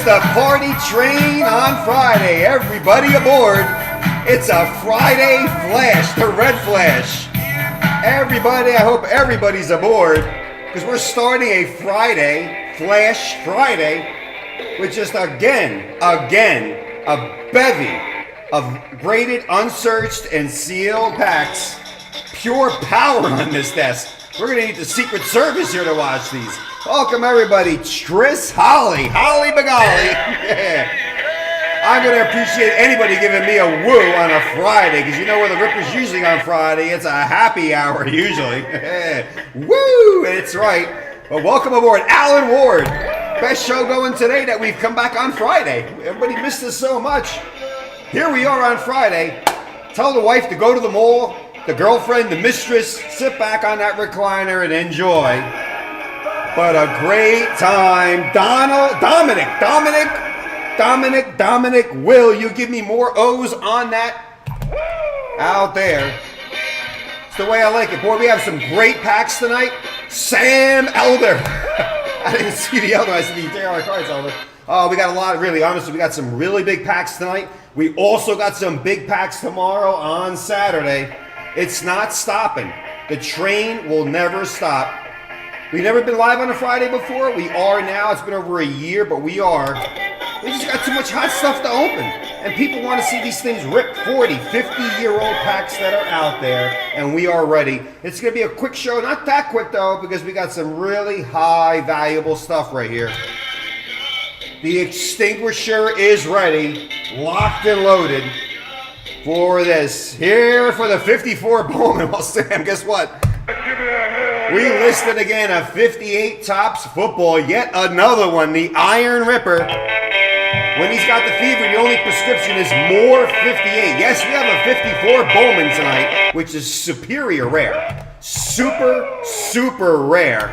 the party train on Friday. Everybody aboard. It's a Friday flash, the red flash. Everybody, I hope everybody's aboard because we're starting a Friday, Flash Friday, with just again, a bevy of graded, unsearched, and sealed packs. Pure power on this desk. We're going to need the Secret Service here to watch these. Welcome, everybody. Tris Holly Begali. Yeah. I'm going to appreciate anybody giving me a woo on a Friday, because you know where the Ripper's usually on Friday. It's a happy hour, usually. Woo! It's right. But welcome aboard, Alan Ward. Best show going today that we've come back on Friday. Everybody missed us so much. Here we are on Friday. Tell the wife to go to the mall. The girlfriend, the mistress, sit back on that recliner and enjoy. But a great time. Dominic, will you give me more O's on that? Out there. It's the way I like it. Boy, we have some great packs tonight. Sam Elder. I didn't see the Elder. I see the JRI Cards Elder. Oh, we got a lot, really, honestly, we got some really big packs tonight. We also got some big packs tomorrow on Saturday. It's not stopping. The train will never stop. We've never been live on a Friday before. We are now. It's been over a year, but we are. We just got too much hot stuff to open. And people want to see these things rip 40, 50-year-old packs that are out there, and we are ready. It's going to be a quick show. Not that quick, though, because we got some really high, valuable stuff right here. The extinguisher is ready, locked and loaded. For this, here for the 54 BOWMAN. Well, Sam, guess what? We listed again a 58 Topps football, yet another one, the Iron Ripper. When he's got the fever, the only prescription is more 58. Yes, we have a 54 BOWMAN tonight, which is superior rare. Super rare.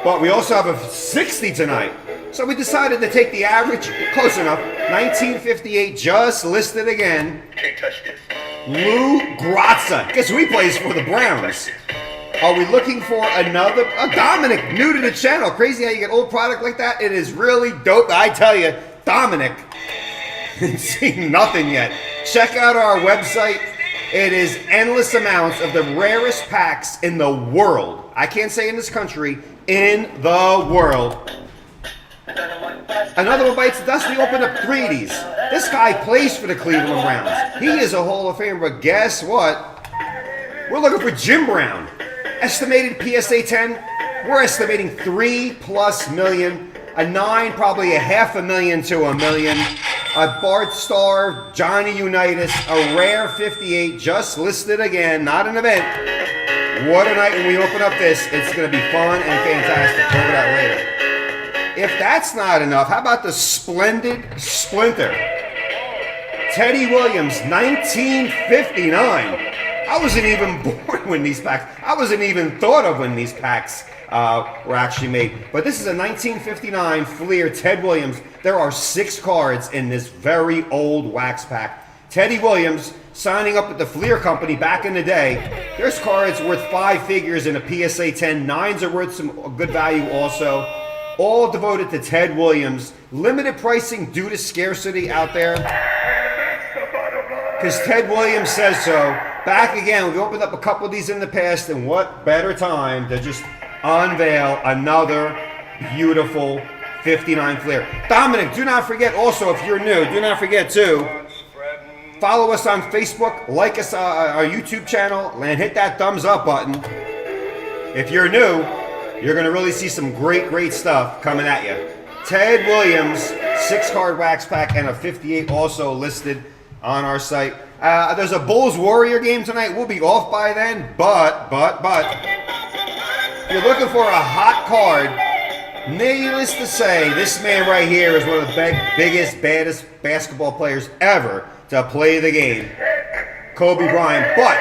But we also have a 60 tonight. So we decided to take the average, close enough, 1958, just listed again. Can't touch this. Lou Grazza. Guess who he plays for? The Browns. Are we looking for another? Dominic, new to the channel. Crazy how you get old product like that. It is really dope. I tell you, Dominic, seen nothing yet. Check out our website. It is endless amounts of the rarest packs in the world. I can't say in this country, in the world. Another one bites the dust. We opened up 3 of these. This guy plays for the Cleveland Browns. He is a Hall of Famer, but guess what? We're looking for Jim Brown. Estimated PSA 10, we're estimating $3+ million. A 9, probably a $500,000 to $1 million. A Bart Starr, Johnny Unitas, a rare 58, just listed again, not an event. What a night when we open up this. It's going to be fun and fantastic. Over that later. If that's not enough, how about the splendid Splinter? Teddy Williams, 1959. I wasn't even born when these packs, I wasn't even thought of when these packs were actually made. But this is a 1959 Fleer Ted Williams. There are 6 cards in this very old wax pack. Teddy Williams signing up with the Fleer Company back in the day. There's cards worth 5 figures in a PSA 10. 9s are worth some good value also. All devoted to Ted Williams. Limited pricing due to scarcity out there. Because Ted Williams says so. Back again, we opened up a couple of these in the past, and what better time to just unveil another beautiful 59 Fleer. Dominic, do not forget also, if you're new, do not forget to follow us on Facebook, like us on our YouTube channel, and hit that thumbs up button. If you're new, you're going to really see some great stuff coming at you. Ted Williams, 6-card wax pack, and a 58 also listed on our site. There's a Bulls-Warrior game tonight. We'll be off by then, but, if you're looking for a hot card, needless to say, this man right here is one of the biggest, baddest basketball players ever to play the game. Kobe Bryant. But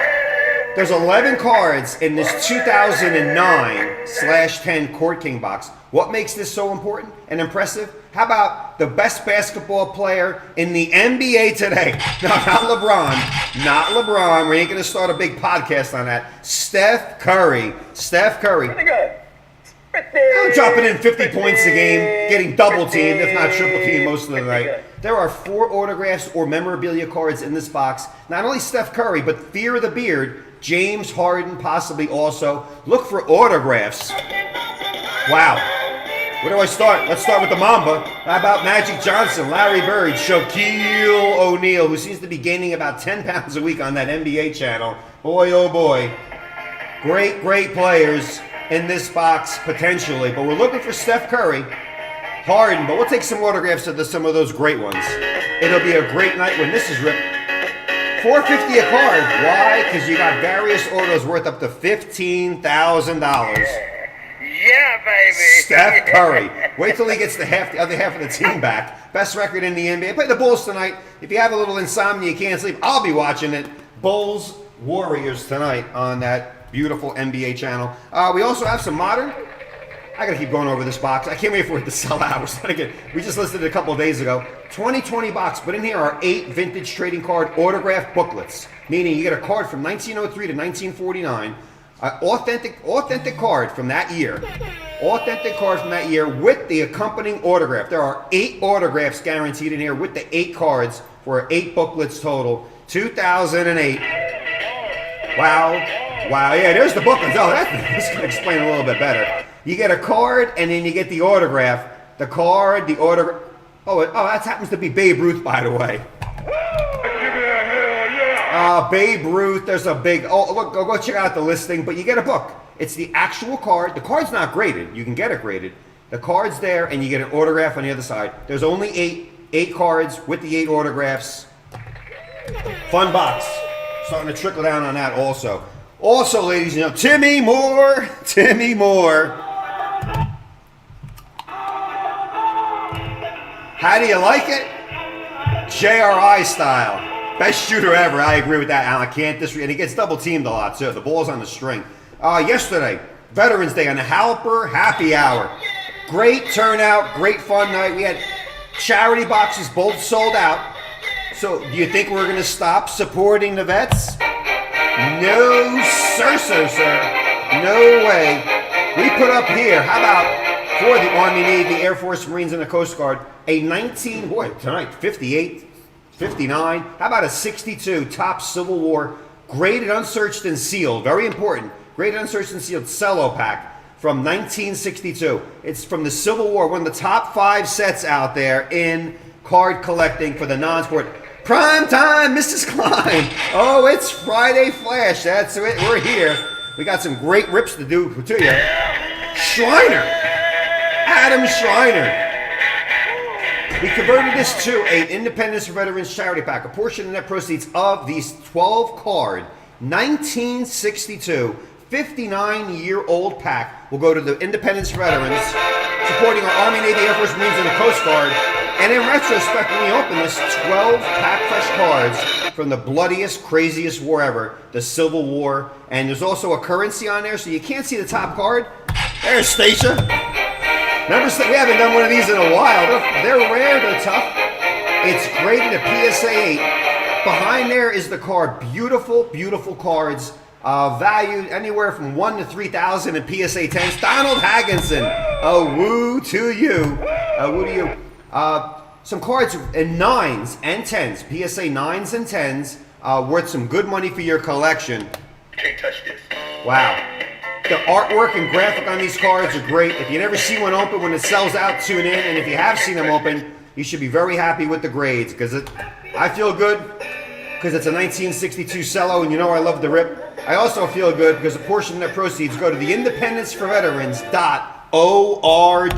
there's 11 cards in this 2009/10 Court King box. What makes this so important and impressive? How about the best basketball player in the NBA today? No, not LeBron. Not LeBron. We ain't going to start a big podcast on that. Steph Curry. Steph Curry. Pretty good. I'm dropping in 50 points a game, getting double teamed, if not triple teamed most of the night. There are 4 autographs or memorabilia cards in this box. Not only Steph Curry, but Fear of the Beard, James Harden possibly also. Look for autographs. Wow. Where do I start? Let's start with the Mamba. How about Magic Johnson, Larry Bird, Shaquille O'Neal, who seems to be gaining about 10 pounds a week on that NBA channel. Boy, oh boy. Great players in this box, potentially. But we're looking for Steph Curry, Harden, but we'll take some autographs of some of those great ones. It'll be a great night when this is ripped. $4.50 a card. Why? Because you got various autos worth up to $15,000. Yeah, baby. Steph Curry. Wait till he gets the other half of the team back. Best record in the NBA. Play the Bulls tonight. If you have a little insomnia, you can't sleep, I'll be watching it. Bulls Warriors tonight on that beautiful NBA channel. We also have some modern. I gotta keep going over this box. I can't wait for it to sell out. We just listed it a couple of days ago. 2020 box, but in here are 8 vintage trading card autograph booklets. Meaning you get a card from 1903 to 1949. Authentic card from that year. Authentic card from that year with the accompanying autograph. There are 8 autographs guaranteed in here with the 8 cards for 8 booklets total. 2008. Wow. Yeah, there's the booklets. Oh, that's going to explain a little bit better. You get a card and then you get the autograph. The card, the autograph. Oh, that happens to be Babe Ruth, by the way. Babe Ruth, there's a big, look, go check out the listing, but you get a book. It's the actual card. The card's not graded. You can get it graded. The card's there, and you get an autograph on the other side. There's only 8 cards with the 8 autographs. Fun box. Starting to trickle down on that also. Also, ladies and gentlemen, Timmy Moore. How do you like it? JRI style. Best shooter ever. I agree with that, Alan. Can't disregard. And he gets double teamed a lot, too. The ball's on the string. Yesterday, Veterans Day on the Halper Happy Hour. Great turnout, great fun night. We had charity boxes, both sold out. So, do you think we're going to stop supporting the vets? No, sir. No way. We put up here, how about for the Army, Navy, Air Force, Marines, and the Coast Guard, a 58, 59. How about a 62 top Civil War, graded, unsearched, and sealed. Very important. Graded, unsearched, and sealed cello pack from 1962. It's from the Civil War, one of the top 5 sets out there in card collecting for the non-sport. Prime time, Mrs. Klein. Oh, it's Friday Flash. That's it. We're here. We got some great rips to do to you. Schreiner. Adam Schreiner. We converted this to an Independence for Veterans charity pack. A portion of the net proceeds of these 12 card 1962 59-year-old pack will go to the Independence for Veterans, supporting our Army, Navy, Air Force, Marines, and the Coast Guard. And in retrospect, when we open this, 12 pack fresh cards from the bloodiest, craziest war ever, the Civil War. And there's also a currency on there, so you can't see the top card. There's Stacia. Remember, we haven't done one of these in a while. They're rare, they're tough. It's graded a PSA 8. Behind there is the card. Beautiful cards. Valued anywhere from 1 to 3,000 in PSA 10s. Donald Hagginson. A woo to you. Some cards in 9s and 10s. PSA 9s and 10s. Worth some good money for your collection. Can't touch this. Wow. The artwork and graphic on these cards are great. If you never see one open, when it sells out, tune in. And if you have seen them open, you should be very happy with the grades. Because I feel good because it's a 1962 cello, and you know I love the rip. I also feel good because a portion of the proceeds go to the independenceforveterans.org.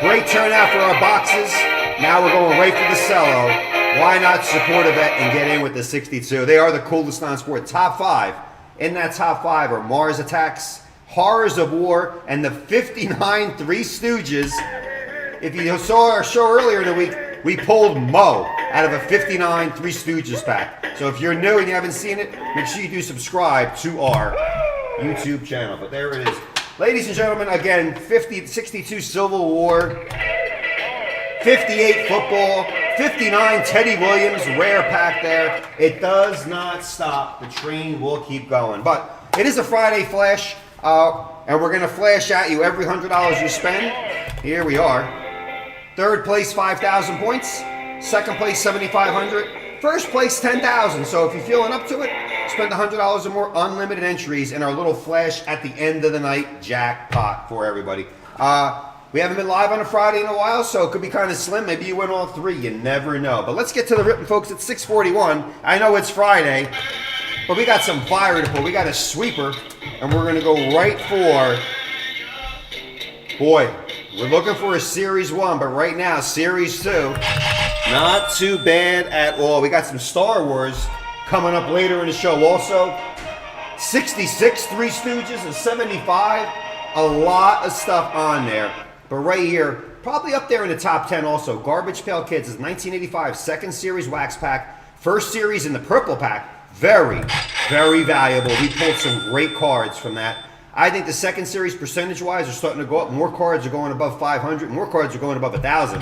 Great turnout for our boxes. Now we're going right for the cello. Why not support a vet and get in with the 62? They are the coolest non-sport. Top 5. In that top 5 are Mars Attacks, Horrors of War, and the 59 Three Stooges. If you saw our show earlier in the week, we pulled Mo out of a 59 Three Stooges pack. So if you're new and you haven't seen it, make sure you do subscribe to our YouTube channel. But there it is. Ladies and gentlemen, again, 62 Civil War, 58 football, 59 Teddy Williams, rare pack there. It does not stop. The train will keep going. But it is a Friday Flash. And we're going to flash at you every $100 you spend. Here we are. Third place, 5,000 points. Second place, 7,500. First place, 10,000. So if you're feeling up to it, spend $100 or more. Unlimited entries in our little flash at the end of the night jackpot for everybody. We haven't been live on a Friday in a while, so it could be kind of slim. Maybe you win all three. You never know. But let's get to the ripping, folks. It's 6:41. I know it's Friday, but we got some fire to pull. We got a sweeper, and we're going to go right for... Boy, we're looking for a Series 1, but right now, Series 2, not too bad at all. We got some Star Wars coming up later in the show also. 66, Three Stooges, and 75. A lot of stuff on there. But right here, probably up there in the top 10 also. Garbage Pail Kids is 1985 second series wax pack. First series in the purple pack. Very, very valuable. We pulled some great cards from that. I think the second series percentage-wise are starting to go up. More cards are going above 500. More cards are going above 1,000.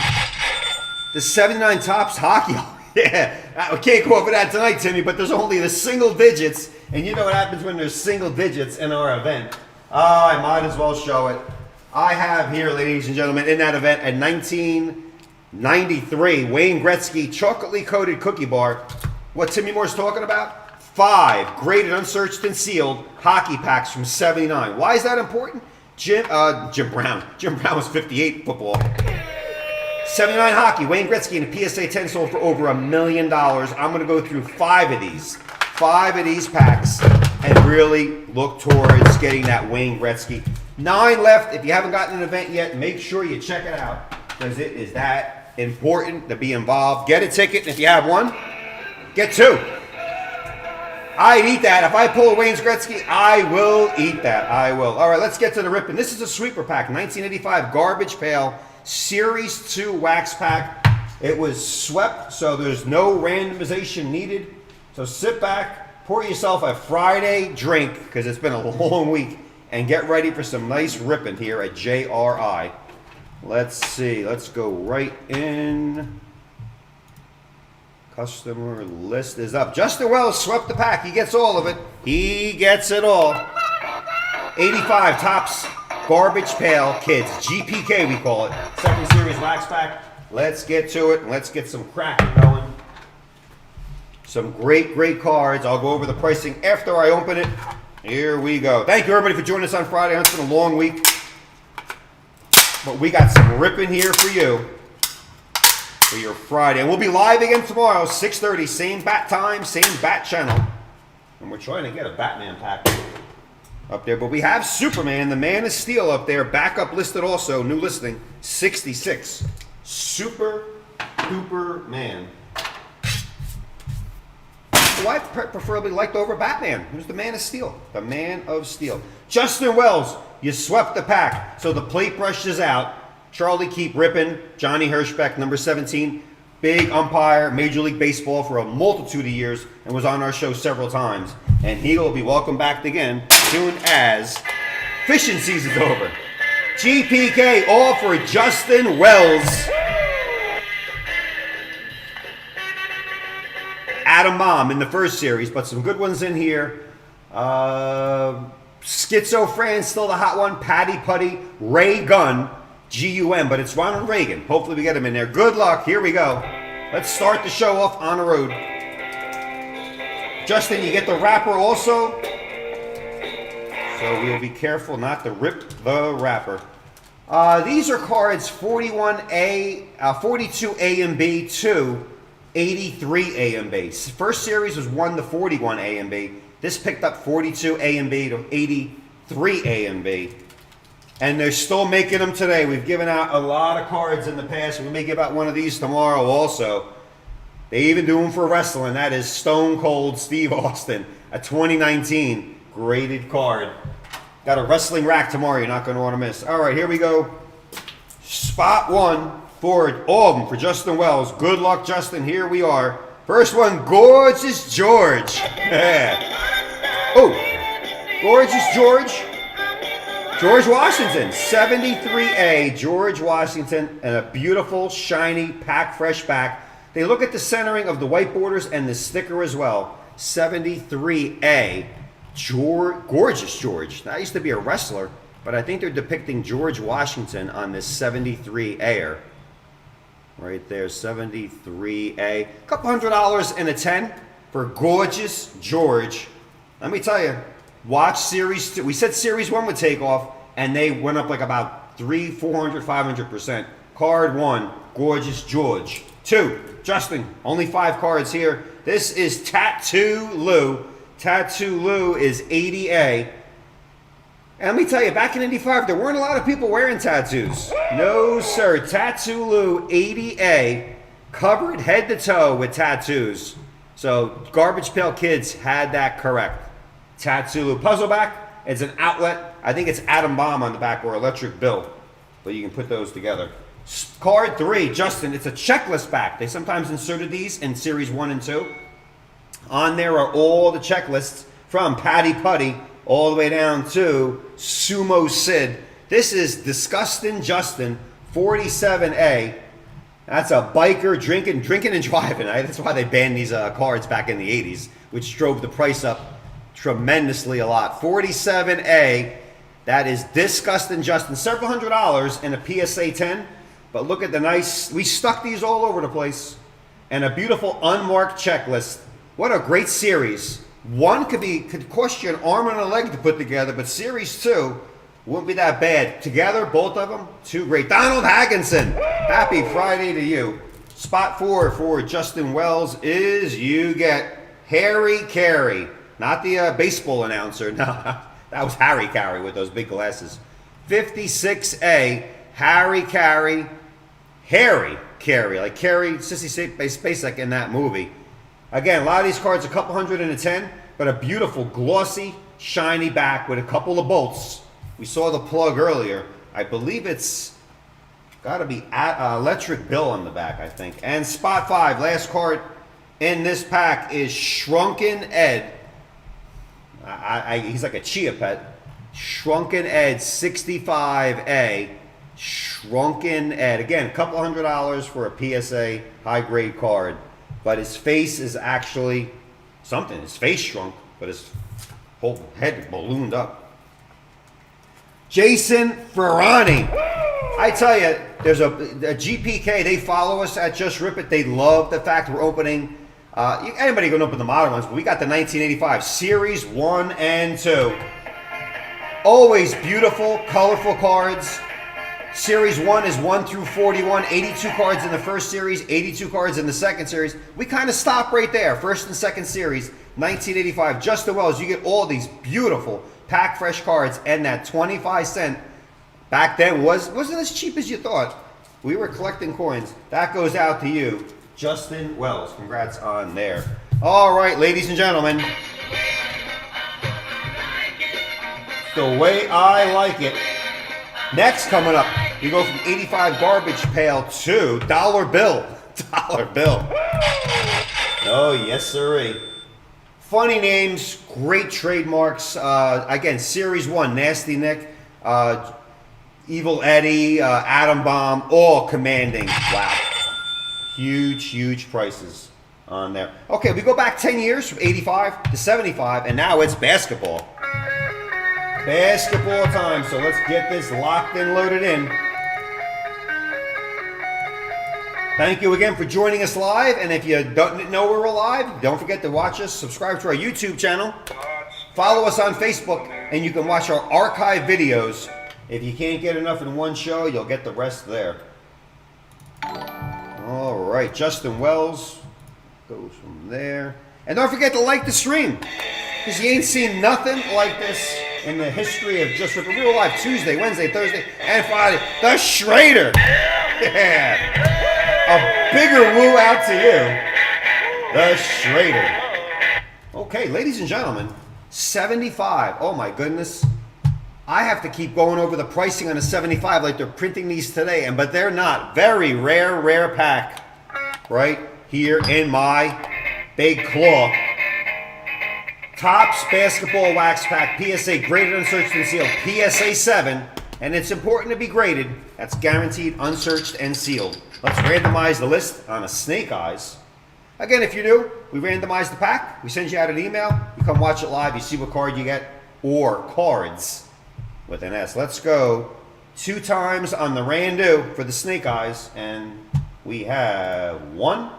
The 79 Topps hockey. Yeah, I can't go over that tonight, Timmy, but there's only the single digits. And you know what happens when there's single digits in our event. I might as well show it. I have here, ladies and gentlemen, in that event, a 1993 Wayne Gretzky chocolately coated cookie bar. What Timmy Moore's talking about? 5 graded, unsearched, and sealed hockey packs from 79. Why is that important? Jim Brown. Jim Brown was 58 football. 79 hockey. Wayne Gretzky and a PSA 10 sold for over $1 million. I'm going to go through 5 of these. 5 of these packs and really look towards getting that Wayne Gretzky. 9 left. If you haven't gotten an event yet, make sure you check it out because it is that important to be involved. Get a ticket, and if you have one, get 2. I'd eat that. If I pull a Wayne Gretzky, I will eat that. I will. All right, let's get to the ripping. This is a sweeper pack, 1985 Garbage Pail Series 2 wax pack. It was swept, so there's no randomization needed. So sit back, pour yourself a Friday drink, because it's been a long week, and get ready for some nice ripping here at JRI. Let's see. Let's go right in. Customer list is up. Justin Wells swept the pack. He gets all of it. He gets it all. 85 Topps Garbage Pail Kids. GPK we call it. Second series wax pack. Let's get to it and let's get some cracking going. Some great, great cards. I'll go over the pricing after I open it. Here we go. Thank you everybody for joining us on Friday. It's been a long week. But we got some ripping here for you. For your Friday. And we'll be live again tomorrow, 6:30. Same bat time, same bat channel. And we're trying to get a Batman pack up there. But we have Superman, the Man of Steel up there. Backup listed also. New listing, 66. Super Duper Man. The wife preferably liked over Batman. Who's the Man of Steel? The Man of Steel. Justin Wells, you swept the pack. So the plate brush is out. Charlie keep ripping. Johnny Hirschbeck, number 17. Big umpire, Major League Baseball for a multitude of years and was on our show several times. And he will be welcome back again soon as fishing season's over. GPK, all for Justin Wells. Adam Mom in the first series, but some good ones in here. Schizo Fran, still the hot one. Patty Putty, Ray Gunn, G-U-M, but it's Ronald Reagan. Hopefully we get him in there. Good luck. Here we go. Let's start the show off on the road. Justin, you get the wrapper also. So we'll be careful not to rip the wrapper. These are cards 41A, 42A and B to 83A and B. First series was 1 to 41A and B. This picked up 42A and B to 83A and B. And they're still making them today. We've given out a lot of cards in the past. We may give out one of these tomorrow also. They even do them for wrestling. That is Stone Cold Steve Austin, a 2019 graded card. Got a wrestling rack tomorrow you're not going to want to miss. All right, here we go. Spot 1 for all of them for Justin Wells. Good luck, Justin. Here we are. First one, Gorgeous George. Oh, Gorgeous George. George Washington, 73A, George Washington, and a beautiful, shiny, pack fresh back. They look at the centering of the white borders and the sticker as well. 73A. Gorgeous George. That used to be a wrestler, but I think they're depicting George Washington on this 73 Air. Right there, 73A. Couple $100 and a 10 for gorgeous George. Let me tell you, watch Series 2. We said Series 1 would take off, and they went up like about 300, 400, 500%. Card 1, gorgeous George. 2, Justin, only 5 cards here. This is Tattoo Lou. Tattoo Lou is 80A. And let me tell you, back in 85, there weren't a lot of people wearing tattoos. No, sir. Tattoo Lou 80A, covered head to toe with tattoos. So, Garbage Pail Kids had that correct. Tattoo Lou. Puzzle back, it's an outlet. I think it's Atom Bomb on the back or Electric Bill. But you can put those together. Card 3, Justin, it's a checklist back. They sometimes inserted these in Series 1 and 2. On there are all the checklists from Patty Putty all the way down to Sumo Sid. This is Disgustin' Justin, 47A. That's a biker drinking and driving. That's why they banned these cards back in the 80s, which drove the price up tremendously a lot. 47A, that is Disgustin' Justin. Several $100 in a PSA 10. But look at the nice, we stuck these all over the place. And a beautiful unmarked checklist. What a great series. One could cost you an arm and a leg to put together, but Series 2 wouldn't be that bad. Together, both of them, 2 great. Donald Hagginson, happy Friday to you. Spot 4 for Justin Wells is you get Harry Carey. Not the baseball announcer. No, that was Harry Carey with those big glasses. 56A, Harry Carey. Harry Carey, like Carrie Sissy Spacek in that movie. Again, a lot of these cards, a couple $100 and a 10, but a beautiful, glossy, shiny back with a couple of bolts. We saw the plug earlier. I believe it's got to be Electric Bill on the back, I think. And spot 5, last card in this pack is Shrunken Ed. He's like a chia pet. Shrunken Ed, 65A. Shrunken Ed. Again, a couple $100 for a PSA high-grade card. But his face is actually something. His face shrunk, but his whole head ballooned up. Jason Ferrani. I tell you, there's a GPK. They follow us at Just Rip It. They love the fact we're opening. Anybody can open the modern ones, but we got the 1985 Series 1 and 2. Always beautiful, colorful cards. Series 1 is 1 through 41, 82 cards in the first series, 82 cards in the second series. We kind of stop right there. First and second series, 1985. Justin Wells, you get all these beautiful pack fresh cards, and that 25-cent back then wasn't as cheap as you thought. We were collecting coins. That goes out to you, Justin Wells. Congrats on there. All right, ladies and gentlemen. The way I like it. Next, coming up, we go from 85 Garbage Pail to Dollar Bill. Dollar Bill. Oh, yes, sirree. Funny names, great trademarks. Again, Series 1, Nasty Nick, Evil Eddie, Atom Bomb, all commanding. Wow. Huge, huge prices on there. Okay, we go back 10 years from 85 to 75, and now it's basketball. Basketball time, so let's get this locked and loaded in. Thank you again for joining us live, and if you don't know we're live, don't forget to watch us, subscribe to our YouTube channel, follow us on Facebook, and you can watch our archive videos. If you can't get enough in one show, you'll get the rest there. All right, Justin Wells goes from there. And don't forget to like the stream, because you ain't seen nothing like this in the history of Just Rip It. We were live Tuesday, Wednesday, Thursday, and Friday. The Schrader. Yeah. A bigger woo out to you. The Schrader. Okay, ladies and gentlemen, 75. Oh my goodness. I have to keep going over the pricing on a 75 like they're printing these today, but they're not. Very rare pack right here in my big claw. Topps Basketball Wax Pack, PSA graded, unsearched, and sealed. PSA 7, and it's important to be graded. That's guaranteed, unsearched, and sealed. Let's randomize the list on a Snake Eyes. Again, if you're new, we randomize the pack. We send you out an email. You come watch it live, you see what card you get, or cards with an S. Let's go 2 times on the Randu for the Snake Eyes, and we have 1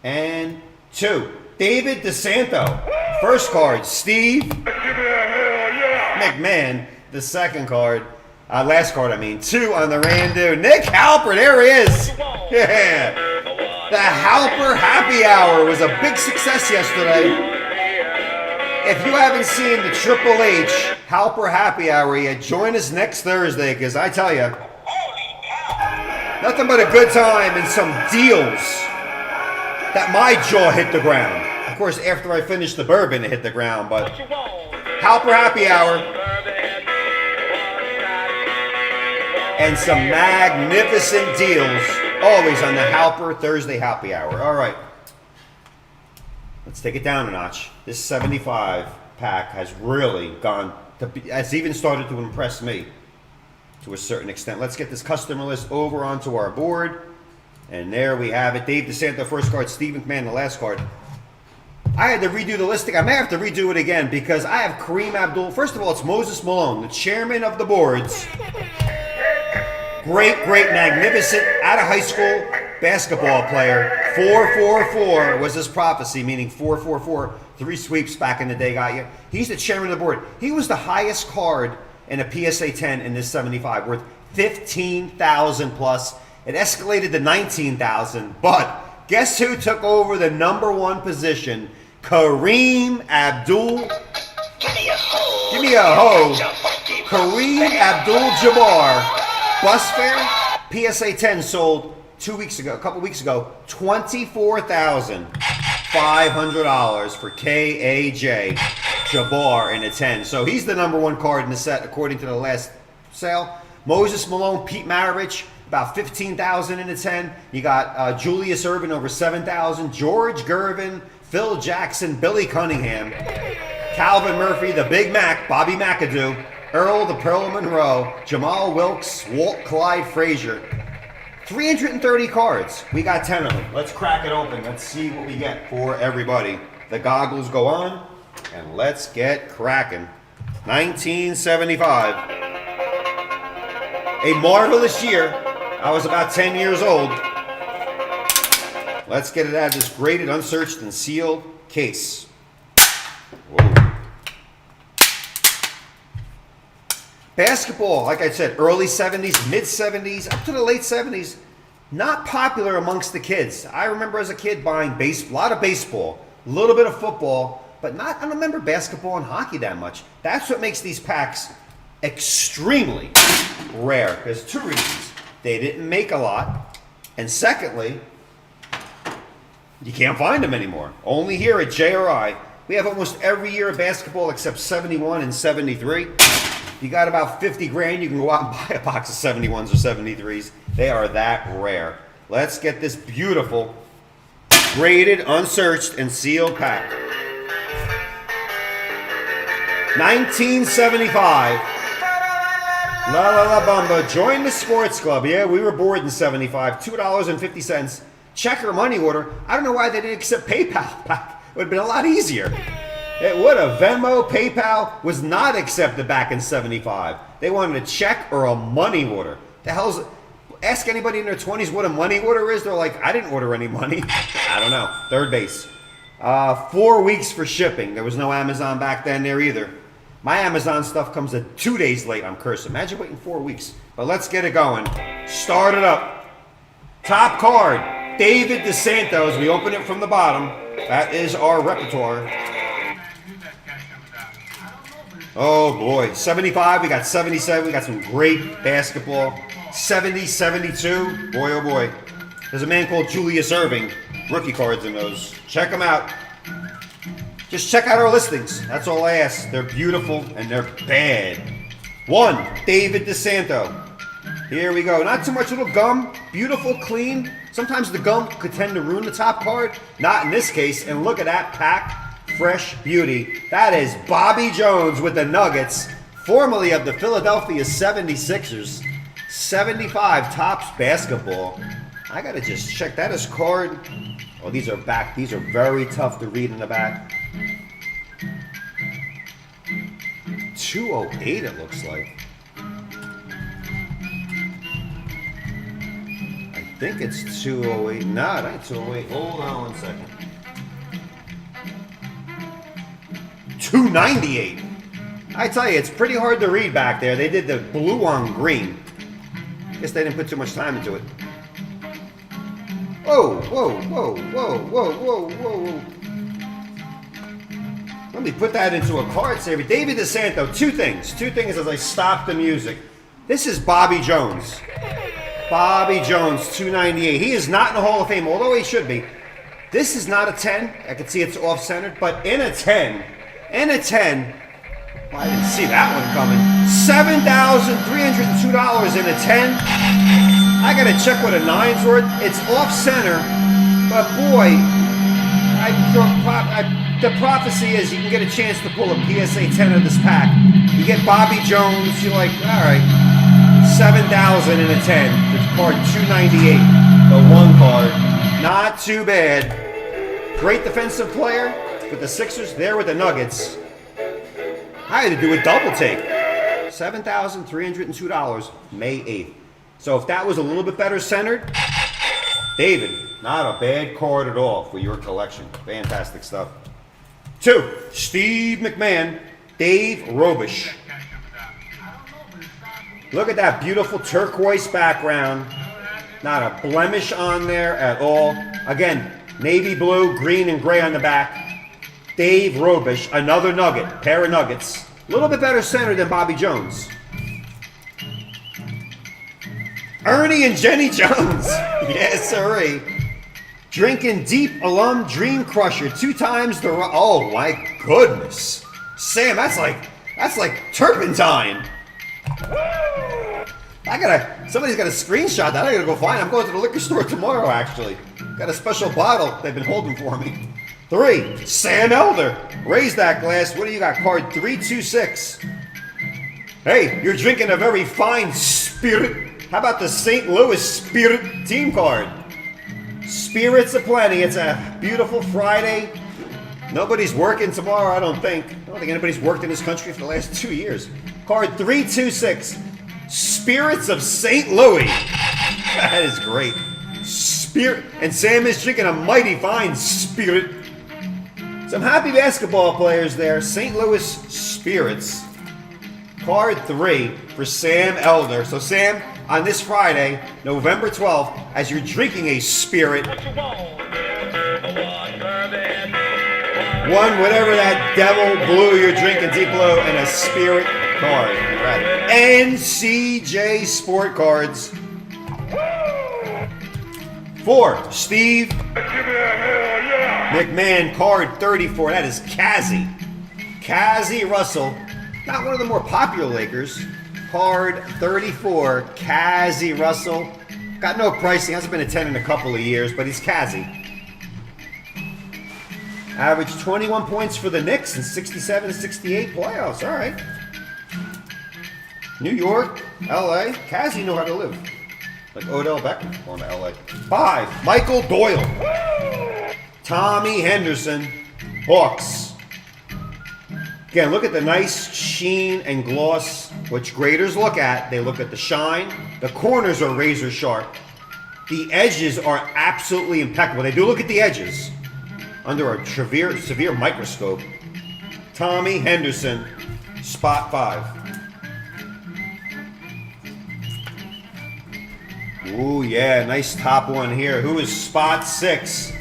and 2. David DeSanto, first card. Steve McMahon, the second card. Last card, I mean. 2 on the Randu. Nick Halper, there he is. Yeah. The Halper Happy Hour was a big success yesterday. If you haven't seen the Triple H Halper Happy Hour yet, join us next Thursday, because I tell you, nothing but a good time and some deals that my jaw hit the ground. Of course, after I finished the bourbon, it hit the ground, but Halper Happy Hour and some magnificent deals always on the Halper Thursday Happy Hour. All right, let's take it down a notch. This 75 pack has really gone to has even started to impress me to a certain extent. Let's get this customer list over onto our board. And there we have it. Dave DeSanto, first card. Steve McMahon, the last card. I had to redo the listing. I may have to redo it again because I have Kareem Abdul. First of all, it's Moses Malone, the chairman of the boards. Great, magnificent, out of high school basketball player. 444 was his prophecy, meaning 444. 3 sweeps back in the day got you. He's the chairman of the board. He was the highest card in a PSA 10 in this 75, worth $15,000 plus. It escalated to $19,000, but guess who took over the #1 position? Kareem Abdul. Give me a hoe. Give me a hoe. Kareem Abdul-Jabbar. Bus fare, PSA 10 sold a couple weeks ago, $24,500 for KAJ Jabbar in a 10. So he's the #1 card in the set according to the last sale. Moses Malone, Pete Maravich, about $15,000 in a 10. You got Julius Erving over $7,000. George Gervin, Phil Jackson, Billy Cunningham, Calvin Murphy, the Big Mac, Bobby McAdoo, Earl the Pearl Monroe, Jamal Wilkes, Walt Clyde Frazier. 330 cards. We got 10 of them. Let's crack it open. Let's see what we get for everybody. The goggles go on, and let's get cracking. 1975. A marvelous year. I was about 10 years old. Let's get it out of this graded, unsearched, and sealed case. Whoa. Basketball, like I said, early 70s, mid 70s, up to the late 70s, not popular amongst the kids. I remember as a kid buying a lot of baseball, a little bit of football, but I don't remember basketball and hockey that much. That's what makes these packs extremely rare. There's 2 reasons. They didn't make a lot, and secondly, you can't find them anymore. Only here at JRI. We have almost every year of basketball except 71 and 73. You got about 50 grand, you can go out and buy a box of 71s or 73s. They are that rare. Let's get this beautiful, graded, unsearched, and sealed pack. 1975. La La La Bamba. Join the sports club. Yeah, we were bored in 75. $2.50. Check or money order. I don't know why they didn't accept PayPal back. It would have been a lot easier. It would have. Venmo, PayPal was not accepted back in 75. They wanted a check or a money order. The hell's it? Ask anybody in their 20s what a money order is. They're like, I didn't order any money. I don't know. Third base. 4 weeks for shipping. There was no Amazon back then there either. My Amazon stuff comes 2 days late. I'm cursed. Imagine waiting 4 weeks. But let's get it going. Start it up. Top card. David DeSanto as we open it from the bottom. That is our repertoire. Oh boy, 75, we got 77, we got some great basketball. 70, 72, boy oh boy. There's a man called Julius Erving, rookie cards in those. Check them out. Just check out our listings, that's all I ask. They're beautiful and they're bad. 1, David DeSanto. Here we go, not too much little gum, beautiful, clean. Sometimes the gum could tend to ruin the top card, not in this case, and look at that pack. Fresh beauty. That is Bobby Jones with the Nuggets, formerly of the Philadelphia 76ers. 75 Topps basketball. I gotta just check that as card. Oh, these are back. These are very tough to read in the back. 208 it looks like. I think it's 208. No, it ain't 208. Hold on one second. 298. I tell you, it's pretty hard to read back there. They did the blue on green. Guess they didn't put too much time into it. Whoa, whoa, whoa, whoa, whoa, whoa, whoa. Let me put that into a card saver. David DeSanto, two things as I stop the music. This is Bobby Jones. Bobby Jones, 298. He is not in the Hall of Fame, although he should be. This is not a 10. I can see it's off-centered, but in a 10, well, I didn't see that one coming. $7,302 in a 10. I gotta check what a 9's worth. It's off-center, but boy, the prophecy is you can get a chance to pull a PSA 10 of this pack. You get Bobby Jones, you're like, all right, 7,000 in a 10. It's card 298, the one card. Not too bad. Great defensive player with the Sixers, there with the Nuggets. I had to do a double take. $7,302, May 8th. So if that was a little bit better centered, David, not a bad card at all for your collection. Fantastic stuff. 2, Steve McMahon, Dave Robish. Look at that beautiful turquoise background. Not a blemish on there at all. Again, navy blue, green, and gray on the back. Dave Robish, another nugget, pair of nuggets. A little bit better center than Bobby Jones. Ernie and Jenny Jones. Yes, sirree. Drinking Deep alum Dream Crusher. 2 times the... Oh, my goodness. Sam, that's like turpentine. Somebody's got a screenshot that I gotta go find. I'm going to the liquor store tomorrow, actually. Got a special bottle they've been holding for me. 3, Sam Elder. Raise that glass. What do you got? Card 326. Hey, you're drinking a very fine spirit. How about the St. Louis Spirit team card? Spirits aplenty. It's a beautiful Friday. Nobody's working tomorrow, I don't think. I don't think anybody's worked in this country for the last 2 years. Card 326. Spirits of St. Louis. That is great. Spirit. And Sam is drinking a mighty fine spirit. Some happy basketball players there. St. Louis Spirits. Card 3 for Sam Elder. So Sam, on this Friday, November 12th, as you're drinking a spirit, one, whatever that devil blue you're drinking, deep blue, and a spirit card. Right. NCJ Sport Cards. 4, Steve McMahon, card 34. That is Cassie Russell. Not one of the more popular Lakers. Card 34, Cassie Russell. Got no pricing, hasn't been a 10 in a couple of years, but he's Cassie. Average 21 points for the Knicks in 67-68 playoffs. All right. New York, LA. Cassie know how to live. Like Odell Beckham going to LA. 5, Michael Doyle. Tommy Henderson, Hawks. Again, look at the nice sheen and gloss, which graders look at. They look at the shine. The corners are razor sharp. The edges are absolutely impeccable. They do look at the edges under a severe microscope. Tommy Henderson, spot 5. Ooh, yeah, nice top one here. Who is spot 6?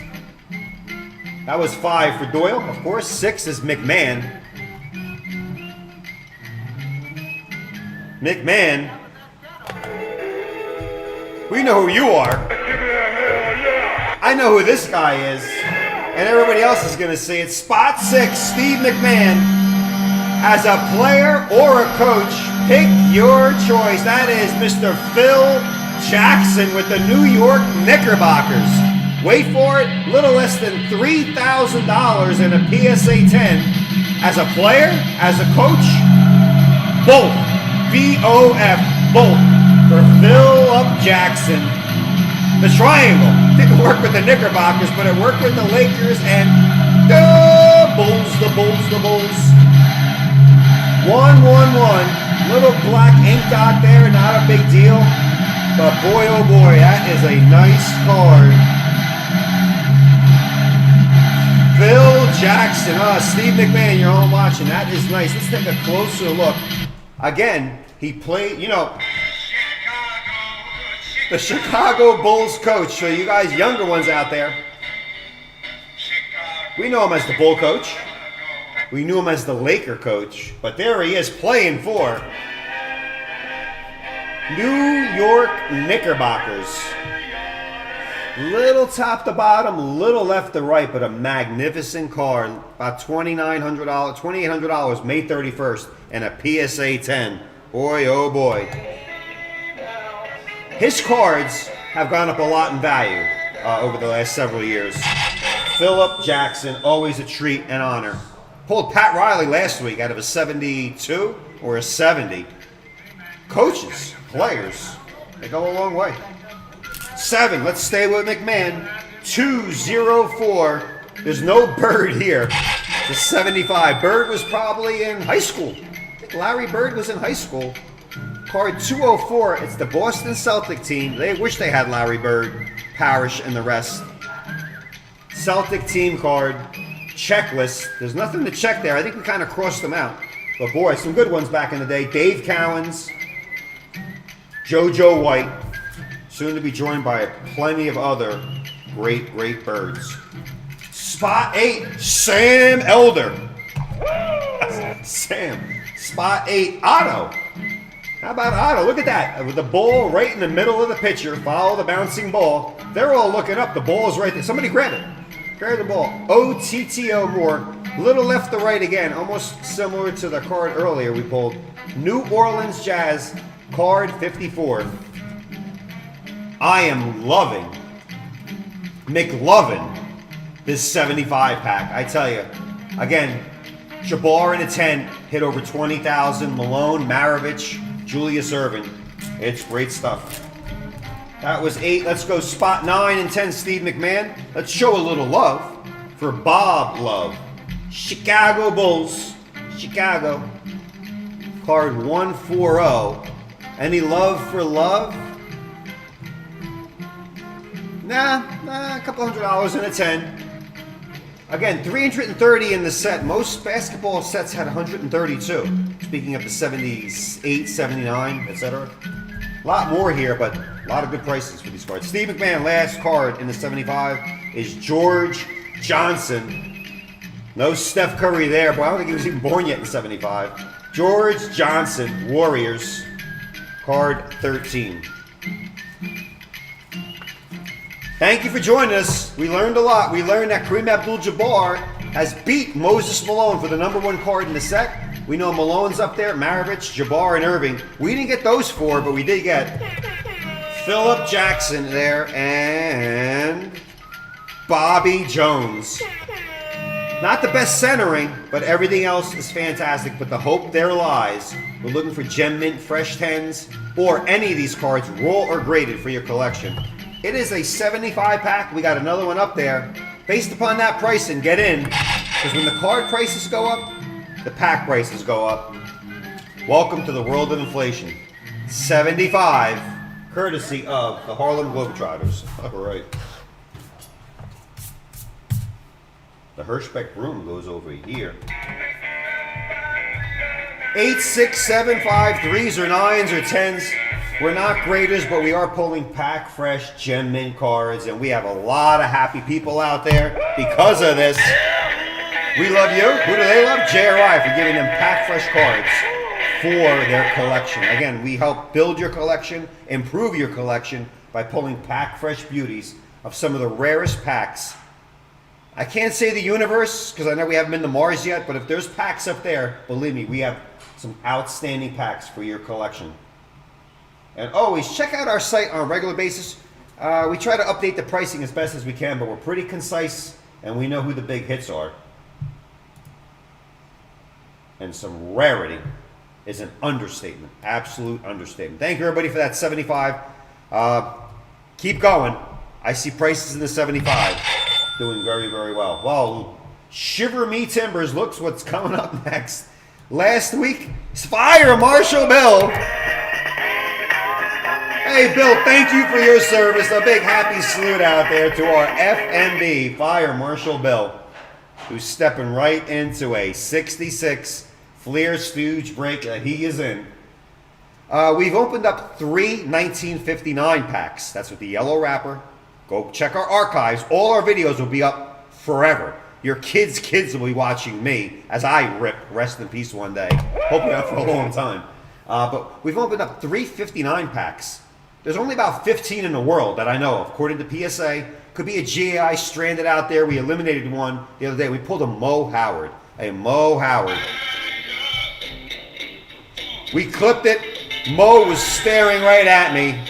That was 5 for Doyle. Of course, 6 is McMahon. McMahon, we know who you are. I know who this guy is. And everybody else is going to see it. Spot 6, Steve McMahon. As a player or a coach, pick your choice. That is Mr. Phil Jackson with the New York Knickerbockers. Wait for it, little less than $3,000 in a PSA 10. As a player, as a coach, both. B-O-F, both, for Phil Jackson. The triangle didn't work with the Knickerbockers, but it worked with the Lakers and the Bulls. 111. Little black ink dot there, not a big deal. But boy, oh boy, that is a nice card. Phil Jackson. Steve McMahon, you're home watching. That is nice. Let's take a closer look. Again, he played, you know, the Chicago Bulls coach. So you guys, younger ones out there, we know him as the Bull coach. We knew him as the Laker coach. But there he is playing for New York Knickerbockers. Little top to bottom, little left to right, but a magnificent card. About $2,800, $2,800, May 31st, and a PSA 10. Boy, oh boy. His cards have gone up a lot in value over the last several years. Philip Jackson, always a treat and honor. Pulled Pat Riley last week out of a 72 or a 70. Coaches, players, they go a long way. 7, let's stay with McMahon. 204. There's no Bird here. The 75. Bird was probably in high school. I think Larry Bird was in high school. Card 204. It's the Boston Celtic team. They wish they had Larry Bird, Parrish, and the rest. Celtic team card. Checklist. There's nothing to check there. I think we kind of crossed them out. But boy, some good ones back in the day. Dave Cowens. JoJo White. Soon to be joined by plenty of other great, great birds. Spot 8, Sam Elder. Sam. Spot 8, Otto. How about Otto? Look at that. With the ball right in the middle of the picture. Follow the bouncing ball. They're all looking up. The ball is right there. Somebody grab it. Grab the ball. OTTO Moore. Little left to right again. Almost similar to the card earlier we pulled. New Orleans Jazz. Card 54. I am loving, McLovin, this 75 pack. I tell you, again, Jabbar in a 10 hit over 20,000. Malone, Maravich, Julius Erving. It's great stuff. That was 8. Let's go spot 9 and 10, Steve McMahon. Let's show a little love for Bob Love. Chicago Bulls. Chicago. Card 140. Any love for Love? Nah, a couple $100 in a 10. Again, 330 in the set. Most basketball sets had 132. Speaking of the 78, 79, etc. A lot more here, but a lot of good prices for these cards. Steve McMahon, last card in the 75 is George Johnson. No Steph Curry there, but I don't think he was even born yet in 75. George Johnson, Warriors, card 13. Thank you for joining us. We learned a lot. We learned that Kareem Abdul-Jabbar has beat Moses Malone for the #1 card in the set. We know Malone's up there, Maravich, Jabbar, and Irving. We didn't get those 4, but we did get Philip Jackson there and Bobby Jones. Not the best centering, but everything else is fantastic. But the hope there lies. We're looking for Gem Mint Fresh 10s or any of these cards, raw or graded, for your collection. It is a 75 pack. We got another one up there. Based upon that pricing, get in. Because when the card prices go up, the pack prices go up. Welcome to the world of inflation. 75, courtesy of the Harlem Globetrotters. All right. The Hirschbeck broom goes over here. 8, 6, 7, 5, 3s or 9s or 10s. We're not graders, but we are pulling pack fresh Gem Mint cards, and we have a lot of happy people out there because of this. We love you. Who do they love? JRI for giving them pack fresh cards for their collection. Again, we help build your collection, improve your collection by pulling pack fresh beauties of some of the rarest packs. I can't say the universe because I know we haven't been to Mars yet, but if there's packs up there, believe me, we have some outstanding packs for your collection. And always check out our site on a regular basis. We try to update the pricing as best as we can, but we're pretty concise and we know who the big hits are. And some rarity is an understatement, absolute understatement. Thank you everybody for that 75. Keep going. I see prices in the 75 doing very, very well. Well, Shiver Me Timbers looks what's coming up next. last week. Fire Marshal Bill. Hey, Bill, thank you for your service. A big happy salute out there to our FMB, Fire Marshal Bill, who's stepping right into a 66 Fleer Stooge break that he is in. We've opened up 3 1959 packs. That's with the yellow wrapper. Go check our archives. All our videos will be up forever. Your kids' will be watching me as I rip. Rest in peace one day. Hopefully not for a long time. But we've opened up 3 59 packs. There's only about 15 in the world that I know of, according to PSA. Could be a JRI stranded out there. We eliminated one the other day. We pulled a Mo Howard. A Mo Howard. We clipped it. Mo was staring right at me.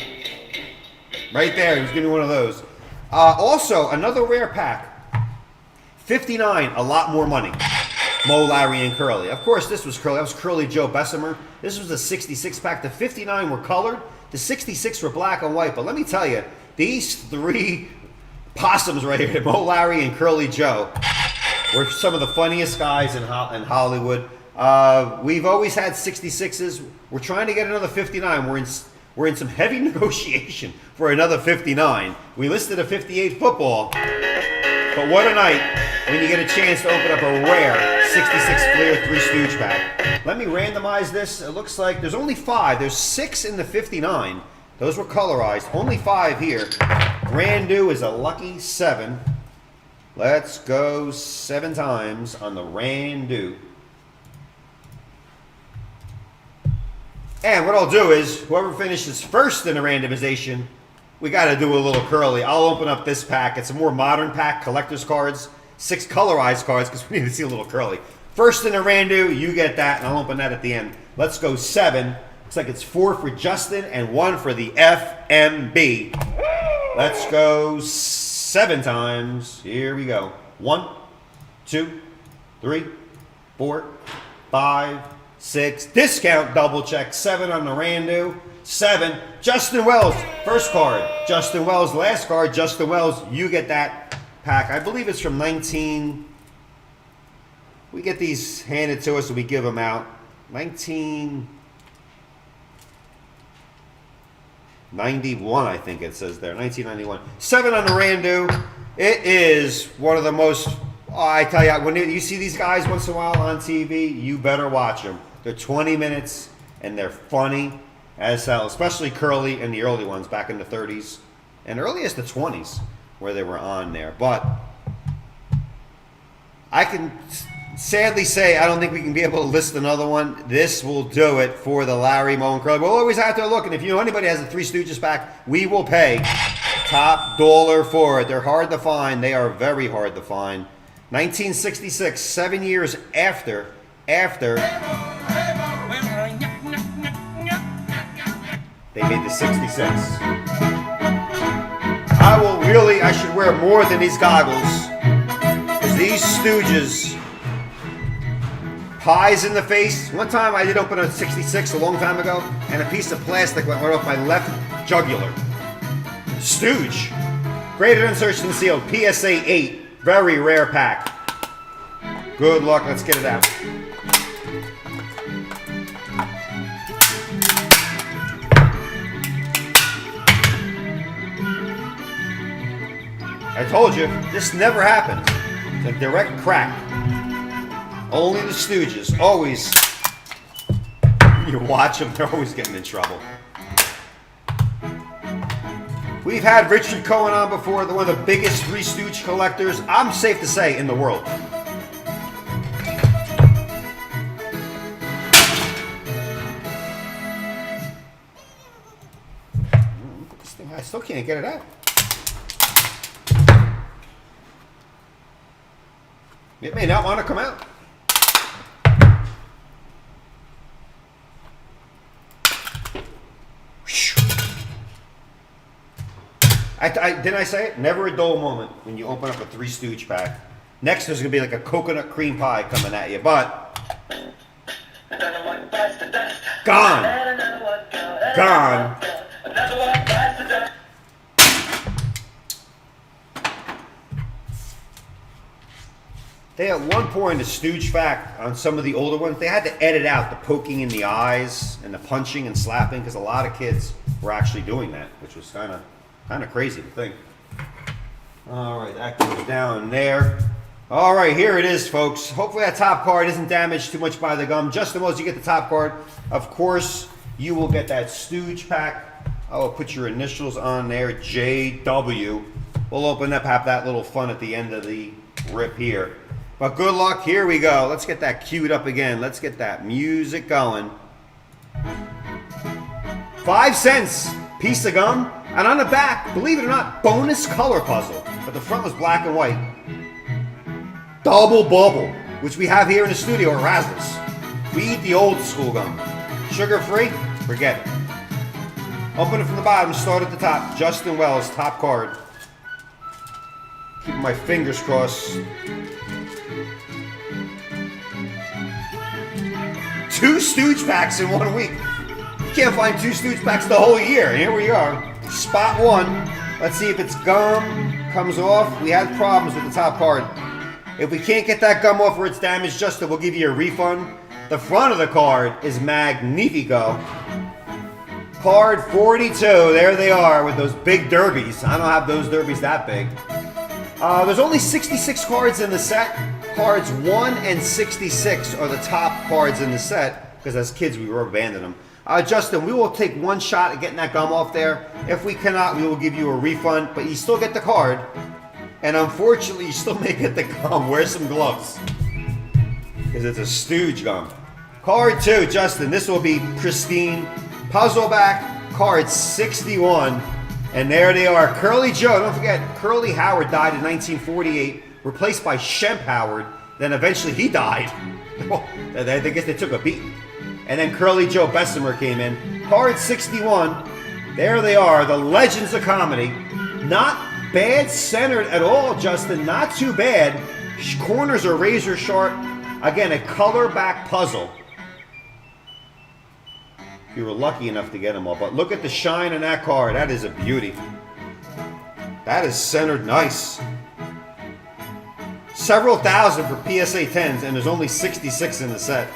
Right there. He was giving me one of those. Also, another rare pack. 59, a lot more money. Mo, Larry, and Curly. Of course, this was Curly. That was Curly Joe Bessemer. This was the 66 pack. The 59 were colored. The 66 were black and white. But let me tell you, these 3 possums right here, Mo, Larry, and Curly Joe, were some of the funniest guys in Hollywood. We've always had 66s. We're trying to get another 59. We're in some heavy negotiation for another 59. We listed a 58 football. But what a night when you get a chance to open up a rare 66 Fleer 3 Stooge pack. Let me randomize this. It looks like there's only 5. There's 6 in the 59. Those were colorized. Only 5 here. Brand new is a lucky 7. Let's go 7 times on the Randu. And what I'll do is, whoever finishes first in the randomization, we got to do a little Curly. I'll open up this pack. It's a more modern pack, collector's cards, 6 colorized cards, because we need to see a little Curly. First in the Randu, you get that, and I'll open that at the end. Let's go 7. Looks like it's 4 for Justin and 1 for the FMB. Let's go 7 times. Here we go. 1, 2, 3, 4, 5, 6. Discount double check. 7 on the Randu. 7. Justin Wells. First card. Justin Wells. Last card. Justin Wells. You get that pack. I believe it's from 19. We get these handed to us and we give them out. 1991, I think it says there. 1991. 7 on the Randu. It is one of the most. Oh, I tell you, when you see these guys once in a while on TV, you better watch them. They're 20 minutes and they're funny as hell, especially Curly and the early ones back in the 30s and early as the 20s where they were on there. But I can sadly say I don't think we can be able to list another one. This will do it for the Larry, Mo, and Curly. We're always out there looking. If you know anybody has a 3 Stooges pack, we will pay top dollar for it. They're hard to find. They are very hard to find. 1966, 7 years after they made the 66. I should wear more than these goggles. Because these Stooges, pies in the face. One time I did open a 66 a long time ago, and a piece of plastic went right off my left jugular. Stooge. Graded, unsearched, and sealed. PSA 8. Very rare pack. Good luck. Let's get it out. I told you, this never happened. It's a direct crack. Only the Stooges. Always. You watch them, they're always getting in trouble. We've had Richard Cohen on before, one of the biggest 3 Stooge collectors, I'm safe to say, in the world. This thing, I still can't get it out. It may not want to come out. Didn't I say it? Never a dull moment when you open up a 3 Stooge pack. Next, there's going to be like a coconut cream pie coming at you, but gone. Gone. They at one point, a stooge fact on some of the older ones, they had to edit out the poking in the eyes and the punching and slapping because a lot of kids were actually doing that, which was kind of crazy to think. All right, that goes down there. All right, here it is, folks. Hopefully that top card isn't damaged too much by the gum. Just as well as you get the top card, of course, you will get that stooge pack. I will put your initials on there, JW. We'll open up, have that little fun at the end of the rip here. But good luck. Here we go. Let's get that queued up again. Let's get that music going. 5 cents piece of gum. And on the back, believe it or not, bonus color puzzle. But the front was black and white. Double bubble, which we have here in the studio at Razzles. We eat the old school gum. Sugar free? Forget it. Open it from the bottom, start at the top. Justin Wells, top card. Keeping my fingers crossed. 2 stooge packs in 1 week. You can't find 2 stooge packs the whole year. Here we are. Spot 1. Let's see if it's gum comes off. We had problems with the top card. If we can't get that gum off or it's damaged, Justin, we'll give you a refund. The front of the card is magnifico. Card 42. There they are with those big derbies. I don't have those derbies that big. There's only 66 cards in the set. Cards 1 and 66 are the top cards in the set because as kids we rubber banded them. Justin, we will take 1 shot at getting that gum off there. If we cannot, we will give you a refund, but you still get the card. And unfortunately, you still may get the gum. Wear some gloves because it's a stooge gum. Card 2, Justin, this will be pristine. Puzzle back, card 61. And there they are. Curly Joe, don't forget, Curly Howard died in 1948. Replaced by Shemp Howard, then eventually he died. I guess they took a beating. And then Curly Joe Bessemer came in. Card 61, there they are, the legends of comedy. Not bad centered at all, Justin, not too bad. Corners are razor sharp. Again, a color back puzzle. If you were lucky enough to get them all. But look at the shine on that card, that is a beauty. That is centered nice. Several thousand for PSA 10s, and there's only 66 in the set.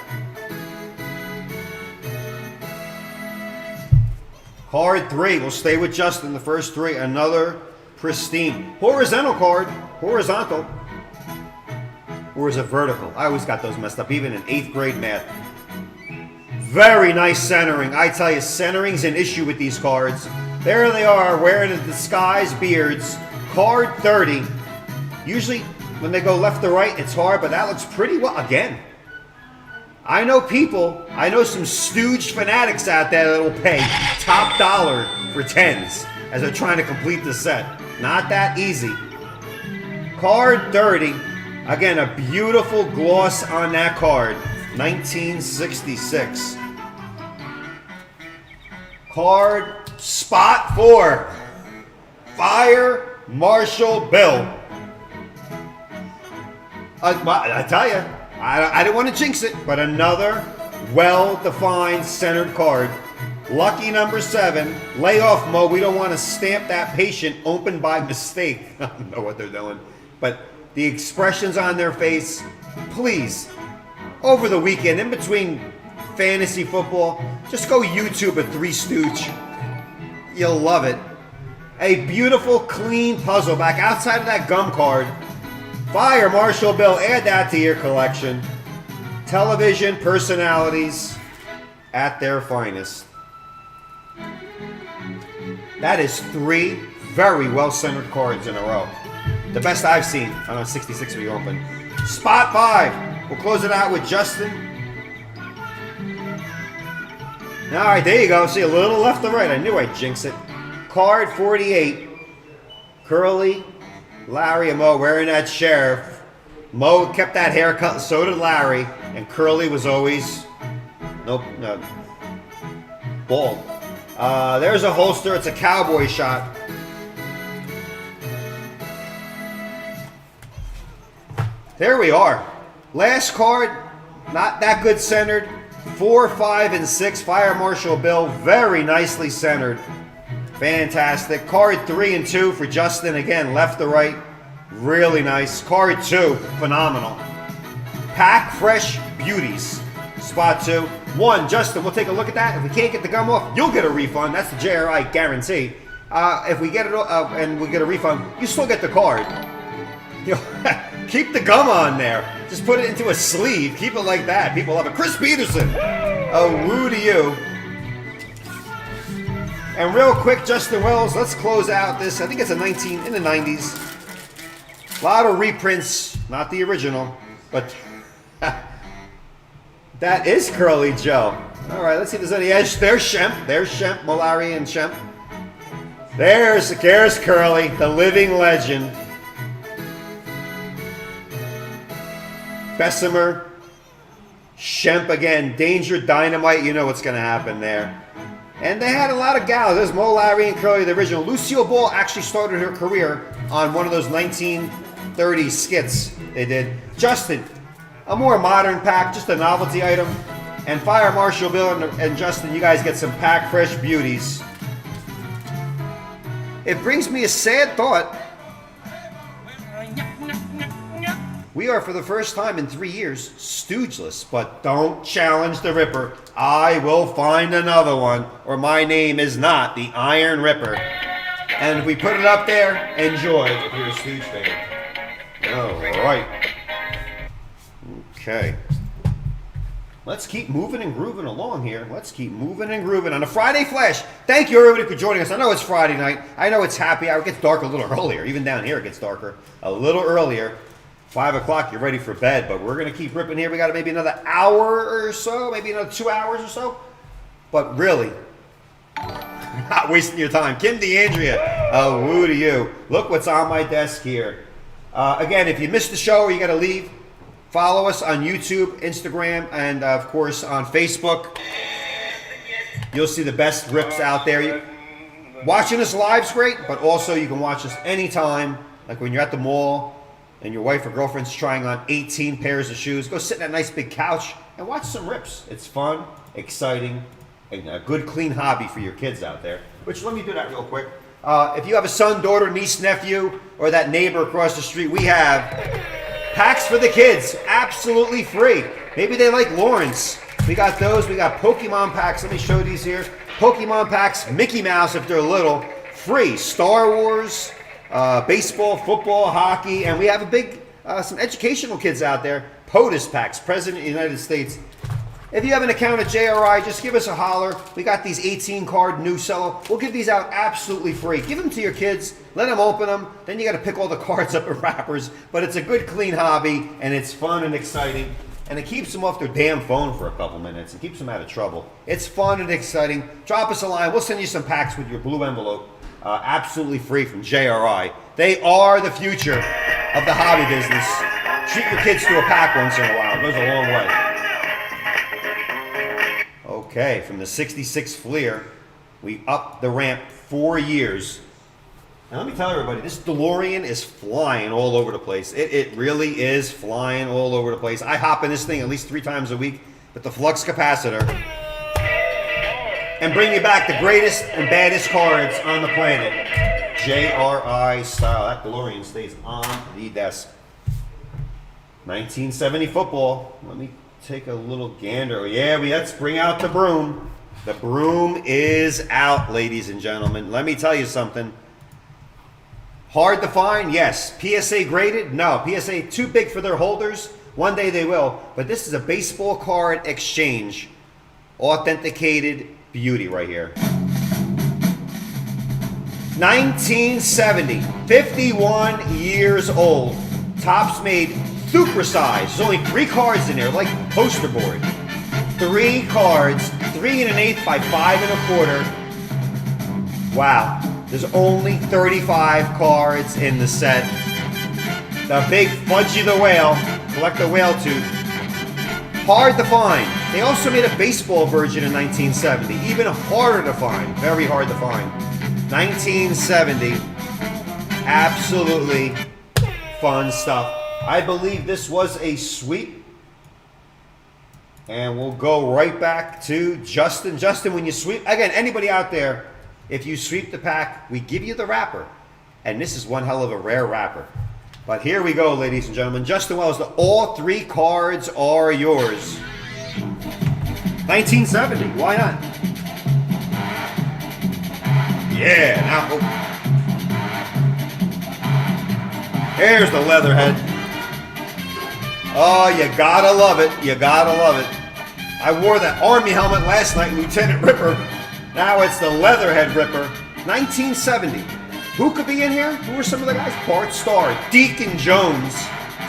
Card 3, we'll stay with Justin, the first 3. Another pristine. Horizontal card, horizontal. Or is it vertical? I always got those messed up, even in 8th grade math. Very nice centering. I tell you, centering's an issue with these cards. There they are, wearing the disguised beards. Card 30. Usually, when they go left to right, it's hard, but that looks pretty well. Again, I know some stooge fanatics out there that will pay top dollar for 10s as they're trying to complete the set. Not that easy. Card 30. Again, a beautiful gloss on that card. 1966. Card spot 4. Fire Marshal Bill. I tell you, I didn't want to jinx it, but another well-defined centered card. Lucky number 7, layoff mode. We don't want to stamp that patient open by mistake. I don't know what they're doing, but the expressions on their face, please, over the weekend, in between fantasy football, just go YouTube a 3 Stooge. You'll love it. A beautiful, clean puzzle back outside of that gum card. Fire Marshal Bill, add that to your collection. Television personalities at their finest. That is 3 very well-centered cards in a row. The best I've seen on a 66 we open. Spot 5. We'll close it out with Justin. All right, there you go. See, a little left to right. I knew I'd jinx it. Card 48. Curly, Larry, and Mo wearing that sheriff. Mo kept that haircut, and so did Larry. And Curly was always no bald. There's a holster. It's a cowboy shot. There we are. Last card, not that good centered. 4, 5, and 6. Fire Marshal Bill, very nicely centered. Fantastic. Card 3 and 2 for Justin. Again, left to right. Really nice. Card 2, phenomenal. Pack Fresh Beauties. Spot 2. 1, Justin, we'll take a look at that. If we can't get the gum off, you'll get a refund. That's the JRI guarantee. If we get it and we get a refund, you still get the card. You know, keep the gum on there. Just put it into a sleeve. Keep it like that. People love it. Chris Peterson. A woo to you. And real quick, Justin Wells, let's close out this. I think it's a 19 in the 90s. A lot of reprints, not the original, but that is Curly Joe. All right, let's see if there's any edge. There's Shemp. There's Shemp, Malari and Shemp. There's Curly, the living legend. Bessemer, Shemp again, Danger Dynamite, you know what's going to happen there. And they had a lot of gals. There's Mo Larry and Curly, the original. Lucille Ball actually started her career on one of those 1930s skits they did. Justin, a more modern pack, just a novelty item. And Fire Marshal Bill and Justin, you guys get some Pack Fresh Beauties. It brings me a sad thought. We are, for the first time in 3 years, stoogeless, but don't challenge the Ripper. I will find another one, or my name is not the Iron Ripper. And if we put it up there, enjoy if you're a Stooge fan. All right. Okay. Let's keep moving and grooving along here. Let's keep moving and grooving on a Friday Flash. Thank you, everybody, for joining us. I know it's Friday night. I know it's happy hour. It gets dark a little earlier. Even down here, it gets darker a little earlier. 5 o'clock, you're ready for bed, but we're going to keep ripping here. We got maybe another hour or so, maybe another 2 hours or so. But really, not wasting your time. Kim DeAndrea, a woo to you. Look what's on my desk here. Again, if you missed the show or you got to leave, follow us on YouTube, Instagram, and of course on Facebook. You'll see the best rips out there. Watching us live is great, but also you can watch us anytime, like when you're at the mall and your wife or girlfriend's trying on 18 pairs of shoes. Go sit in that nice big couch and watch some rips. It's fun, exciting, and a good clean hobby for your kids out there. Which, let me do that real quick. If you have a son, daughter, niece, nephew, or that neighbor across the street, we have packs for the kids, absolutely free. Maybe they like Lawrence. We got those. We got Pokemon packs. Let me show these here. Pokemon packs, Mickey Mouse if they're little, free. Star Wars, baseball, football, hockey, and we have a big, some educational kids out there. POTUS packs, President of the United States. If you have an account at JRI, just give us a holler. We got these 18 card new cello. We'll give these out absolutely free. Give them to your kids. Let them open them. Then you got to pick all the cards up in wrappers. But it's a good, clean hobby, and it's fun and exciting. And it keeps them off their damn phone for a couple minutes. It keeps them out of trouble. It's fun and exciting. Drop us a line. We'll send you some packs with your blue envelope. Absolutely free from JRI. They are the future of the hobby business. Treat your kids to a pack once in a while. It goes a long way. Okay, from the 66 Fleer, we upped the ramp 4 years. Now let me tell everybody, this DeLorean is flying all over the place. It really is flying all over the place. I hop in this thing at least 3 times a week with the flux capacitor and bring you back the greatest and baddest cards on the planet. JRI style. That DeLorean stays on the desk. 1970 football. Let me take a little gander. Yeah, let's bring out the broom. The broom is out, ladies and gentlemen. Let me tell you something. Hard to find? Yes. PSA graded? No. PSA too big for their holders? One day they will. But this is a baseball card exchange. Authenticated beauty right here. 1970. 51 years old. Topps made super size. There's only 3 cards in there, like poster board. 3 cards, 3 1/8 by 5 1/4. Wow. There's only 35 cards in the set. The big Fudgy the Whale. Collect the whale tooth. Hard to find. They also made a baseball version in 1970. Even harder to find. Very hard to find. 1970. Absolutely fun stuff. I believe this was a sweep. And we'll go right back to Justin. Justin, when you sweep, again, anybody out there, if you sweep the pack, we give you the wrapper. And this is one hell of a rare wrapper. But here we go, ladies and gentlemen. Justin Wells, all 3 cards are yours. 1970, why not? Yeah, now. Here's the Leatherhead. Oh, you gotta love it. You gotta love it. I wore that Army helmet last night, Lieutenant Ripper. Now it's the Leatherhead Ripper. 1970. Who could be in here? Who are some of the guys? Bart Starr, Deacon Jones,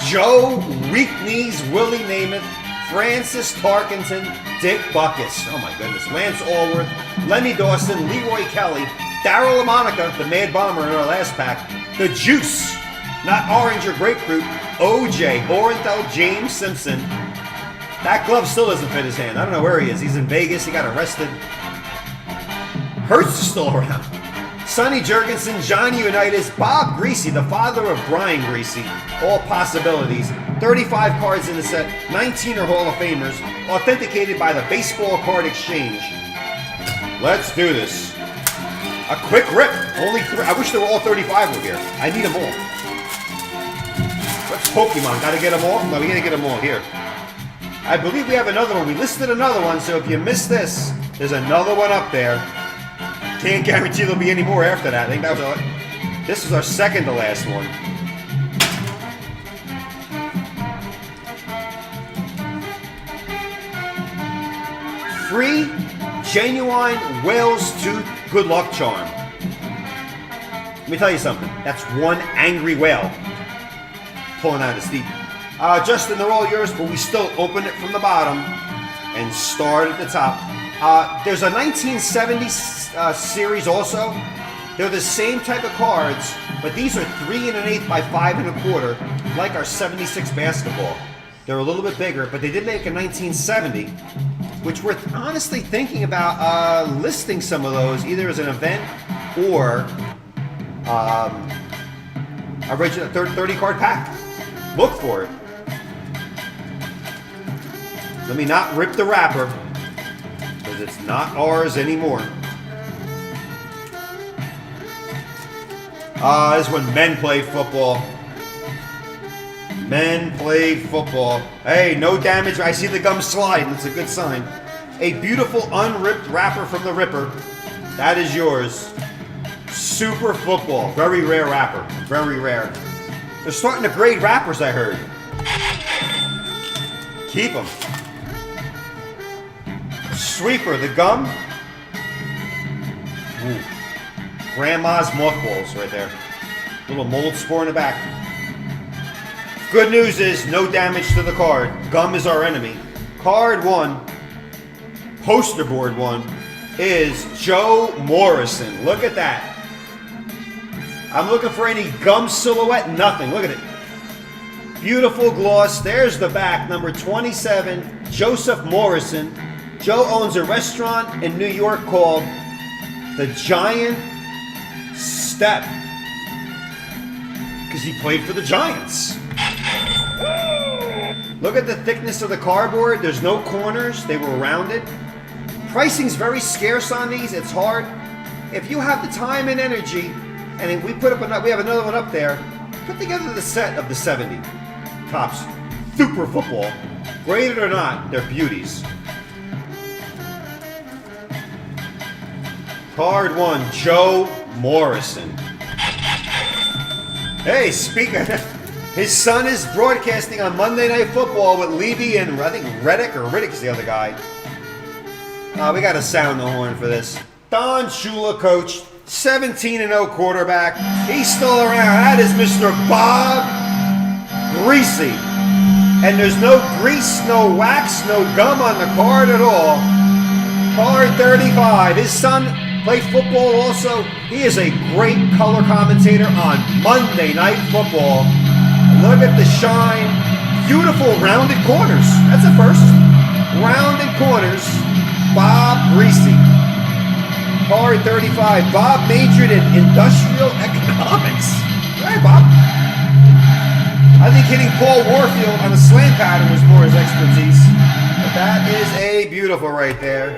Joe Weak-Knees, Willie Namath, Francis Tarkenton, Dick Buckus. Oh my goodness. Lance Allworth, Lenny Dawson, Leroy Kelly, Darryl LaMonica, the Mad Bomber in our last pack, the Juice, not orange or grapefruit, OJ, Orenthal, James Simpson. That glove still doesn't fit his hand. I don't know where he is. He's in Vegas. He got arrested. Hurts is still around. Sonny Jurgensen, Johnny Unitas, Bob Greasy, the father of Brian Greasy. All possibilities. 35 cards in the set. 19 are Hall of Famers. Authenticated by the Baseball Card Exchange. Let's do this. A quick rip. Only 3. I wish they were all 35 were here. I need them all. What's Pokemon? Gotta get them all? No, we gotta get them all here. I believe we have another one. We listed another one, so if you missed this, there's another one up there. Can't guarantee there'll be any more after that. I think that was this was our second to last one. Free genuine whale's tooth good luck charm. Let me tell you something. That's one angry whale pulling out his teeth. Justin, they're all yours, but we still open it from the bottom and start at the top. There's a 1970 series also. They're the same type of cards, but these are 3 1/8 by 5 1/4, like our 76 basketball. They're a little bit bigger, but they did make a 1970, which we're honestly thinking about listing some of those either as an event or original 30 card pack. Look for it. Let me not rip the wrapper, because it's not ours anymore. This is when men played football. Men played football. Hey, no damage. I see the gum slide. That's a good sign. A beautiful unripped wrapper from the Ripper. That is yours. Super football. Very rare wrapper. Very rare. They're starting to grade wrappers, I heard. Keep them. Sweeper, the gum. Ooh. Grandma's mothballs right there. Little mold spore in the back. Good news is no damage to the card. Gum is our enemy. Card 1, poster board 1, is Joe Morrison. Look at that. I'm looking for any gum silhouette. Nothing. Look at it. Beautiful gloss. There's the back. Number 27, Joseph Morrison. Joe owns a restaurant in New York called The Giant Step, because he played for the Giants. Look at the thickness of the cardboard. There's no corners. They were rounded. Pricing's very scarce on these. It's hard. If you have the time and energy, and we have another one up there, put together the set of the 70 tops. Super football. Graded or not, they're beauties. Card 1, Joe Morrison. Hey, speaking, his son is broadcasting on Monday Night Football with Levy and I think Riddick is the other guy. We got to sound the horn for this. Don Shula, coach, 17-0 quarterback. He's still around. That is Mr. Bob Greasy. And there's no grease, no wax, no gum on the card at all. Card 35. His son played football also. He is a great color commentator on Monday Night Football. Look at the shine. Beautiful rounded corners. That's a first. Rounded corners. Bob Greasy. Card 35. Bob majored in industrial economics. Hey, Bob. I think hitting Paul Warfield on a slant pattern was more his expertise. But that is a beautiful right there.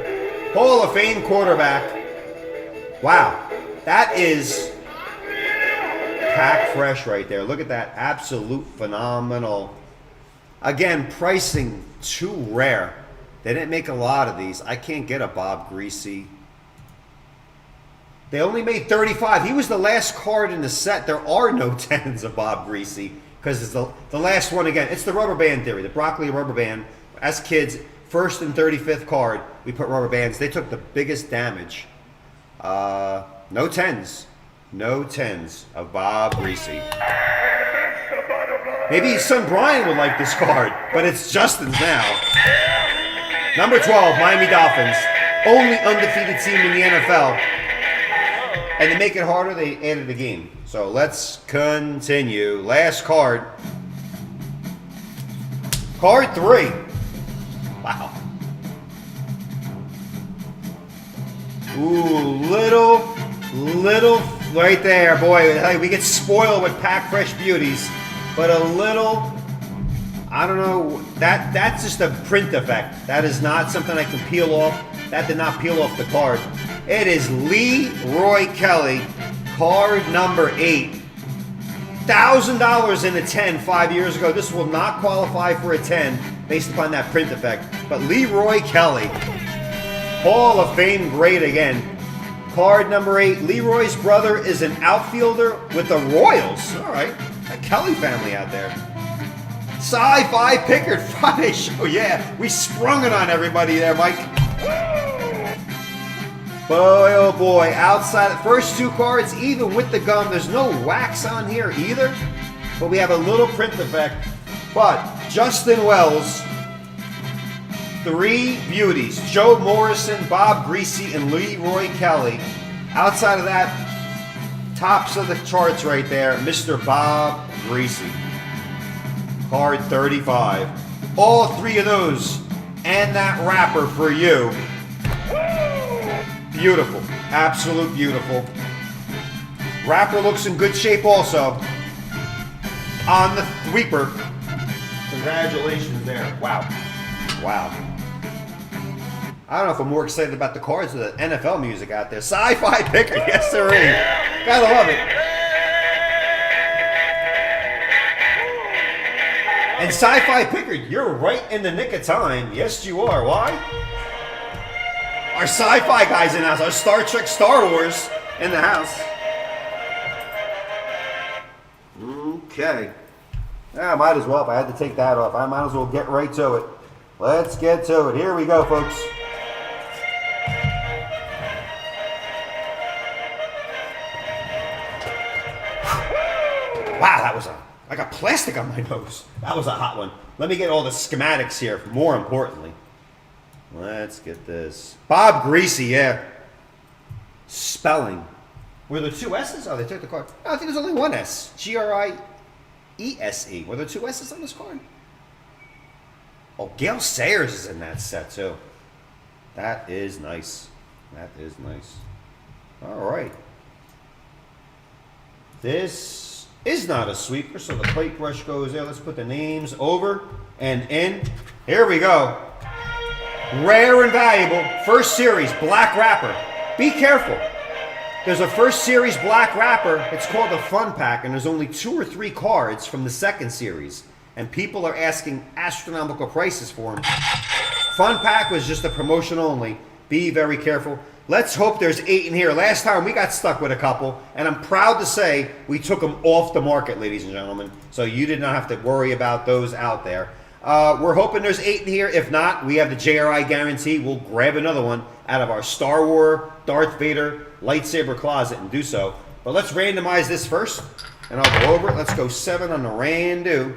Hall of Fame quarterback. Wow, that is pack fresh right there. Look at that. Absolute phenomenal. Again, pricing too rare. They didn't make a lot of these. I can't get a Bob Greasy. They only made 35. He was the last card in the set. There are no 10s of Bob Greasy because it's the last one again. It's the rubber band theory, the broccoli rubber band. As kids, first and 35th card, we put rubber bands. They took the biggest damage. No 10s. No 10s of Bob Greasy. Maybe his son Brian would like this card, but it's Justin's now. Number 12, Miami Dolphins. Only undefeated team in the NFL. And to make it harder, they added a game. So let's continue. Last card. Card 3. Wow. Ooh, little, right there, boy. We get spoiled with pack fresh beauties, but a little, I don't know, that's just a print effect. That is not something I can peel off. That did not peel off the card. It is Leroy Kelly, card number 8. $1,000 in a 10 5 years ago. This will not qualify for a 10 based upon that print effect. But Leroy Kelly, Hall of Fame great again. Card number 8. Leroy's brother is an outfielder with the Royals. All right, a Kelly family out there. Sci-Fi Pickard Friday show. Yeah, we sprung it on everybody there, Mike. Boy, oh boy, outside the first 2 cards, even with the gum, there's no wax on here either. But we have a little print effect. But Justin Wells, 3 beauties. Joe Morrison, Bob Greasy, and Leroy Kelly. Outside of that, tops of the charts right there, Mr. Bob Greasy. Card 35. All 3 of those and that wrapper for you. Beautiful. Absolute beautiful. Wrapper looks in good shape also. On the sweeper. Congratulations there. Wow. Wow. I don't know if I'm more excited about the cards or the NFL music out there. Sci-Fi Picker. Yes, sir. Gotta love it. And Sci-Fi Picker, you're right in the nick of time. Yes, you are. Why? Our sci-fi guys in the house. Our Star Trek, Star Wars in the house. Okay. Yeah, I might as well. If I had to take that off, I might as well get right to it. Let's get to it. Here we go, folks. Wow, that was I got plastic on my nose. That was a hot one. Let me get all the schematics here, more importantly. Let's get this. Bob Greasy, yeah. Spelling. Were there 2 S's? Oh, they took the card. No, I think there's only 1 S. GRIESE. Were there 2 S's on this card? Oh, Gail Sayers is in that set, too. That is nice. That is nice. All right. This is not a sweeper, so the plate brush goes there. Let's put the names over and in. Here we go. Rare and valuable. First series, black wrapper. Be careful. There's a first series black wrapper. It's called a fun pack, and there's only 2 or 3 cards from the second series. And people are asking astronomical prices for them. Fun pack was just a promotion only. Be very careful. Let's hope there's 8 in here. Last time we got stuck with a couple, and I'm proud to say we took them off the market, ladies and gentlemen. So you did not have to worry about those out there. We're hoping there's 8 in here. If not, we have the JRI guarantee. We'll grab another one out of our Star Wars, Darth Vader, lightsaber closet and do so. But let's randomize this first, and I'll go over it. Let's go 7 on the rando.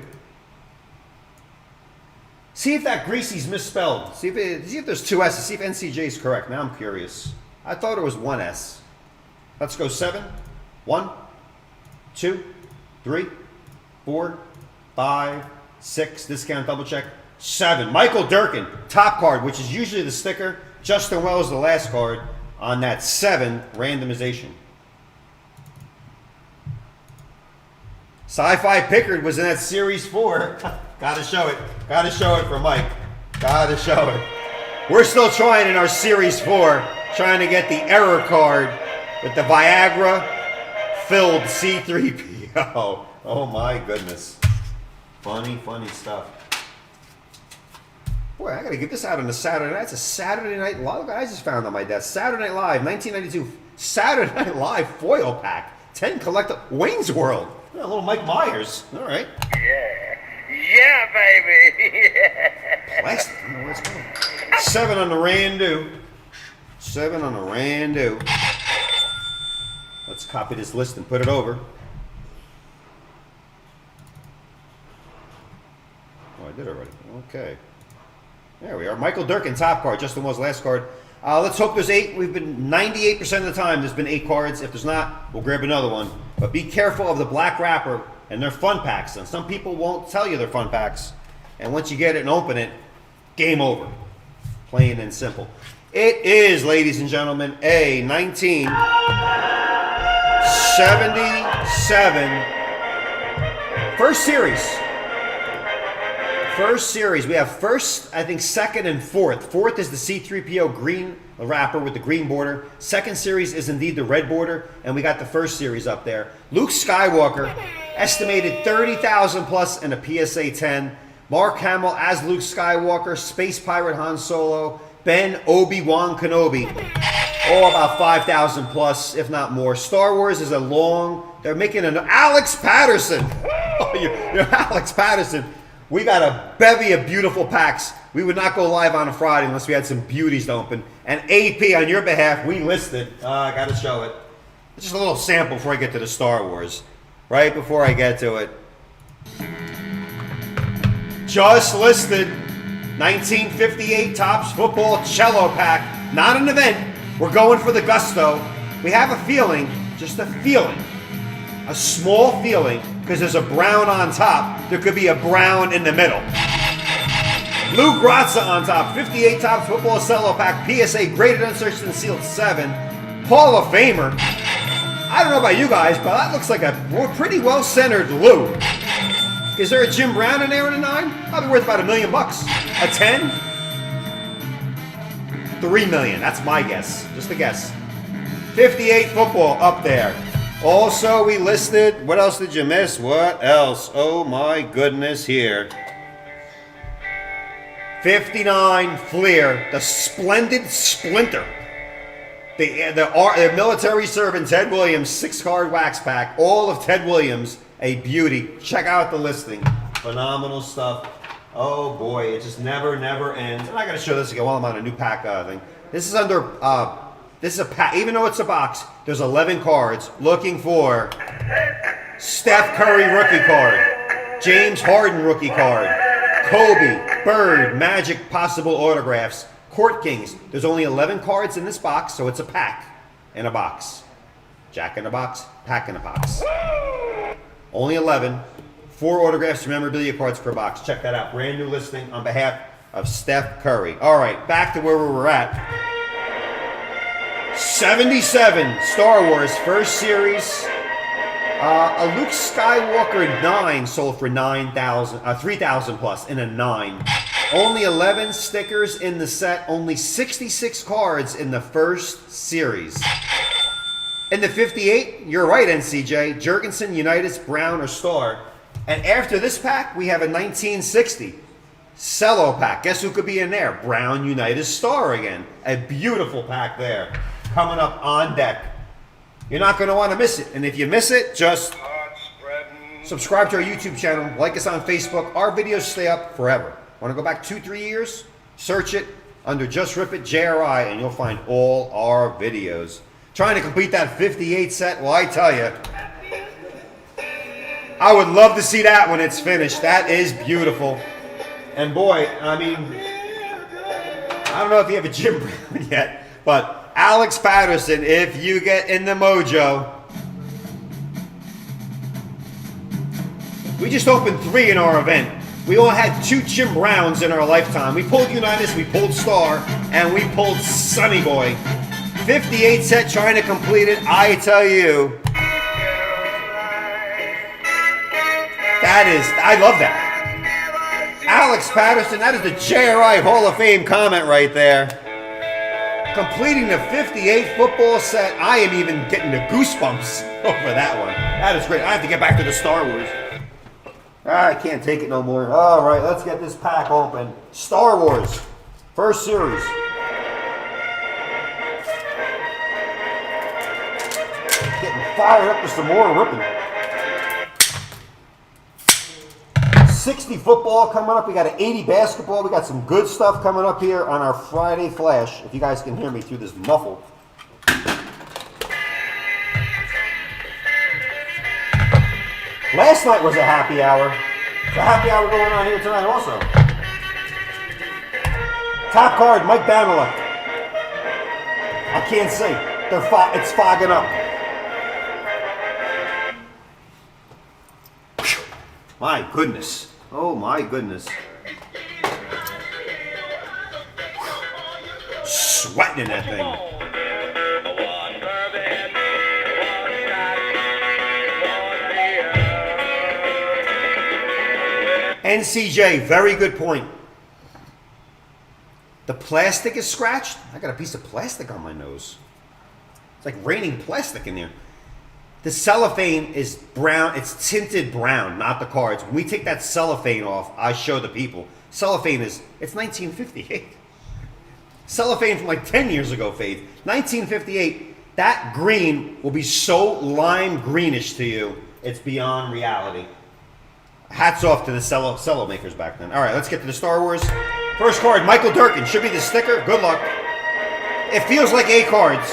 See if that Greasy's misspelled. See if there's 2 S's. See if NCJ is correct. Now I'm curious. I thought it was 1 S. Let's go 7. 1, 2, 3, 4, 5, 6. Discount double check. 7. Michael Durkin, top card, which is usually the sticker. Justin Wells, the last card on that 7 randomization. Sci-Fi Pickard was in that series 4. Gotta show it. Gotta show it for Mike. Gotta show it. We're still trying in our series 4, trying to get the error card with the Viagra filled C3PO. Oh my goodness. Funny stuff. Boy, I gotta give this out on a Saturday night. It's a Saturday Night Live. I just found on my desk. Saturday Night Live, 1992. Saturday Night Live foil pack. 10 collectible. Wayne's World. Yeah, a little Mike Myers. All right. Yeah, baby. Plastic. I don't know where it's going. 7 on the Randu. 7 on the Randu. Let's copy this list and put it over. Oh, I did already. Okay. There we are. Michael Durkin, top card. Justin was last card. Let's hope there's 8. We've been 98% of the time there's been 8 cards. If there's not, we'll grab another one. But be careful of the black wrapper and their fun packs. And some people won't tell you they're fun packs. And once you get it and open it, game over. Plain and simple. It is, ladies and gentlemen, a 1977 first series. First series. We have first, I think, second, and fourth. Fourth is the C3PO green wrapper with the green border. Second series is indeed the red border, and we got the first series up there. Luke Skywalker, estimated 30,000 plus in a PSA 10. Mark Hamill as Luke Skywalker. Space Pirate Han Solo. Ben Obi-Wan Kenobi. Oh, about 5,000 plus, if not more. Star Wars is a long. They're making an Alex Patterson. Oh, you're Alex Patterson. We got a bevy of beautiful packs. We would not go live on a Friday unless we had some beauties to open. And AP, on your behalf, we listed. I got to show it. It's just a little sample before I get to the Star Wars. Right before I get to it. Just listed. 1958 Topps Football Cello Pack. Not an event. We're going for the gusto. We have a feeling, just a feeling. A small feeling, because there's a brown on top. There could be a brown in the middle. Lou Grazza on top. 58 Topps Football Cello Pack. PSA graded, unsearched, and sealed 7. Hall of Famer. I don't know about you guys, but that looks like a pretty well-centered Lou. Is there a Jim Brown in there in a 9? Probably worth about $1 million. A 10? $3 million. That's my guess. Just a guess. 58 football up there. Also, we listed, what else did you miss? What else? Oh my goodness, here. 59 Fleer, the Splendid Splinter. The military servant Ted Williams 6-card wax pack. All of Ted Williams, a beauty. Check out the listing. Phenomenal stuff. Oh boy, it just never ends. And I gotta show this again while I'm on a new pack thing. This is under, this is a pack, even though it's a box, there's 11 cards looking for Steph Curry rookie card, James Harden rookie card, Kobe, Bird, Magic possible autographs, Court Kings. There's only 11 cards in this box, so it's a pack in a box. Jack in a box, pack in a box. Only 11. 4 autographs and memorabilia cards per box. Check that out. Brand new listing on behalf of Steph Curry. All right, back to where we were at. 77 Star Wars first series. A Luke Skywalker 9 sold for 3,000 plus in a 9. Only 11 stickers in the set. Only 66 cards in the first series. In the 58, you're right, NCJ. Jurgensen, Unitas, Brown, or Star. And after this pack, we have a 1960 cello pack. Guess who could be in there? Brown, Unitas, Star again. A beautiful pack there. Coming up on deck. You're not going to want to miss it. And if you miss it, just subscribe to our YouTube channel. Like us on Facebook. Our videos stay up forever. Want to go back 2-3 years? Search it under Just Rip It JRI and you'll find all our videos. Trying to complete that 58 set? Well, I tell you, I would love to see that when it's finished. That is beautiful. And boy, I mean, I don't know if you have a Jim Brown yet, but Alex Patterson, if you get in the mojo. We just opened 3 in our event. We all had 2 Jim Browns in our lifetime. We pulled Unitas, we pulled Star, and we pulled Sonny Boy. 58 set trying to complete it. I tell you, I love that. Alex Patterson, that is the JRI Hall of Fame comment right there. Completing the 58 football set. I am even getting the goosebumps over that one. That is great. I have to get back to the Star Wars. I can't take it no more. All right, let's get this pack open. Star Wars, first series. Getting fired up for some more ripping. 60 football coming up. We got an 80 basketball. We got some good stuff coming up here on our Friday Flash. If you guys can hear me through this muffle. Last night was a happy hour. There's a happy hour going on here tonight also. Top card, Mike Bamela. I can't see. It's fogging up. My goodness. Oh my goodness. Sweating in that thing. NCJ, very good point. The plastic is scratched. I got a piece of plastic on my nose. It's like raining plastic in there. The cellophane is brown. It's tinted brown, not the cards. When we take that cellophane off, I show the people. Cellophane it's 1958. Cellophane from like 10 years ago, Faith. 1958, that green will be so lime greenish to you, it's beyond reality. Hats off to the cello makers back then. All right, let's get to the Star Wars. First card, Michael Durkin. Should be the sticker. Good luck. It feels like 8 cards.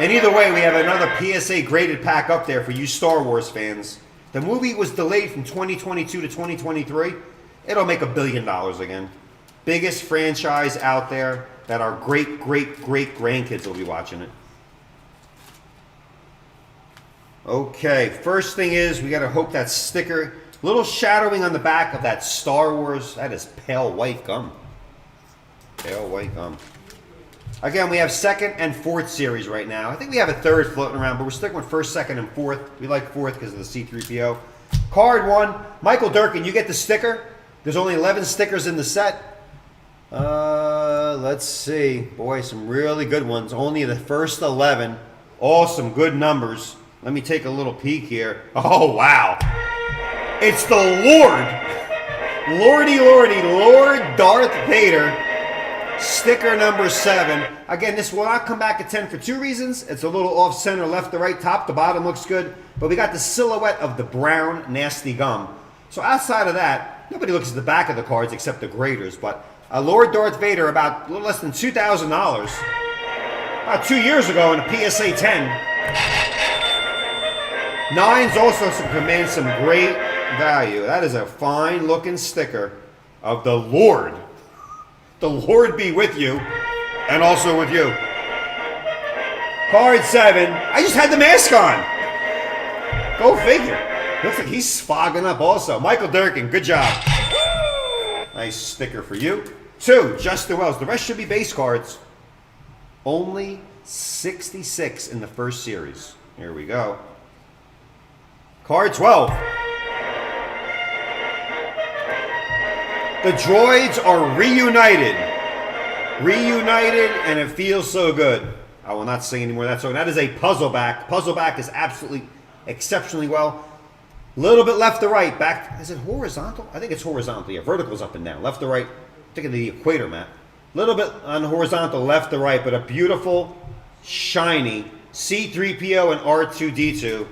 And either way, we have another PSA graded pack up there for you Star Wars fans. The movie was delayed from 2022 to 2023. It'll make $1 billion again. Biggest franchise out there that our great grandkids will be watching it. Okay, first thing is we got to hope that sticker, little shadowing on the back of that Star Wars, that is pale white gum. Pale white gum. Again, we have second and fourth series right now. I think we have a third floating around, but we're sticking with first, second, and fourth. We like fourth because of the C-3PO. Card 1, Michael Durkin, you get the sticker. There's only 11 stickers in the set. Let's see. Boy, some really good ones. Only the first 11. All some good numbers. Let me take a little peek here. Oh, wow. It's the Lord. Lord Darth Vader. Sticker number 7. Again, this will not come back at 10 for 2 reasons. It's a little off-center, left to right, top to bottom looks good. But we got the silhouette of the brown, nasty gum. So outside of that, nobody looks at the back of the cards except the graders. But Lord Darth Vader, about a little less than $2,000. About 2 years ago in a PSA 10. 9s also command some great value. That is a fine looking sticker of the Lord. The Lord be with you and also with you. Card 7. I just had the mask on. Go figure. Looks like he's fogging up also. Michael Durkin, good job. Nice sticker for you. 2, Justin Wells. The rest should be base cards. Only 66 in the first series. Here we go. Card 12. The droids are reunited. Reunited, and it feels so good. I will not sing anymore that song. That is a puzzle back. Puzzle back is absolutely exceptionally well. Little bit left to right. Back, is it horizontal? I think it's horizontal. Yeah, vertical's up and down. Left to right. Think of the equator map. Little bit on the horizontal, left to right, but a beautiful, shiny C-3PO and R2-D2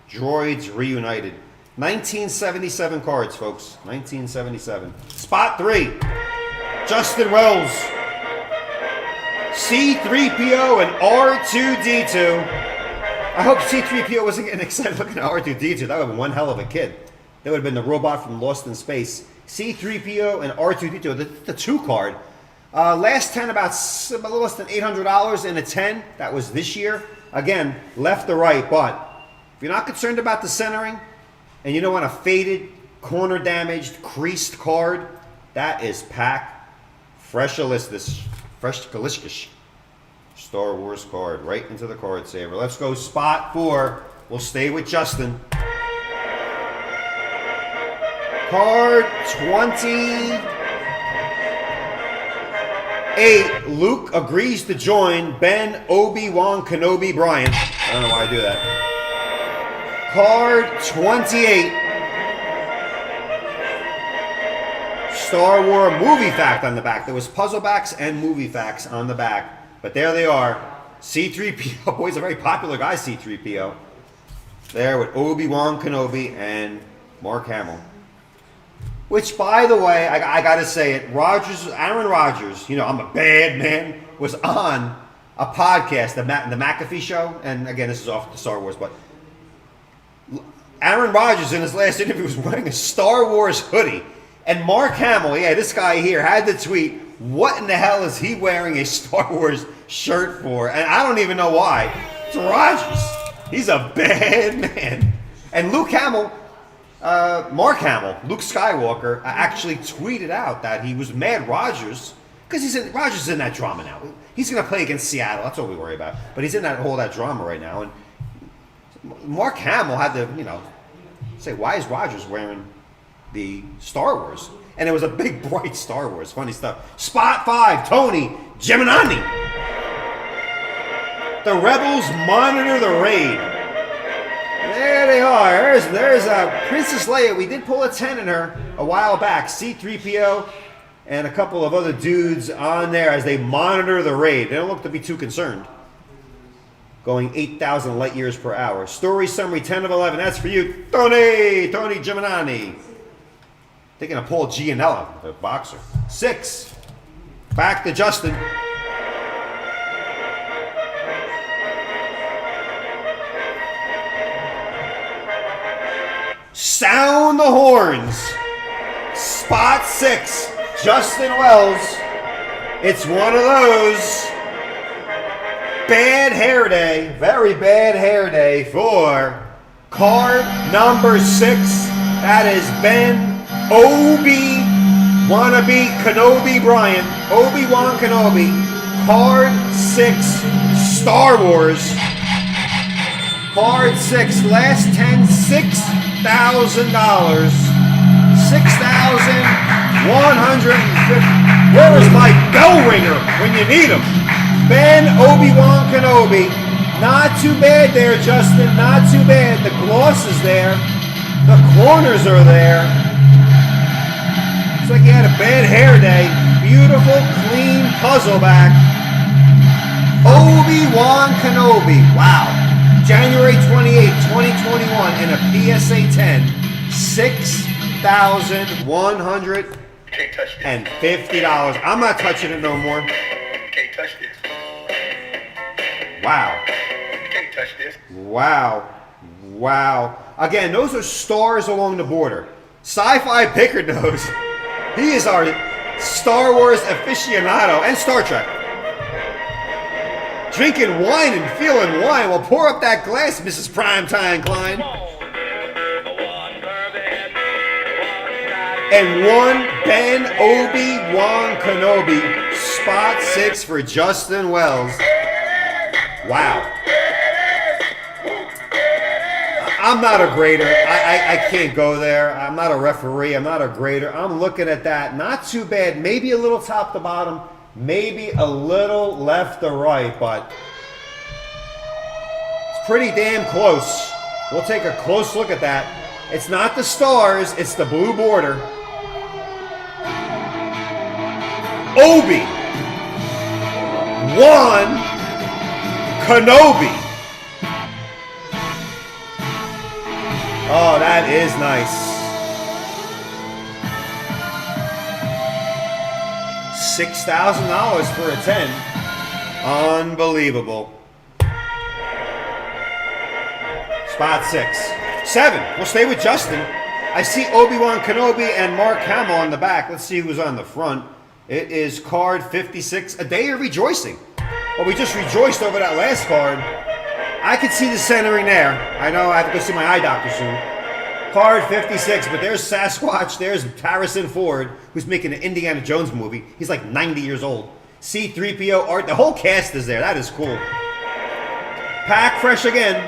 droids reunited. 1977 cards, folks. 1977. Spot 3. Justin Wells. C-3PO and R2-D2. I hope C-3PO wasn't getting excited looking at R2-D2. That would have been one hell of a kid. That would have been the robot from Lost in Space. C-3PO and R2-D2, the 2 card. Last 10, about a little less than $800 in a 10. That was this year. Again, left to right, but if you're not concerned about the centering and you don't want a faded, corner damaged, creased card, that is pack fresh Kalishkish. Star Wars card right into the card saver. Let's go spot 4. We'll stay with Justin. Card 20. 8, Luke agrees to join Ben Obi-Wan Kenobi Bryant. I don't know why I do that. Card 28. Star Wars movie fact on the back. There was puzzle backs and movie facts on the back. But there they are. C-3PO. Boy, he's a very popular guy, C-3PO. There with Obi-Wan Kenobi and Mark Hamill. Which, by the way, I got to say it, Aaron Rodgers, you know, I'm a bad man, was on a podcast, the McAfee Show. And again, this is off the Star Wars, but Aaron Rodgers in his last interview was wearing a Star Wars hoodie. And Mark Hamill, yeah, this guy here, had to tweet, what in the hell is he wearing a Star Wars shirt for? And I don't even know why. It's Rodgers. He's a bad man. And Mark Hamill, Luke Skywalker, actually tweeted out that he was mad Rodgers, because Rodgers is in that drama now. He's going to play against Seattle. That's all we worry about. But he's in that drama right now. And Mark Hamill had to, you know, say, why is Rodgers wearing the Star Wars? And it was a big, bright Star Wars. Funny stuff. Spot 5, Tony Gemini. The rebels monitor the raid. There they are. There's Princess Leia. We did pull a 10 in her a while back. C-3PO and a couple of other dudes on there as they monitor the raid. They don't look to be too concerned. Going 8,000 light years per hour. Story summary 10 of 11. That's for you, Tony Gemini. Thinking of Paul Gianella, the boxer. 6. Back to Justin. Sound the horns. Spot 6. Justin Wells. It's one of those. Bad hair day. Very bad hair day for card number 6. That is Ben Wannabe Kenobi Bryant. Obi-Wan Kenobi. Card 6. Star Wars. Card 6. Last 10. $6,000. $6,150. Where is my bell ringer when you need him? Ben Obi-Wan Kenobi. Not too bad there, Justin. Not too bad. The gloss is there. The corners are there. Looks like he had a bad hair day. Beautiful, clean puzzle back. Obi-Wan Kenobi. Wow. January 28, 2021 in a PSA 10. $6,150. I'm not touching it no more. Can't touch this. Wow. Can't touch this. Wow. Wow. Again, those are stars along the border. Sci-Fi Pickard knows. He is our Star Wars aficionado and Star Trek. Drinking wine and feeling wine. Well, pour up that glass, Mrs. Primetime Klein. And one Ben Obi-Wan Kenobi. Spot 6 for Justin Wells. Wow. I'm not a grader. I can't go there. I'm not a referee. I'm not a grader. I'm looking at that. Not too bad. Maybe a little top to bottom. Maybe a little left to right. But it's pretty damn close. We'll take a close look at that. It's not the stars. It's the blue border. Obi-Wan Kenobi. Oh, that is nice. $6,000 for a 10. Unbelievable. Spot 6. 7. We'll stay with Justin. I see Obi-Wan Kenobi and Mark Hamill on the back. Let's see who's on the front. It is card 56. A day of rejoicing. Well, we just rejoiced over that last card. I could see the centering there. I know I have to go see my eye doctor soon. Card 56, but there's Sasquatch. There's Harrison Ford, who's making an Indiana Jones movie. He's like 90 years old. C-3PO art. The whole cast is there. That is cool. Pack fresh again.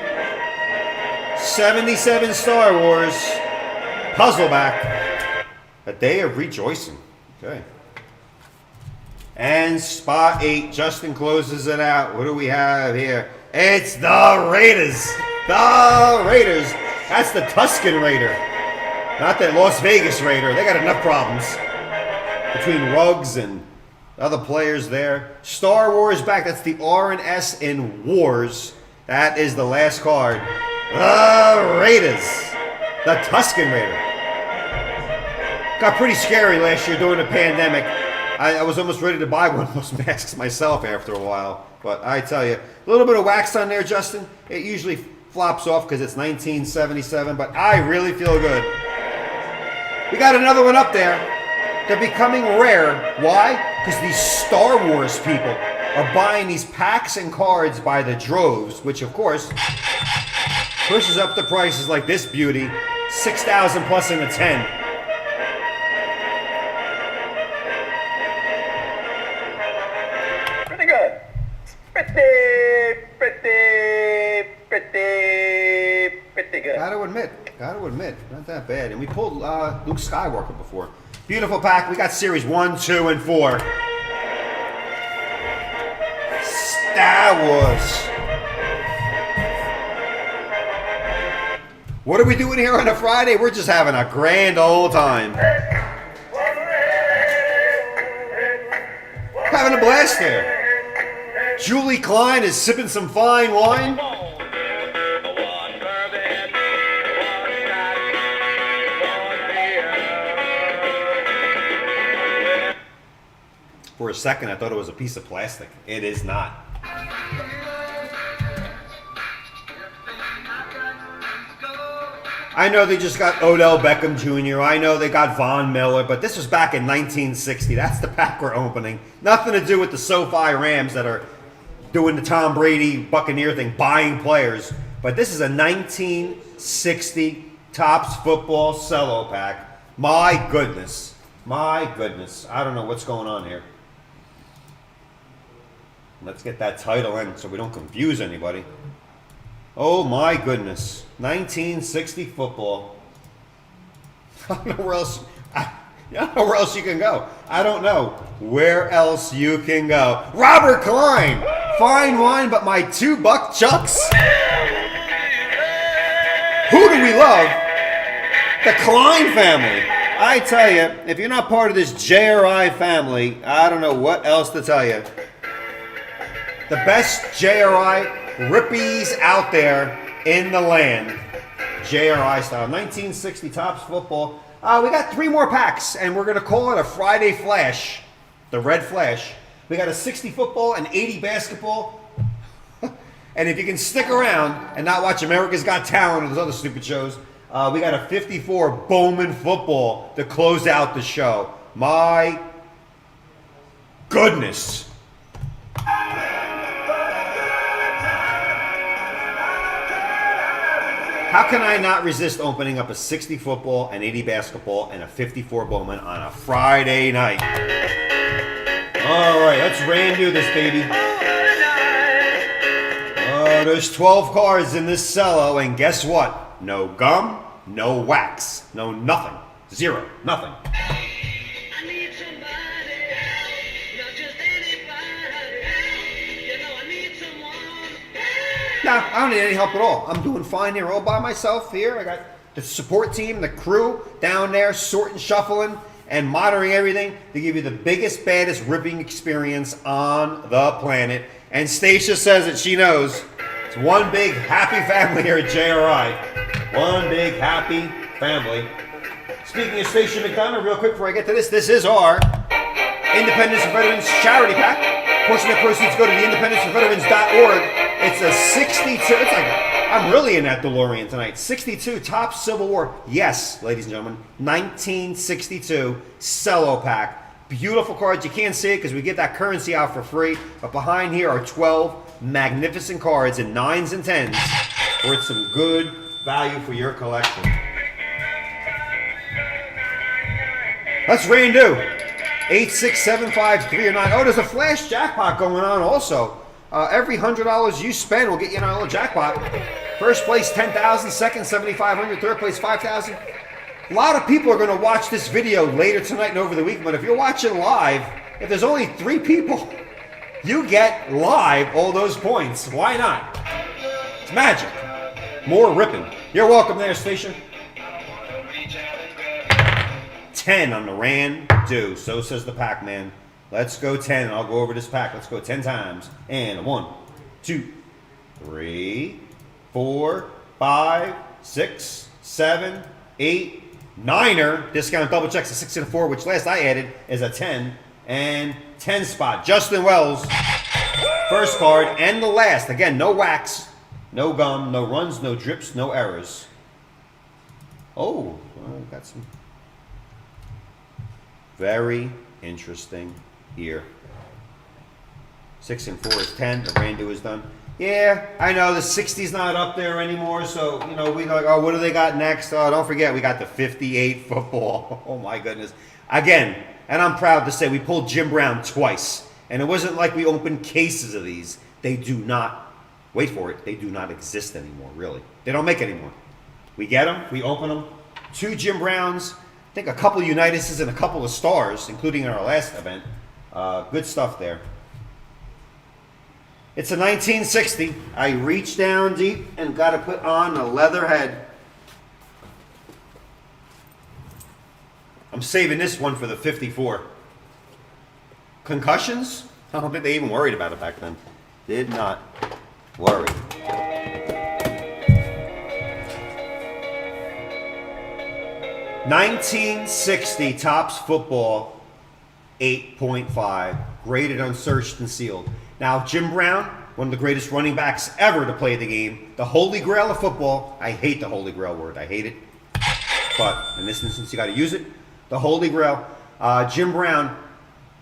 77 Star Wars. Puzzle back. A day of rejoicing. Okay. And spot 8, Justin closes it out. What do we have here? It's the Raiders. The Raiders. That's the Tuscan Raider. Not that Las Vegas Raider. They got enough problems between Ruggs and other players there. Star Wars back. That's the R and S in Wars. That is the last card. The Raiders. The Tuscan Raider. Got pretty scary last year during the pandemic. I was almost ready to buy one of those masks myself after a while. But I tell you, a little bit of wax on there, Justin. It usually flops off because it's 1977, but I really feel good. We got another one up there. They're becoming rare. Why? Because these Star Wars people are buying these packs and cards by the droves, which of course pushes up the prices like this beauty, 6,000 plus in a 10. Pretty good. Pretty good. Gotta admit, not that bad. And we pulled Luke Skywalker before. Beautiful pack. We got series 1, 2, and 4. Star Wars. What are we doing here on a Friday? We're just having a grand old time. Having a blast there. Julie Klein is sipping some fine wine. For a second, I thought it was a piece of plastic. It is not. I know they just got Odell Beckham Jr. I know they got Von Miller, but this was back in 1960. That's the pack we're opening. Nothing to do with the SoFi Rams that are doing the Tom Brady Buccaneer thing, buying players. But this is a 1960 Topps football cello pack. My goodness. My goodness. I don't know what's going on here. Let's get that title in so we don't confuse anybody. Oh my goodness. 1960 football. I don't know where else. I don't know where else you can go. I don't know where else you can go. Robert Klein. Fine wine, but my $2 chucks. Who do we love? The Klein family. I tell you, if you're not part of this JRI family, I don't know what else to tell you. The best JRI rippies out there in the land. JRI style. 1960 Topps football. We got 3 more packs, and we're going to call it a Friday Flash. The Red Flash. We got a 60 football and 80 basketball. And if you can stick around and not watch America's Got Talent or those other stupid shows, we got a 54 Bowman football to close out the show. My goodness. How can I not resist opening up a 60 football, an 80 basketball, and a 54 Bowman on a Friday night? All right, let's do this, baby. Oh, there's 12 cards in this cello, and guess what? No gum, no wax, no nothing. 0, nothing. No, I don't need any help at all. I'm doing fine here all by myself here. I got the support team, the crew down there sorting, shuffling, and monitoring everything to give you the biggest, baddest ripping experience on the planet. And Stacia says that she knows. It's one big happy family here at JRI. One big happy family. Speaking of Stacia McDonough, real quick before I get to this is our Independence of Veterans charity pack. Portion of the proceeds go to the independenceofveterans.org. It's a 62. It's like I'm really in that DeLorean tonight. 62 Topps Civil War. Yes, ladies and gentlemen, 1962 cello pack. Beautiful cards. You can't see it because we get that currency out for free. But behind here are 12 magnificent cards in 9s and 10s. Worth some good value for your collection. Let's do 8, 6, 7, 5, 3, or 9. Oh, there's a flash jackpot going on also. Every $100 you spend will get you in a little jackpot. First place, $10,000. Second, $7,500. Third place, $5,000. A lot of people are going to watch this video later tonight and over the weekend. But if you're watching live, If there's only 3 people, you get live all those points. Why not? It's magic. More ripping. You're welcome there, station. 10 on the Randu. So says the Pac-Man. Let's go 10. I'll go over this pack. Let's go 10 times. And 1, 2, 3, 4, 5, 6, 7, 8, 9er. Discount double checks a 6 and a 4, which last I added is a 10. And 10 spot. Justin Wells. First card and the last. Again, no wax, no gum, no runs, no drips, no errors. Oh, well, got some very interesting here. 6 and 4 is 10. The Randu is done. Yeah, I know the 60's not up there anymore, so, you know, we like, oh, what do they got next? Oh, don't forget, we got the 58 football. Oh, my goodness. Again, and I'm proud to say we pulled Jim Brown twice. And it wasn't like we opened cases of these. They do not, wait for it, they do not exist anymore, really. They don't make anymore. We get them, we open them. 2 Jim Browns, I think a couple Unitises and a couple of stars, including in our last event. Good stuff there. It's a 1960. I reached down deep and got to put on a leather head. I'm saving this one for the 54. Concussions? I don't think they even worried about it back then. Did not worry. (1960) Topps Football 8.5, graded, unsearched, and sealed. Now, Jim Brown, one of the greatest running backs ever to play the game, the holy grail of football. I hate the holy grail word. I hate it. But in this instance, you got to use it. The holy grail. Jim Brown,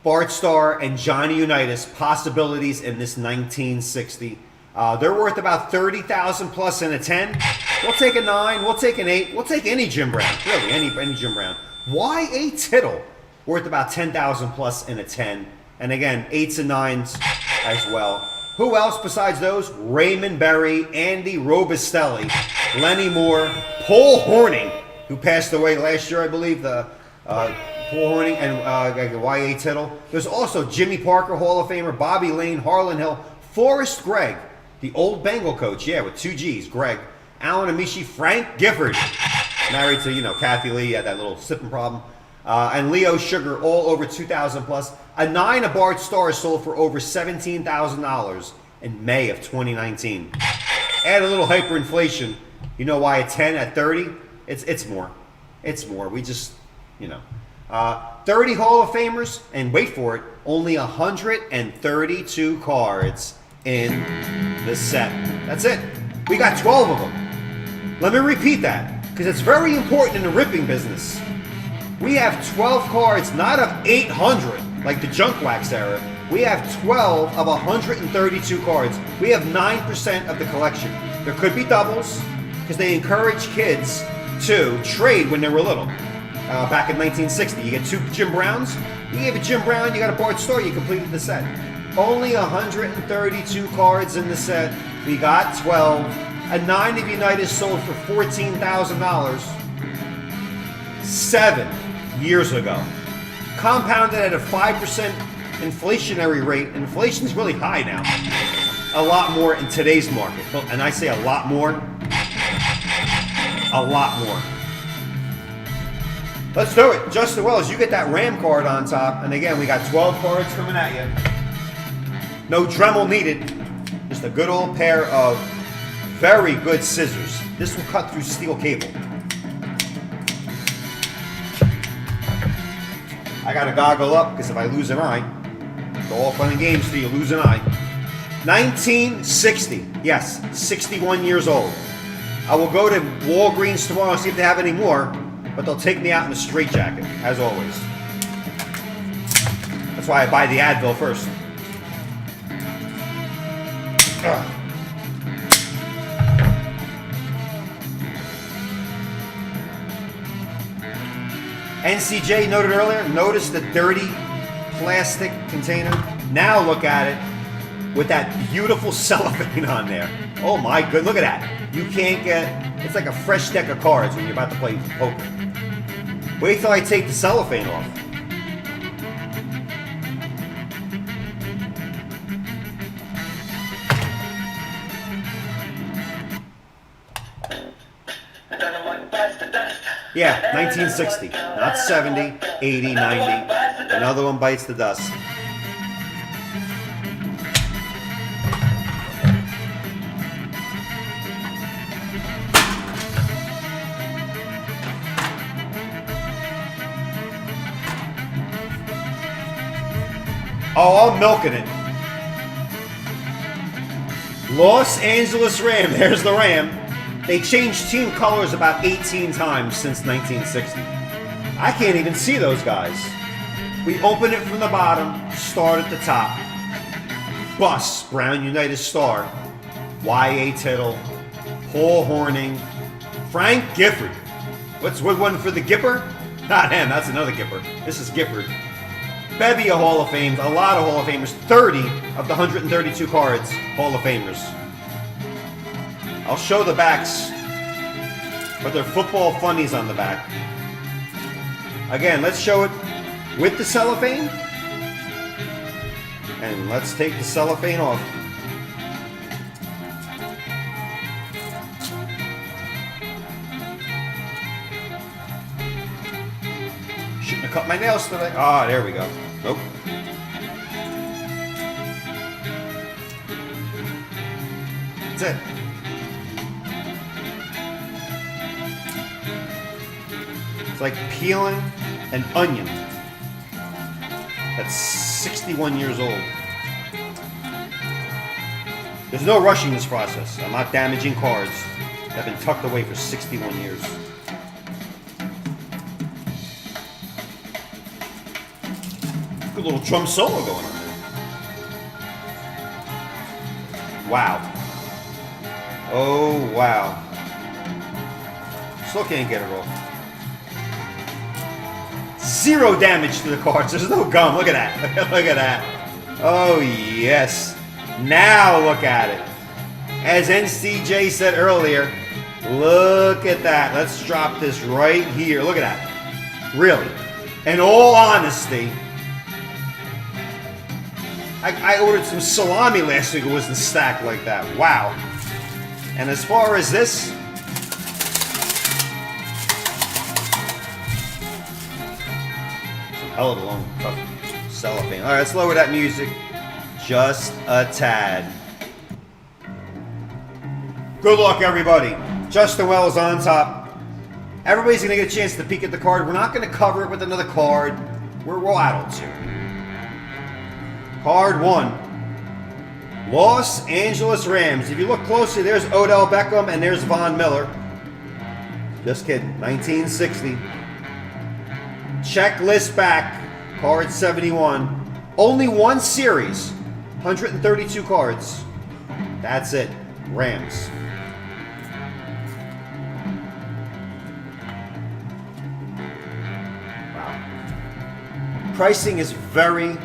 Bart Starr, and Johnny Unitas, possibilities in this 1960. They're worth about $30,000 plus in a 10. We'll take a 9. We'll take an 8. We'll take any Jim Brown. Really, any Jim Brown. Y.A. Tittle, worth about $10,000 plus in a 10. And again, 8s and 9s as well. Who else besides those? Raymond Berry, Andy Robustelli, Lenny Moore, Paul Hornung, who passed away last year, I believe. Paul Hornung and Y.A. Tittle. There's also Jimmy Parker, Hall of Famer, Bobby Lane, Harlan Hill, Forrest Gregg, the old Bengal coach, yeah, with 2 G's, Greg, Alan Amishi, Frank Gifford, married to, you know, Kathy Lee, had that little sipping problem, and Leo Sugar, all over $2,000 plus. A 9 of Bart Starr sold for over $17,000 in May of 2019. Add a little hyperinflation. You know why a 10 at 30? It's more. It's more. We just, you know. 30 Hall of Famers, and wait for it, only 132 cards in the set. That's it. We got 12 of them. Let me repeat that, because it's very important in the ripping business. We have 12 cards, not of 800, like the junk wax era. We have 12 of 132 cards. We have 9% of the collection. There could be doubles, because they encourage kids to trade when they were little. Back in 1960, you get 2 Jim Browns. You gave a Jim Brown, you got a Bart Starr, you completed the set. Only 132 cards in the set. We got 12. A 9 of United sold for $14,000 7 years ago. Compounded at a 5% inflationary rate. Inflation's really high now. A lot more in today's market. And I say a lot more. A lot more. Let's do it. Justin Wells, you get that Ram card on top. And again, we got 12 cards coming at you. No Dremel needed. Just a good old pair of very good scissors. This will cut through steel cable. I gotta goggle up because if I lose an eye, it's all fun and games till you lose an eye. 1960. Yes, 61 years old. I will go to Walgreens tomorrow and see if they have any more, but they'll take me out in a straitjacket, as always. That's why I buy the Advil first. NCJ noted earlier, notice the dirty plastic container. Now look at it with that beautiful cellophane on there. Oh my good, look at that. You can't get, it's like a fresh deck of cards when you're about to play poker. Wait till I take the cellophane off. Yeah, 1960. Not 70, 80, 90. Another one bites the dust. Oh, I'm milking it. Los Angeles Ram. There's the Ram. They changed team colors about 18 times since 1960. I can't even see those guys. We open it from the bottom, start at the top. Bus, Brown United Star. Y.A. Tittle. Paul Horning. Frank Gifford. What's one for the Gipper? Not him, that's another Gipper. This is Gifford. Bevy of Hall of Fame, a lot of Hall of Famers. 30 of the 132 cards, Hall of Famers. I'll show the backs, but they're football funnies on the back. Again, let's show it with the cellophane. And let's take the cellophane off. Shouldn't have cut my nails today. Ah, there we go. Nope. That's it. It's like peeling an onion that's 61 years old. There's no rushing this process. I'm not damaging cards that have been tucked away for 61 years. Good little drum solo going on there. Wow. Oh, wow. Still can't get it off. 0 damage to the cards. There's no gum. Look at that. Look at that. Oh, yes. Now look at it. As NCJ said earlier, look at that. Let's drop this right here. Look at that. Really. In all honesty, I ordered some salami last week. It wasn't stacked like that. Wow. And as far as this, some hell of a long, tough cellophane. All right, let's lower that music just a tad. Good luck, everybody. Justin Wells on top. Everybody's going to get a chance to peek at the card. We're not going to cover it with another card. We'll add to. Card 1. Los Angeles Rams. If you look closely, there's Odell Beckham and there's Von Miller. Just kidding. 1960. Checklist back. Card 71. Only one series. 132 cards. That's it. Rams. Wow. Pricing is very,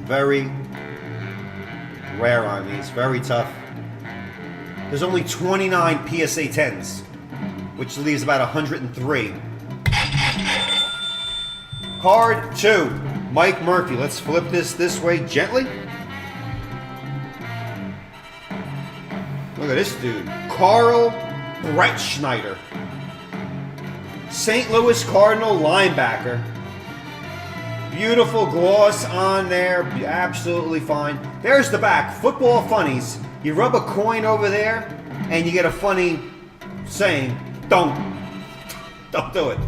very rare on these. Very tough. There's only 29 PSA 10s, which leaves about 103. Card 2. Mike Murphy. Let's flip this way gently. Look at this dude. Carl Brettschneider. St. Louis Cardinal linebacker. Beautiful gloss on there. Absolutely fine. There's the back. Football funnies. You rub a coin over there and you get a funny saying. Don't do it.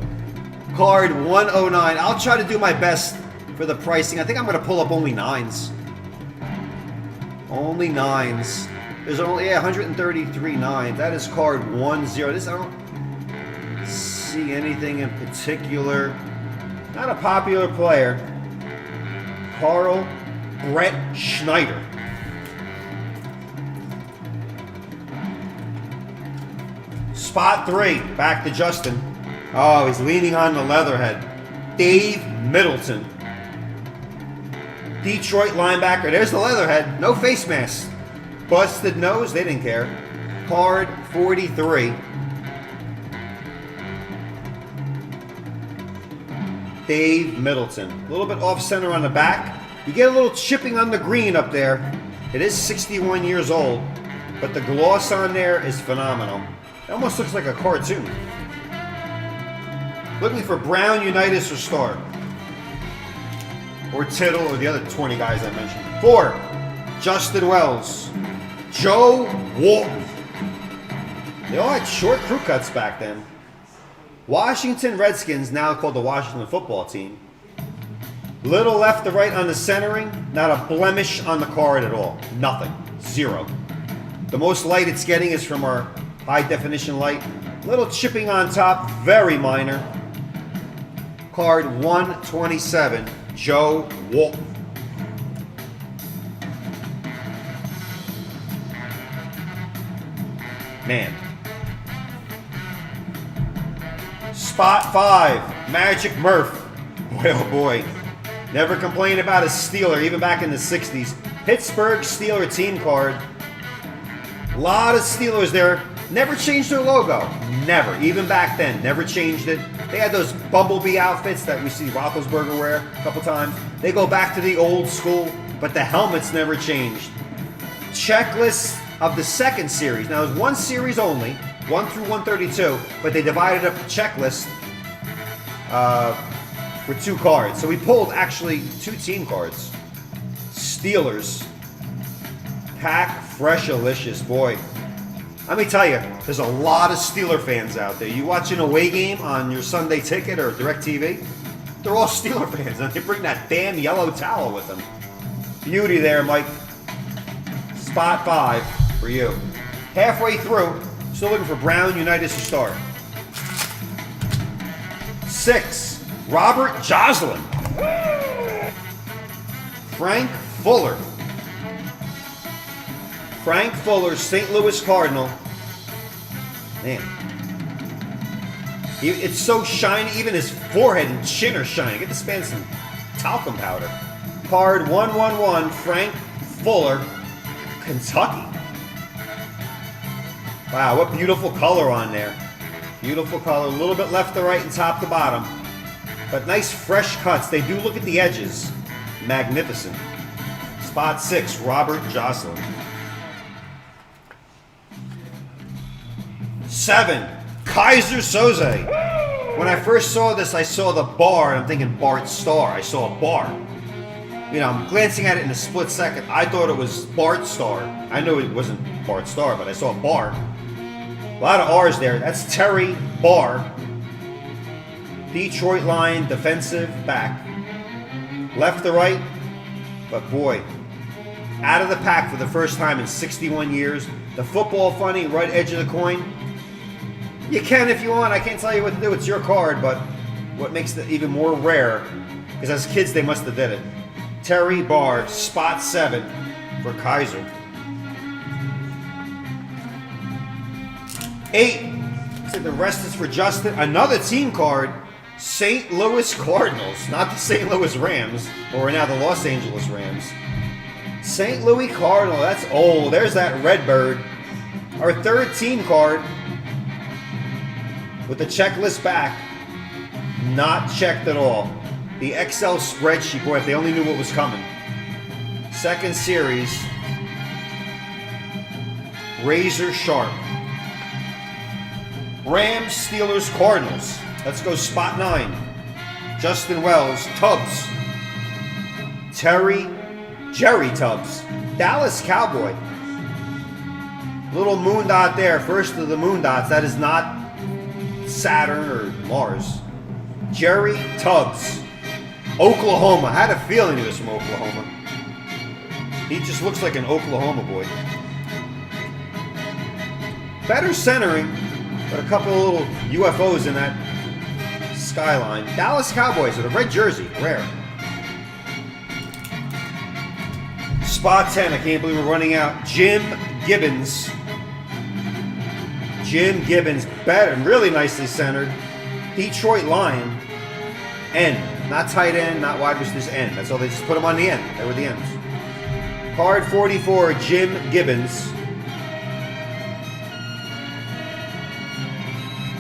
Card 109. I'll try to do my best for the pricing. I think I'm going to pull up only 9s. Only 9s. There's only 133 9s. That is card 10. This, I don't see anything in particular. Not a popular player. Carl Brettschneider. Spot 3. Back to Justin. Oh, he's leaning on the leatherhead. Dave Middleton. Detroit linebacker. There's the leatherhead. No face mask. Busted nose. They didn't care. Card 43. Dave Middleton. A little bit off center on the back. You get a little chipping on the green up there. It is 61 years old, but the gloss on there is phenomenal. It almost looks like a cartoon. Looking for Brown, Unitas, or Star. Or Tittle, or the other 20 guys I mentioned. 4, Justin Wells. Joe Walton. They all had short crew cuts back then. Washington Redskins, now called the Washington Football Team. Little left to right on the centering. Not a blemish on the card at all. Nothing. 0. The most light it's getting is from our high definition light. Little chipping on top. Very minor. Card 127. Joe Walton. Man. Spot 5, Magic Murph. Boy, oh boy. Never complained about a Steeler, even back in the 60s. Pittsburgh Steeler team card. A lot of Steelers there. Never changed their logo. Never. Even back then, never changed it. They had those Bumblebee outfits that we see Roethlisberger wear a couple times. They go back to the old school, but the helmets never changed. Checklist of the second series. Now, there's one series only, 1 through 132, but they divided up the checklist for 2 cards. So we pulled actually 2 team cards. Steelers. Pack Freshalicious, boy. Let me tell you, there's a lot of Steeler fans out there. You watch an away game on your Sunday ticket or DirecTV, they're all Steeler fans, and they bring that damn yellow towel with them. Beauty there, Mike. Spot 5 for you. Halfway through, still looking for Brown, Unitas, or Star. 6, Robert Joslin. Frank Fuller. Frank Fuller, St. Louis Cardinal. Man. It's so shiny, even his forehead and chin are shiny. Get this man some talcum powder. Card 111, Frank Fuller, Kentucky. Wow, what beautiful color on there. Beautiful color. A little bit left to right and top to bottom. But nice fresh cuts. They do look at the edges. Magnificent. Spot 6, Robert Joslin. 7, Kaiser Soze. When I first saw this, I saw the bar, and I'm thinking Bart Starr. I saw a bar. You know, I'm glancing at it in a split second. I thought it was Bart Starr. I know it wasn't Bart Starr, but I saw a bar. A lot of R's there. That's Terry Barr. Detroit Lion, defensive back. Left to right, but boy, out of the pack for the first time in 61 years. The football funny, right edge of the coin. You can if you want. I can't tell you what to do. It's your card, but what makes it even more rare, because as kids they must have did it. Terry Barr, spot 7 for Kaiser. 8. So the rest is for Justin. Another team card, St. Louis Cardinals, not the St. Louis Rams, or now the Los Angeles Rams. St. Louis Cardinal, that's old. There's that Redbird. Our 3rd team card with the checklist back, not checked at all. The Excel spreadsheet, boy, if they only knew what was coming. 2nd series, razor sharp. Rams, Steelers, Cardinals. Let's go spot 9. Justin Wells, Tubbs. Jerry Tubbs. Dallas Cowboy. Little moon dot there. First of the moon dots. That is not Saturn or Mars. Jerry Tubbs. Oklahoma. I had a feeling he was from Oklahoma. He just looks like an Oklahoma boy. Better centering, but a couple of little UFOs in that skyline. Dallas Cowboys with a red jersey. Rare. Spot 10. I can't believe we're running out. Jim Gibbons. Jim Gibbons. Better. Really nicely centered. Detroit Lion. End. Not tight end, not wide receivers, end. That's all. They just put them on the end. They were the ends. Card 44, Jim Gibbons.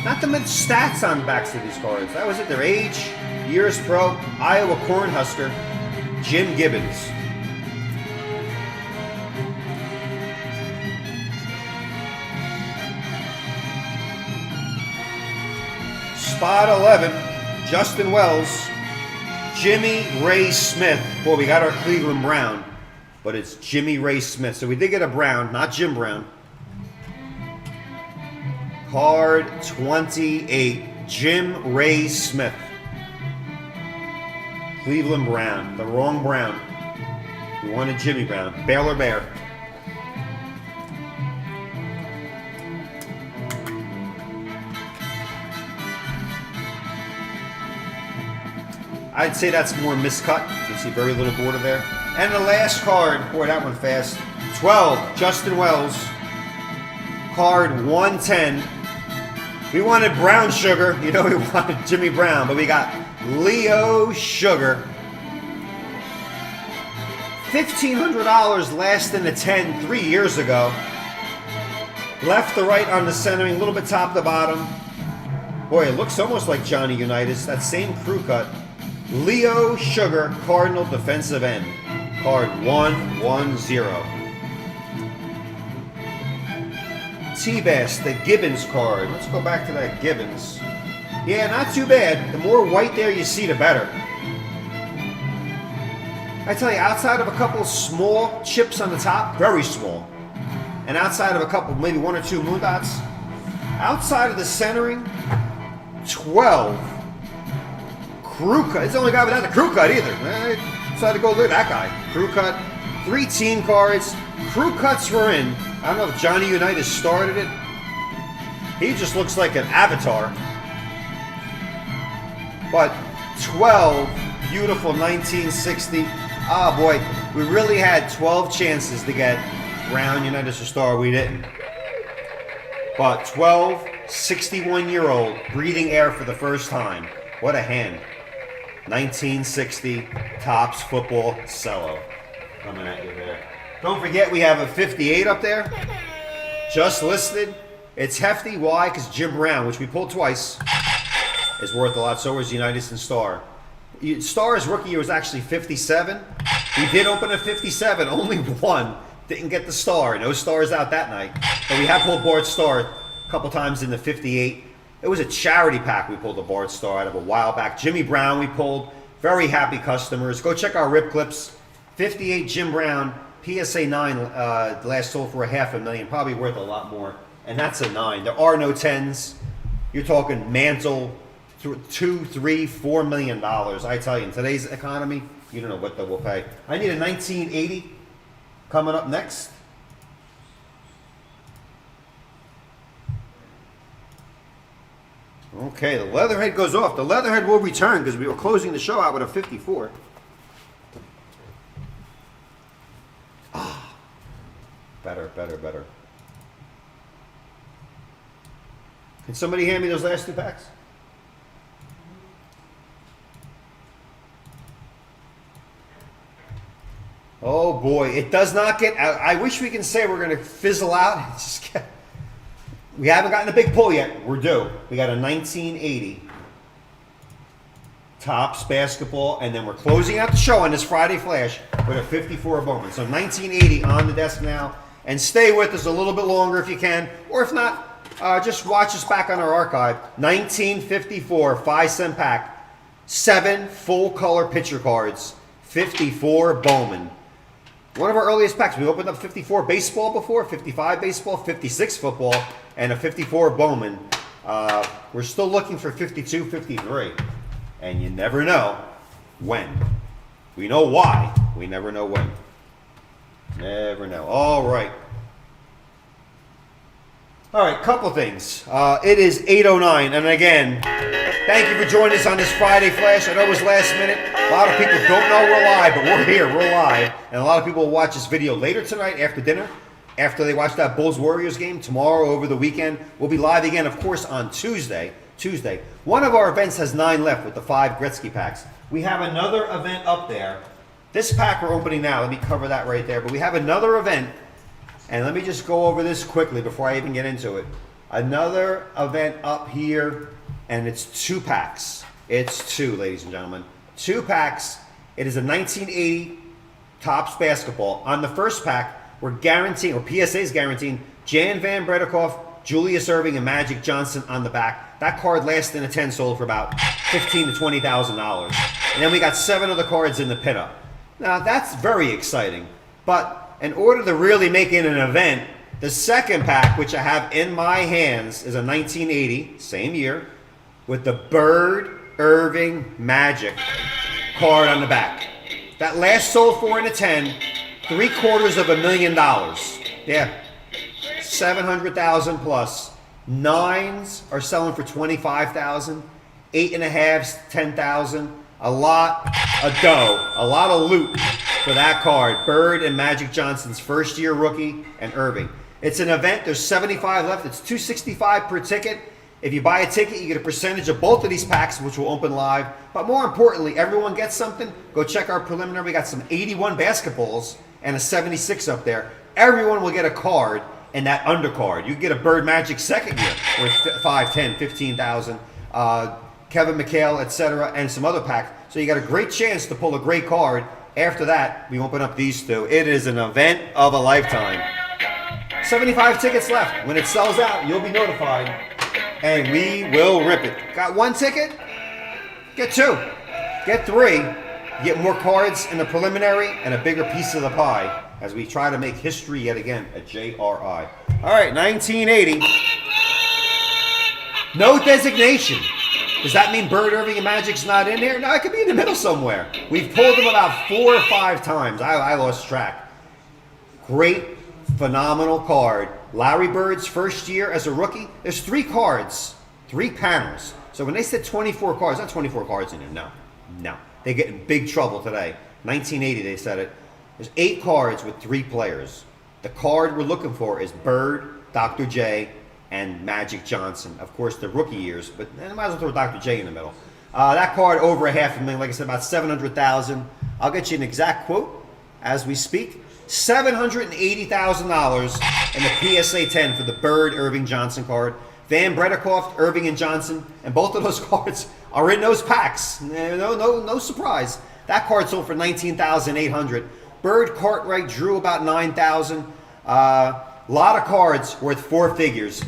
Not the much stats on the backs of these cards. That was it. Their age, years pro, Iowa Cornhusker, Jim Gibbons. Spot 11, Justin Wells, Jimmy Ray Smith. Boy, we got our Cleveland Brown, but it's Jimmy Ray Smith. So we did get a Brown, not Jim Brown. Card 28, Jim Ray Smith. Cleveland Brown, the wrong Brown. We wanted Jimmy Brown. Baylor Bear. I'd say that's more miscut. You can see very little border there. And the last card, boy, that one fast. 12, Justin Wells. Card 110. We wanted Brown Sugar. You know we wanted Jimmy Brown, but we got Leo Sugar. $1,500 last in the 10 3 years ago. Left to right on the centering, a little bit top to bottom. Boy, it looks almost like Johnny Unitas. That same crew cut. Leo Sugar, Cardinal defensive end. Card 110. T-Bass, the Gibbons card. Let's go back to that Gibbons. Yeah, not too bad. The more white there you see, the better. I tell you, outside of a couple small chips on the top, very small, and outside of a couple, maybe one or two moon dots, outside of the centering, 12. Crew cut. It's the only guy without the crew cut either. I decided to go look at that guy. Crew cut. 3 team cards. Crew cuts were in. I don't know if Johnny Unitas started it. He just looks like an avatar. But 12, beautiful 1960. Ah, boy, we really had 12 chances to get Brown Unitas a star. We didn't. But 12, 61-year-old, breathing air for the first time. What a hand. 1960 Topps Football Cello. Coming at you there. Don't forget we have a 58 up there. Just listed. It's hefty. Why? Because Jim Brown, which we pulled twice, is worth a lot. So is Unitas and Star. Star's rookie year was actually 57. We did open a 57. Only one didn't get the Star. No Stars out that night. But we have pulled Bart Star a couple times in the 58. It was a charity pack we pulled the Bart Star out of a while back. Jimmy Brown we pulled. Very happy customers. Go check our rip clips. 58 Jim Brown. PSA 9 last sold for $500,000. Probably worth a lot more. And that's a 9. There are no 10s. You're talking Mantle, $2, $3, $4 million. I tell you, in today's economy, you don't know what they will pay. I need a 1980 coming up next. Okay, the Leatherhead goes off. The Leatherhead will return because we were closing the show out with a 54. Ah, better. Can somebody hand me those last 2 packs? Oh boy, it does not get. I wish we can say we're going to fizzle out. It's just we haven't gotten a big pull yet. We're due. We got a 1980 Topps basketball, and then we're closing out the show on this Friday Flash with a 54 Bowman. So 1980 on the desk now, and stay with us a little bit longer if you can, or if not, just watch us back on our archive. 1954 5-cent pack, 7 full color picture cards, 54 Bowman. One of our earliest packs. We opened up 54 baseball before, 55 baseball, 56 football, and a 54 Bowman. We're still looking for 52, 53. And you never know when. We know why. We never know when. Never know. All right. All right, couple things. It is 8:09, and again, thank you for joining us on this Friday Flash. I know it was last minute. A lot of people don't know we're live, but we're here. We're live. And a lot of people will watch this video later tonight after dinner, after they watch that Bulls-Warriors game. Tomorrow, over the weekend, we'll be live again, of course, on Tuesday. One of our events has 9 left with the 5 Gretzky packs. We have another event up there. This pack we're opening now. Let me cover that right there. But we have another event. And let me just go over this quickly before I even get into it. Another event up here, and it's 2 packs. It's 2, ladies and gentlemen. 2 packs. It is a 1980 Topps basketball. On the first pack, we're guaranteeing, or PSA is guaranteeing, Jan Van Bredekoff, Julius Erving and Magic Johnson on the back. That card last in a 10 sold for about $15,000 to $20,000. And then we got 7 other cards in the pinup. Now that's very exciting. But in order to really make it an event, the second pack, which I have in my hands, is a 1980, same year, with the Bird Irving Magic card on the back. That last sold for in a 10, $750,000. Yeah, 700,000 plus. 9s are selling for 25,000. 8.5s, 10,000. A lot of dough, a lot of loot for that card. Bird and Magic Johnson's first year rookie and Irving. It's an event. There's 75 left. It's $265 per ticket. If you buy a ticket, you get a percentage of both of these packs, which will open live. But more importantly, everyone gets something. Go check our preliminary. We got some 81 basketballs and a 76 up there. Everyone will get a card and that undercard. You get a Bird Magic second year worth 5, 10, 15,000. Kevin McHale, etc., and some other packs. So you got a great chance to pull a great card. After that, we open up these two. It is an event of a lifetime. 75 tickets left. When it sells out, you'll be notified. And we will rip it. Got 1 ticket? Get 2. Get 3. You get more cards in the preliminary and a bigger piece of the pie as we try to make history yet again at JRI. All right, 1980. No designation. Does that mean Bird Irving and Magic's not in there? No, it could be in the middle somewhere. We've pulled them about 4 or 5 times. I lost track. Great, phenomenal card. Larry Bird's first year as a rookie. There's 3 cards, 3 panels. So when they said 24 cards, not 24 cards in there. No. They get in big trouble today. 1980, they said it. There's 8 cards with 3 players. The card we're looking for is Bird, Dr. J, and Magic Johnson. Of course, the rookie years, but I might as well throw Dr. J in the middle. That card over $500,000, like I said, about 700,000. I'll get you an exact quote as we speak. $780,000 in the PSA 10 for the Bird Irving Johnson card. Van Bredekoft, Irving, and Johnson, and both of those cards are in those packs. No surprise. That card sold for $19,800. Bird, Cartwright, Drew about $9,000. Lot of cards worth 4 figures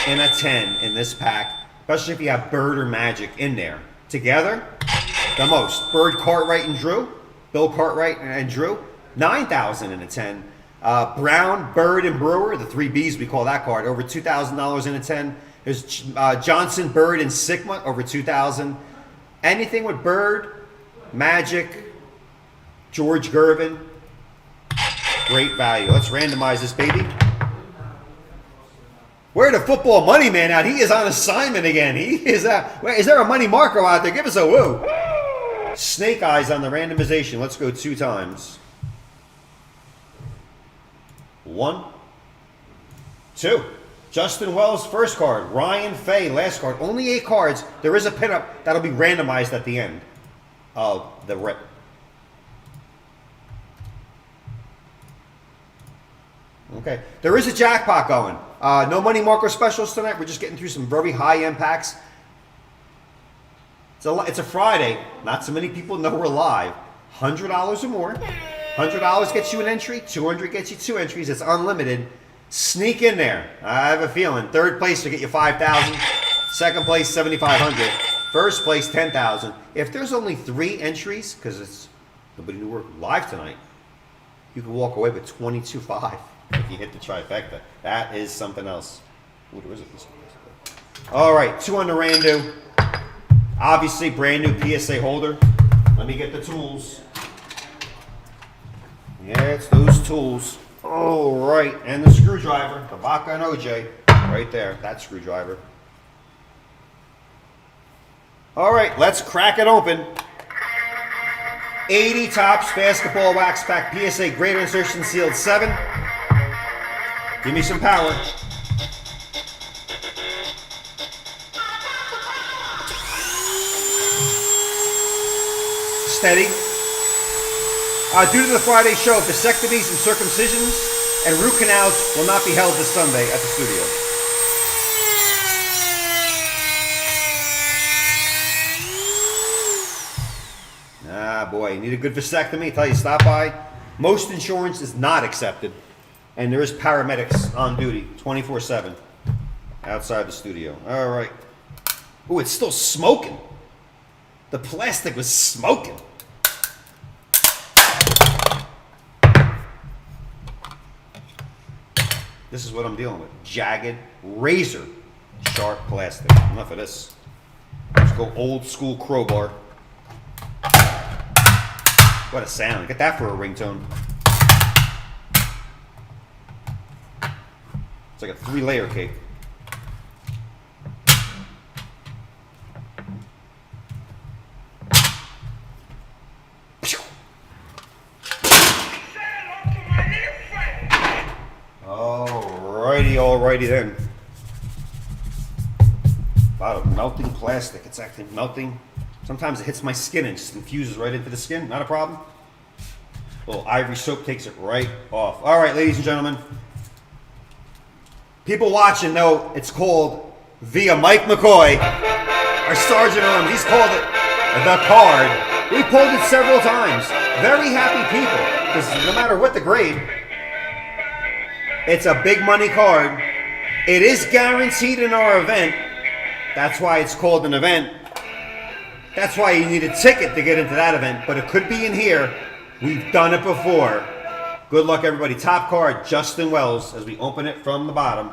in a 10 in this pack, especially if you have Bird or Magic in there. Together, the most. Bird, Cartwright, and Drew. Bill Cartwright and Drew, $9,000 in a 10. Brown, Bird, and Brewer, the 3 Bs we call that card, over $2,000 in a 10. There's Johnson, Bird, and Sigma, over $2,000. Anything with Bird, Magic, George Gervin, great value. Let's randomize this baby. Where the football money man out? He is on assignment again. He is is there a money Marco out there? Give us a woo. Snake eyes on the randomization. Let's go 2 times. 1, 2. Justin Wells, first card. Ryan Fay, last card. Only 8 cards. There is a pinup that'll be randomized at the end of the rip. Okay. There is a jackpot going. No money marker specials tonight. We're just getting through some very high-end packs. It's a Friday. Not so many people know we're live. $100 or more. $100 gets you an entry. $200 gets you 2 entries. It's unlimited. Sneak in there. I have a feeling. 3rd place will get you $5,000. 2nd place, $7,500. 1st place, $10,000. If there's only 3 entries, because it's nobody knew we're live tonight, you can walk away with $22,500 if you hit the trifecta. That is something else. Ooh, there is a piece of this. All right, 2 on the rando. Obviously, brand new PSA holder. Let me get the tools. Yeah, it's those tools. All right, and the screwdriver, the Baca and OJ, right there, that screwdriver. All right, let's crack it open. 80 Topps Basketball Wax Pack PSA Greater Insertion Sealed 7. Give me some power. Steady. Due to the Friday show, vasectomies and circumcisions and root canals will not be held this Sunday at the studio. Boy, you need a good vasectomy? Tell you, stop by. Most insurance is not accepted, and there is paramedics on duty 24/7. outside the studio. All right. Ooh, it's still smoking. The plastic was smoking. This is what I'm dealing with. Jagged, razor sharp plastic. Enough of this. Let's go old school crowbar. What a sound. Get that for a ringtone. It's like a 3-layer cake. Alrighty then. A lot of melting plastic. It's actually melting. Sometimes it hits my skin and just infuses right into the skin. Not a problem. A little ivory soap takes it right off. Alright, ladies and gentlemen. People watching know it's called via Mike McCoy, our Sergeant Arms. He's called it the card. We pulled it several times. Very happy people. Because no matter what the grade, it's a big money card. It is guaranteed in our event. That's why it's called an event. That's why you need a ticket to get into that event. But it could be in here. We've done it before. Good luck, everybody. Top card, Justin Wells, as we open it from the bottom.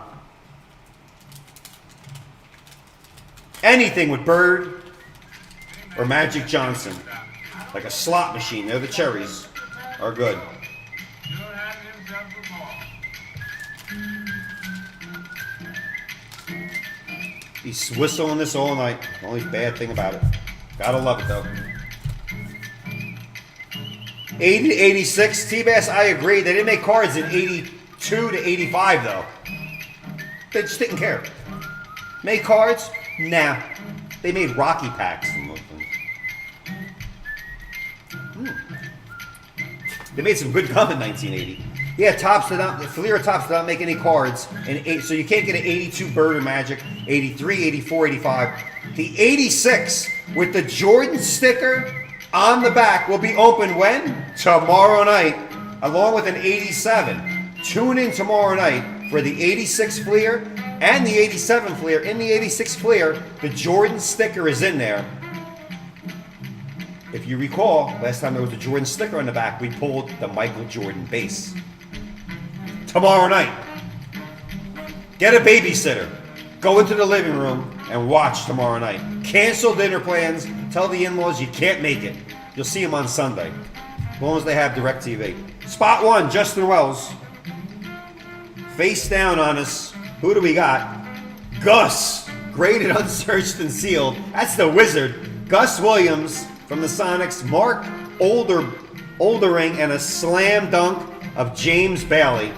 Anything with Bird or Magic Johnson. Like a slot machine. They're the cherries. Are good. He's whistling this all night. Only bad thing about it. Gotta love it though. 80 to 86. T-Bass, I agree. They didn't make cards in 82 to 85 though. They just didn't care. Made cards? Nah. They made Rocky packs and those things. They made some good gum in 1980. Yeah, Fleer Tops did not make any cards. So you can't get an 82 Bird or Magic, 83, 84, 85. The 86 with the Jordan sticker on the back will be open when? Tomorrow night, along with an 87. Tune in tomorrow night for the 86 Fleer and the 87 Fleer. In the 86 Fleer, the Jordan sticker is in there. If you recall, last time there was a Jordan sticker on the back, we pulled the Michael Jordan base. Tomorrow night, get a babysitter. Go into the living room and watch tomorrow night. Cancel dinner plans. Tell the in-laws you can't make it. You'll see them on Sunday, as long as they have DirecTV. Spot 1, Justin Wells. Face down on us. Who do we got? Gus. Graded, unsearched, and sealed. That's the wizard. Gus Williams from the Sonics. Mark Oldering and a slam dunk of James Bailey.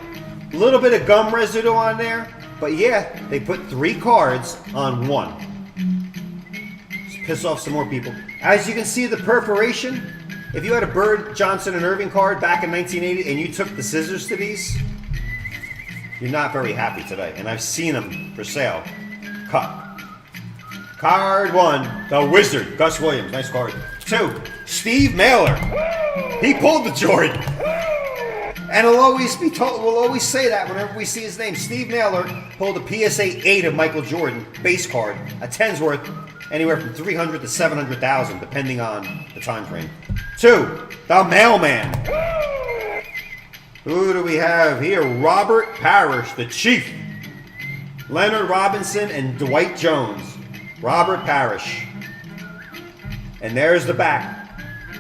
A little bit of gum residue on there, but yeah, they put 3 cards on 1. Just piss off some more people. As you can see, the perforation, if you had a Bird, Johnson, and Irving card back in 1980 and you took the scissors to these, you're not very happy today. And I've seen them for sale. Cut. Card 1, the Wizard, Gus Williams. Nice card. 2, Steve Mailer. He pulled the Jordan. And it'll always be told, we'll always say that whenever we see his name. Steve Mailer pulled a PSA 8 of Michael Jordan, base card. A 10's worth anywhere from $300,000 to $700,000, depending on the time frame. 2, the Mailman. Who do we have here? Robert Parrish, the Chief. Leonard Robinson and Dwight Jones. Robert Parrish. And there's the back.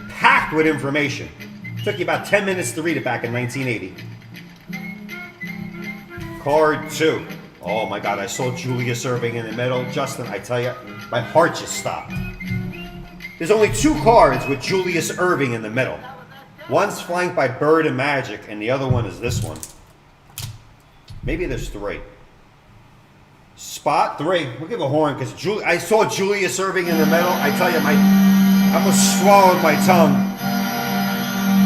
Packed with information. Took you about 10 minutes to read it back in 1980. Card 2. Oh my God, I saw Julius Erving in the middle. Justin, I tell you, my heart just stopped. There's only 2 cards with Julius Erving in the middle. One's flanked by Bird and Magic, and the other one is this one. Maybe there's 3. Spot 3. We'll give a horn because I saw Julius Erving in the middle. I tell you, I almost swallowed my tongue.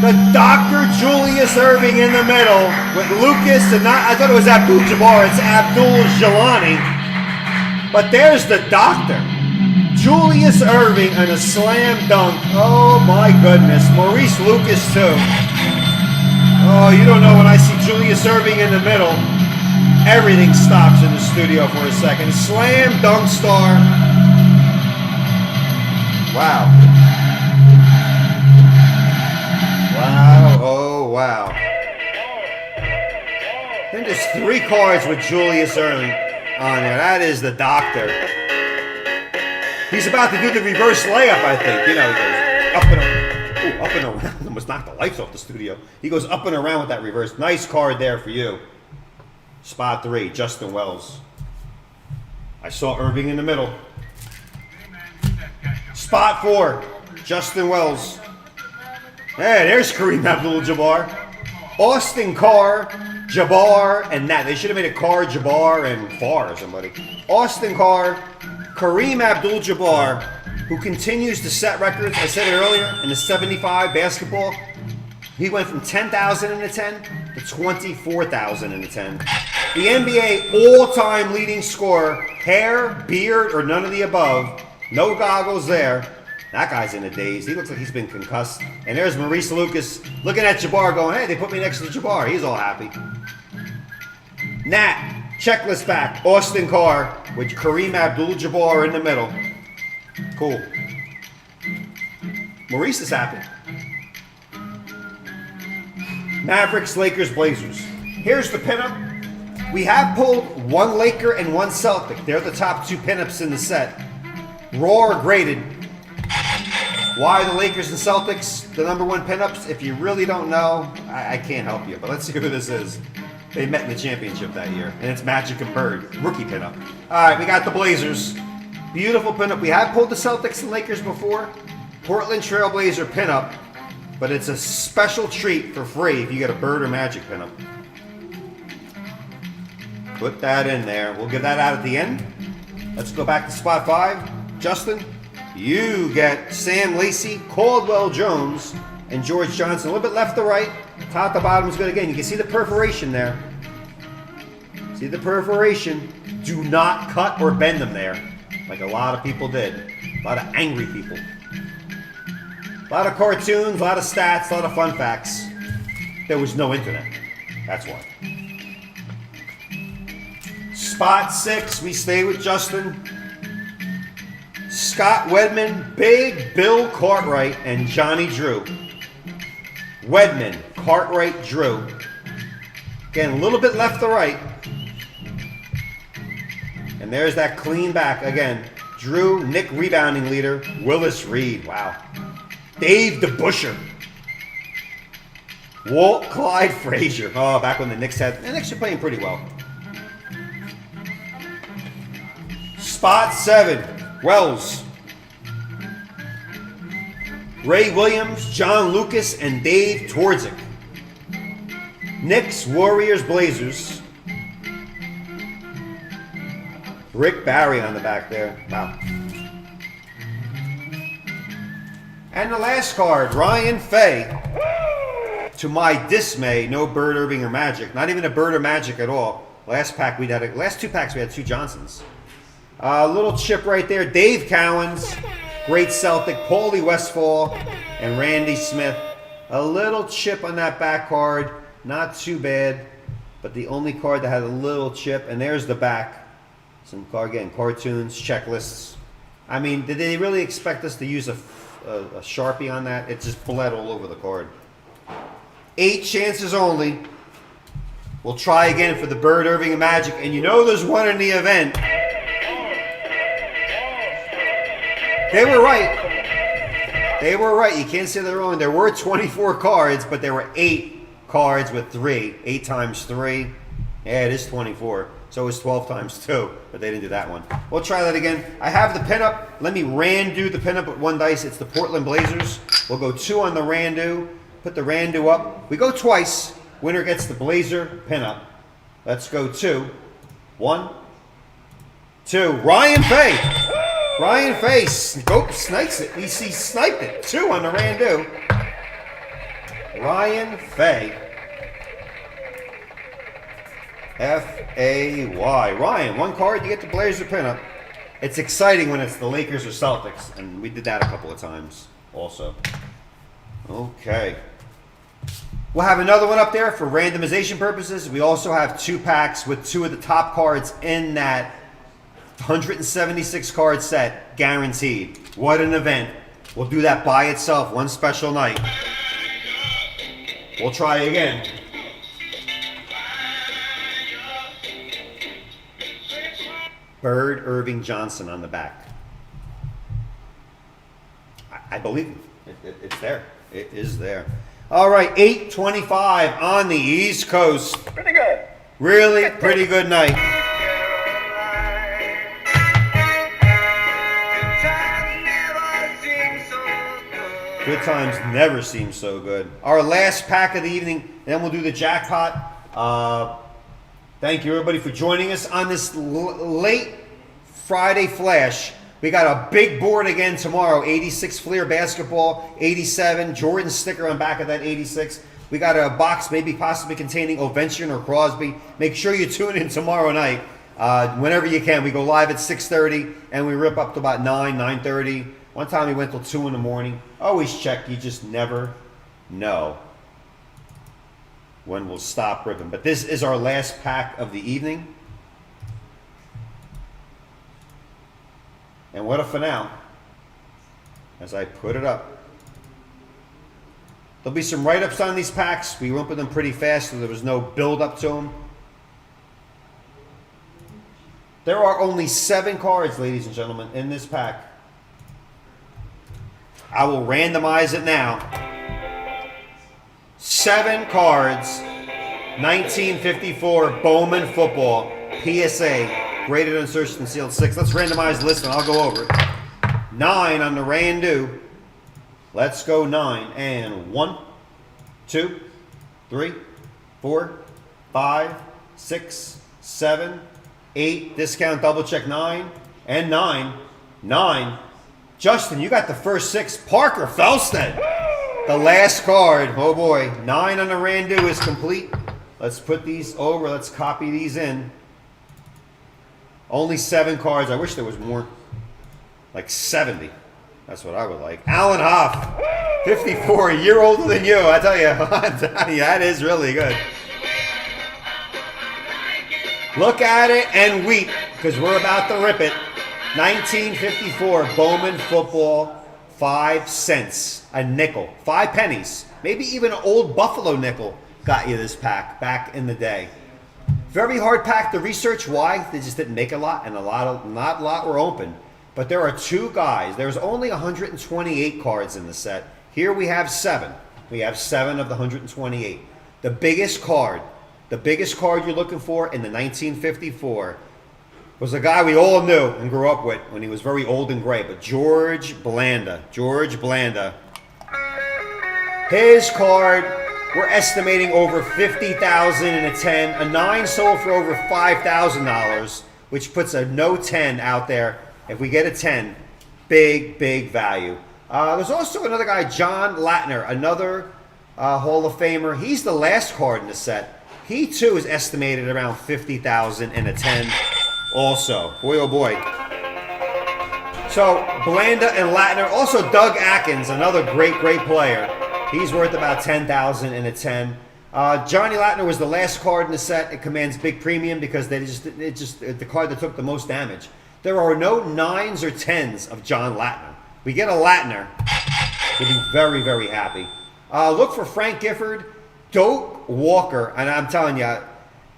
The Dr. Julius Erving in the middle with Lucas and I thought it was Abdul-Jabbar. It's Abdul Jalani. But there's the Doctor. Julius Erving and a slam dunk. Oh my goodness. Maurice Lucas too. Oh, you don't know when I see Julius Erving in the middle. Everything stops in the studio for a second. Slam dunk star. Wow. Wow, oh wow. Then there's 3 cards with Julius Erling on there. That is the doctor. He's about to do the reverse layup, I think. You know, he goes up and around. Almost knocked the lights off the studio. He goes up and around with that reverse. Nice card there for you. Spot 3, Justin Wells. I saw Irving in the middle. Spot 4, Justin Wells. Hey, there's Kareem Abdul-Jabbar. Austin Carr, Jabbar, and Nat. They should have made a Carr, Jabbar, and Farr or somebody. Austin Carr, Kareem Abdul-Jabbar, who continues to set records. I said it earlier, in the 75 basketball, he went from 10,000 in the 10 to 24,000 in the 10. The NBA all-time leading scorer, hair, beard, or none of the above. No goggles there. That guy's in a daze. He looks like he's been concussed. And there's Maurice Lucas looking at Jabbar going, hey, they put me next to Jabbar. He's all happy. Nat, checklist back. Austin Carr with Kareem Abdul-Jabbar in the middle. Cool. Maurice is happy. Mavericks, Lakers, Blazers. Here's the pinup. We have pulled 1 Laker and 1 Celtic. They're the top 2 pinups in the set. Raw or graded. Why the Lakers and Celtics, the number 1 pinups? If you really don't know, I can't help you. But let's see who this is. They met in the championship that year. And it's Magic and Bird. Rookie pinup. All right, we got the Blazers. Beautiful pinup. We have pulled the Celtics and Lakers before. Portland Trailblazer pinup. But it's a special treat for free if you get a Bird or Magic pinup. Put that in there. We'll give that out at the end. Let's go back to spot 5. Justin, you get Sam Lacey, Caldwell Jones, and George Johnson. A little bit left to right. Top to bottom is good again. You can see the perforation there. See the perforation. Do not cut or bend them there, like a lot of people did. A lot of angry people. A lot of cartoons, a lot of stats, a lot of fun facts. There was no internet. That's why. Spot 6, we stay with Justin. Scott Wedman, Big Bill Cartwright, and Johnny Drew. Wedman, Cartwright, Drew. Again, a little bit left to right. And there's that clean back again. Drew, Nick rebounding leader. Willis Reed, wow. Dave DeBuscher. Walt Clyde Frazier. Oh, back when the Knicks had... The Knicks are playing pretty well. Spot 7, Wells. Ray Williams, John Lucas, and Dave Twardzik. Knicks, Warriors, Blazers. Rick Barry on the back there. Wow. And the last card, Ryan Fay. To my dismay, no Bird, Irving, or Magic. Not even a Bird or Magic at all. Last 2 packs we had 2 Johnsons. A little chip right there. Dave Cowens, great Celtic. Paulie Westfall and Randy Smith. A little chip on that back card. Not too bad. But the only card that had a little chip. And there's the back. Some again, cartoons, checklists. I mean, did they really expect us to use a Sharpie on that? It just bled all over the card. 8 chances only. We'll try again for the Bird, Irving, and Magic. And you know there's one in the event. They were right. They were right. You can't say they're wrong. There were 24 cards, but there were 8 cards with 3. 8 times 3. Yeah, it is 24. So it's 12 times 2, but they didn't do that one. We'll try that again. I have the pinup. Let me Randu the pinup with 1 dice. It's the Portland Blazers. We'll go 2 on the Randu. Put the Randu up. We go twice. Winner gets the Blazer pinup. Let's go 2. 1, 2. Ryan Fay. Ryan Fay snipes it. He sniped it. 2 on the Randu. Ryan Fay. F-A-Y. Ryan, 1 card, you get the Blazer pinup. It's exciting when it's the Lakers or Celtics, and we did that a couple of times also. Okay. We'll have another one up there for randomization purposes. We also have 2 packs with 2 of the top cards in that 176 card set, guaranteed. What an event. We'll do that by itself, one special night. We'll try again. Bird Irving Johnson on the back. I believe it's there. It is there. All right, 8:25 on the East Coast. Pretty good. Really pretty good night. Good times never seem so good. Our last pack of the evening, then we'll do the jackpot. Thank you everybody for joining us on this late Friday flash. We got a big board again tomorrow. 86 Fleer basketball, 87 Jordan sticker on back of that 86. We got a box maybe possibly containing Ovechkin or Crosby. Make sure you tune in tomorrow night. Whenever you can. We go live at 6:30 and we rip up to about 9:30. One time we went till 2 in the morning. Always check. You just never know when we'll stop ripping. But this is our last pack of the evening. And what a finale as I put it up. There'll be some write-ups on these packs. We opened them pretty fast, so there was no build-up to them. There are only 7 cards, ladies and gentlemen, in this pack. I will randomize it now. 7 cards, 1954 Bowman football, PSA, graded, unsearched, and sealed 6. Let's randomize the list and I'll go over it. 9 on the Randu. Let's go 9. And 1, 2, 3, 4, 5, 6, 7, 8. Discount double check 9. And 9. 9. Justin, you got the first 6. Parker Felstead. The last card. Oh boy. 9 on the Randu is complete. Let's put these over. Let's copy these in. Only 7 cards. I wish there was more. Like 70. That's what I would like. Alan Hoff. 54. A year older than you. I tell you. That is really good. Look at it and weep. Because we're about to rip it. 1954 Bowman football. 5 cents. A nickel. 5 pennies. Maybe even an old Buffalo nickel got you this pack back in the day. Very hard pack to research why. They just didn't make a lot, and not a lot were open. But there are 2 guys. There's only 128 cards in the set. Here we have 7. We have 7 of the 128. The biggest card you're looking for in the 1954 was a guy we all knew and grew up with when he was very old and gray, but George Blanda. George Blanda. His card, we're estimating over $50,000 in a 10. A 9 sold for over $5,000, which puts a no 10 out there. If we get a 10, big, big value. There's also another guy, John Latner, another Hall of Famer. He's the last card in the set. He, too, is estimated around $50,000 in a 10 also. Boy, oh boy. So, Blanda and Latner. Also, Doug Atkins, another great, great player. He's worth about $10,000 in a 10. Johnny Latner was the last card in the set. It commands big premium because it's the card that took the most damage. There are no 9s or 10s of John Latner. We get a Latner, we'll be very, very happy. Look for Frank Gifford, Doak Walker, and I'm telling you,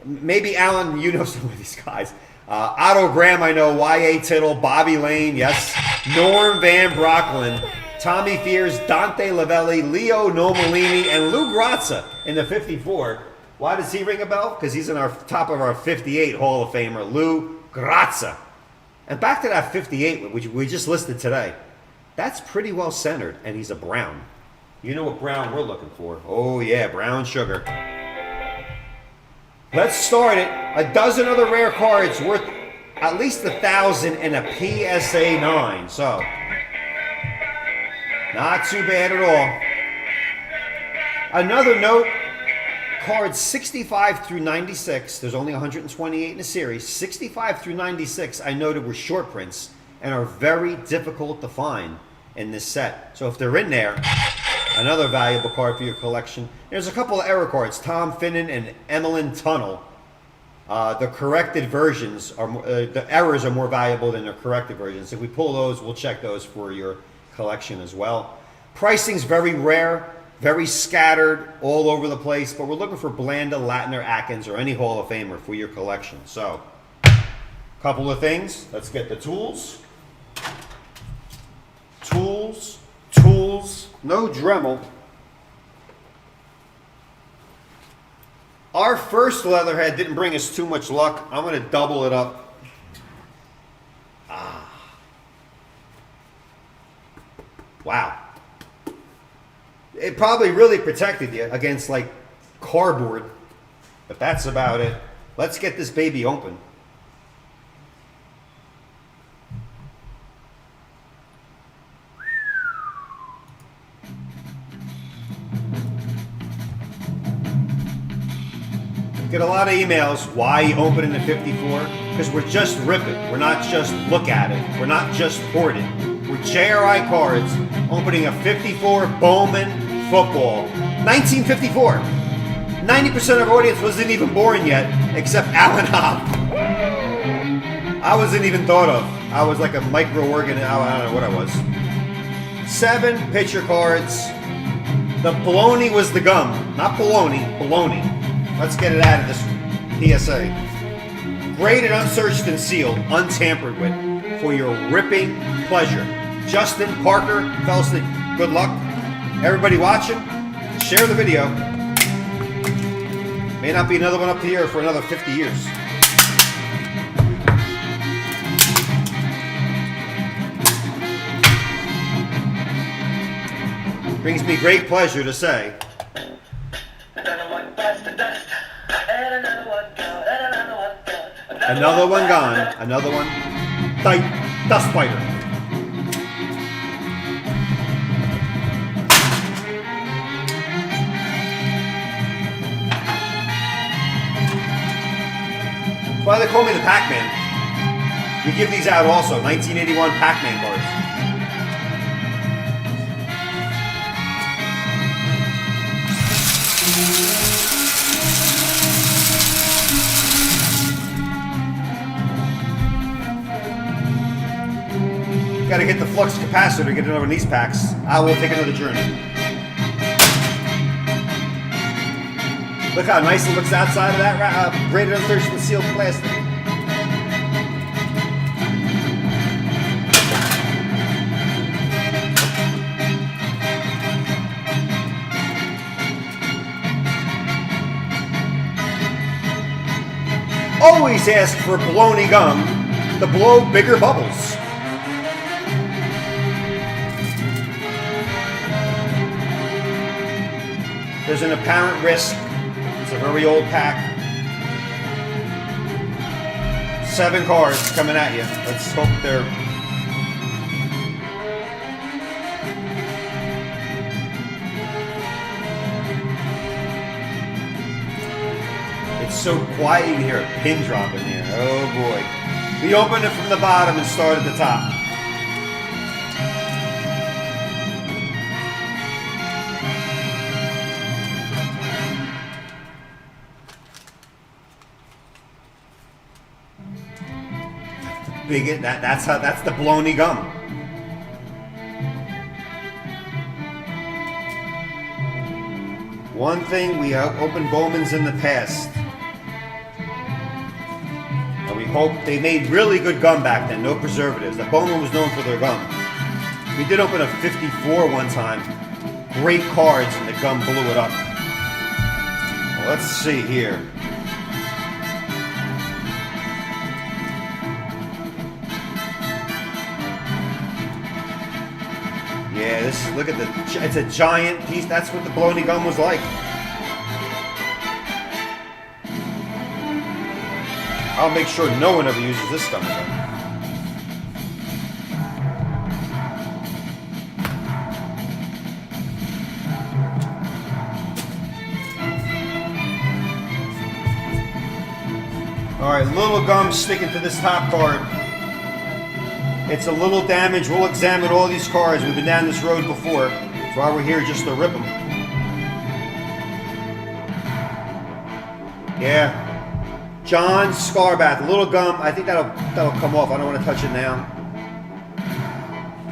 maybe Alan, you know some of these guys. Otto Graham, I know, Y.A. Tittle, Bobby Lane, yes, Norm Van Brocklin, Tommy Fears, Dante Lavelli, Leo Nomolini, and Lou Grazia in the 54. Why does he ring a bell? Because he's in our top of our 58 Hall of Famer, Lou Grazia. And back to that 58, which we just listed today. That's pretty well centered, and he's a brown. You know what brown we're looking for. Oh, yeah, brown sugar. Let's start it. A dozen other rare cards worth at least $1,000 in a PSA 9. So, not too bad at all. Another note, cards 65 through 96, there's only 128 in the series. 65 through 96, I noted, were short prints and are very difficult to find in this set. So if they're in there, Another valuable card for your collection. There's a couple of error cards, Tom Finnan and Emmeline Tunnel. The corrected versions are the errors are more valuable than the corrected versions. If we pull those, we'll check those for your collection as well. Pricing's very rare, very scattered, all over the place, but we're looking for Blanda, Latner, Atkins, or any Hall of Famer for your collection. So, couple of things. Let's get the tools. Tools. No Dremel. Our first Leatherhead didn't bring us too much luck. I'm going to double it up. Wow. It probably really protected you against like cardboard, but that's about it. Let's get this baby open. Get a lot of emails. Why opening the 54? Because we're just ripping. We're not just look at it. We're not just hoard it. We're JRI Cards opening a 54 Bowman football. 1954. 90% of our audience wasn't even born yet, except Alan Hobb. I wasn't even thought of. I was like a micro-organ. I don't know what I was. 7 picture cards. The baloney was the gum. Not baloney. Baloney. Let's get it out of this PSA. Graded, unsearched, and sealed, untampered with, for your ripping pleasure. Justin, Parker, Felston, good luck. Everybody watching, share the video. May not be another one up here for another 50 years. Brings me great pleasure to say, another one gone, another one tight, dust spider. That's why they call me the Pac-Man. We give these out also, 1981 Pac-Man cards. Got to get the flux capacitor to get another one of these packs. I will take another journey. Look how nice it looks outside of that graded, unsearched, and sealed plastic. Always ask for baloney gum to blow bigger bubbles. There's an apparent risk. It's a very old pack. 7 cards coming at you. Let's hope they're... It's so quiet you can hear a pin drop in here. Oh boy. We opened it from the bottom and started at the top. That's the baloney gum. One thing, we opened Bowman's in the past, and we hope they made really good gum back then, no preservatives. The Bowman was known for their gum. We did open a 54 one time, great cards, and the gum blew it up. Well, let's see here. Yeah, this, look at the, it's a giant piece. That's what the baloney gum was like. I'll make sure no one ever uses this gum again. Alright, little gum sticking to this top card. It's a little damaged. We'll examine all these cards. We've been down this road before. That's why we're here, just to rip them. Yeah. John Scarbath, little gum. I think that'll come off. I don't want to touch it now.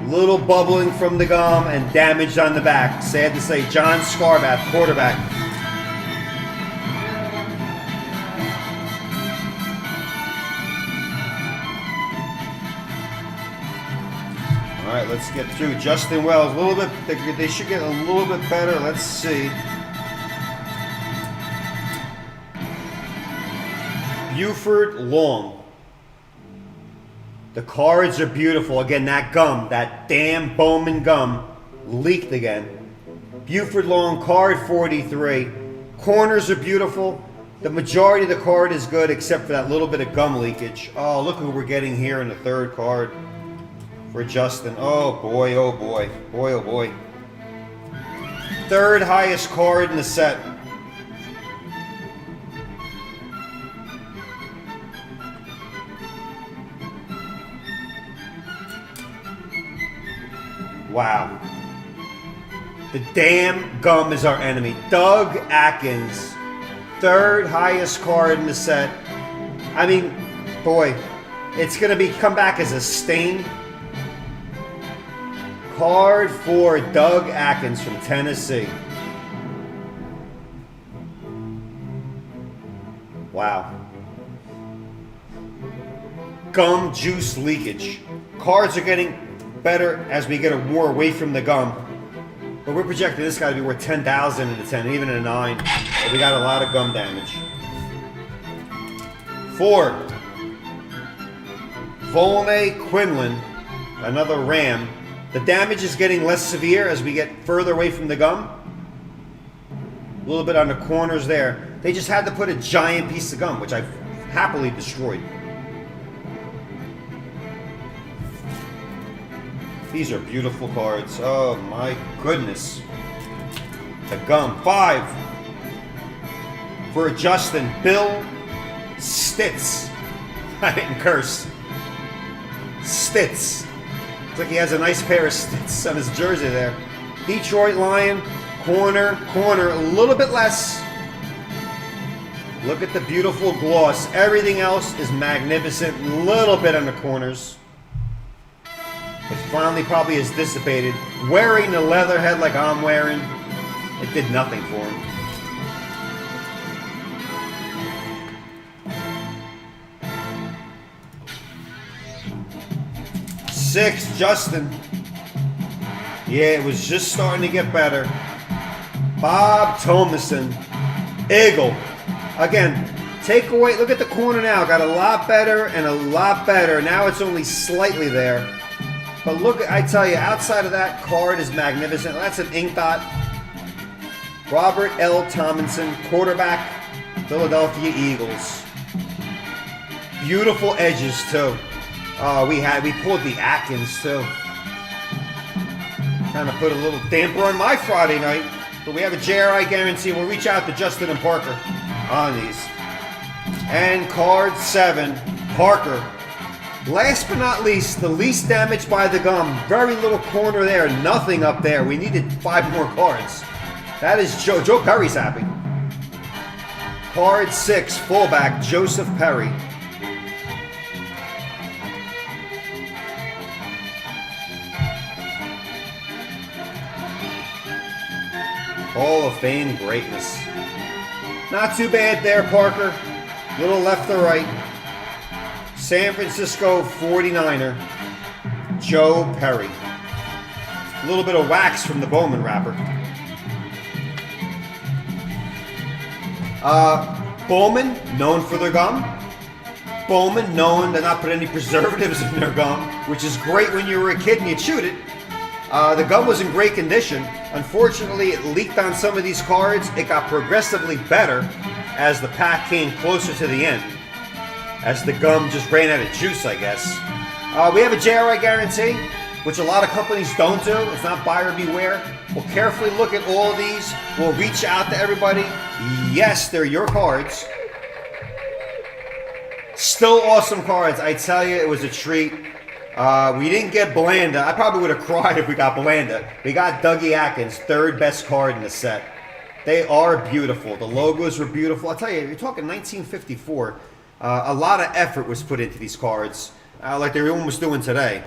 Little bubbling from the gum and damaged on the back. Sad to say, John Scarbath, quarterback. All right, let's get through. Justin Wells, a little bit. They should get a little bit better. Let's see. Buford Long. The cards are beautiful. Again, that gum, that damn Bowman gum, leaked again. Buford Long, card 43. Corners are beautiful. The majority of the card is good, except for that little bit of gum leakage. Oh, look who we're getting here in the third card for Justin. Oh boy, oh boy. Boy, oh boy. Third highest card in the set. Wow. The damn gum is our enemy. Doug Atkins. Third highest card in the set. I mean, boy, it's going to come back as a stain. Card for Doug Atkins from Tennessee. Wow. Gum juice leakage. Cards are getting better as we get more away from the gum. But we're projecting this guy to be worth 10,000 in a 10, even in a 9. But we got a lot of gum damage. 4. Volney Quinlan, another Ram. The damage is getting less severe as we get further away from the gum. A little bit on the corners there. They just had to put a giant piece of gum, which I've happily destroyed. These are beautiful cards. Oh my goodness. The gum. 5. For Justin. Bill Stitz. I didn't curse. Stitz. Looks like he has a nice pair of Stitz on his jersey there. Detroit Lion. Corner. A little bit less. Look at the beautiful gloss. Everything else is magnificent. A little bit on the corners. It finally probably is dissipated. Wearing the leather head like I'm wearing, it did nothing for him. 6, Justin. Yeah, it was just starting to get better. Bob Thomason. Eagle. Again, take away, look at the corner now. Got a lot better and a lot better. Now it's only slightly there. But look, I tell you, outside of that, card is magnificent. That's an ink dot. Robert L. Tomlinson, quarterback, Philadelphia Eagles. Beautiful edges, too. We pulled the Atkins, too. Kind of put a little damper on my Friday night. But we have a JRI guarantee. We'll reach out to Justin and Parker on these. And card 7, Parker. Last but not least, the least damaged by the gum. Very little corner there, nothing up there. We needed 5 more cards. That is Joe. Joe Perry's happy. Card 6, fullback, Joseph Perry. Hall of Fame greatness. Not too bad there, Parker. Little left to right. San Francisco 49er, Joe Perry. A little bit of wax from the Bowman wrapper. Bowman, known for their gum. Bowman, known to not put any preservatives in their gum, which is great when you were a kid and you chewed it. The gum was in great condition. Unfortunately, it leaked on some of these cards. It got progressively better as the pack came closer to the end. As the gum just ran out of juice, I guess. We have a JRI guarantee, which a lot of companies don't do. It's not buyer beware. We'll carefully look at all of these. We'll reach out to everybody. Yes, they're your cards. Still awesome cards. I tell you, it was a treat. We didn't get Blanda. I probably would have cried if we got Blanda. We got Dougie Atkins, third best card in the set. They are beautiful. The logos were beautiful. I'll tell you, you're talking 1954. A lot of effort was put into these cards, like they're almost doing today.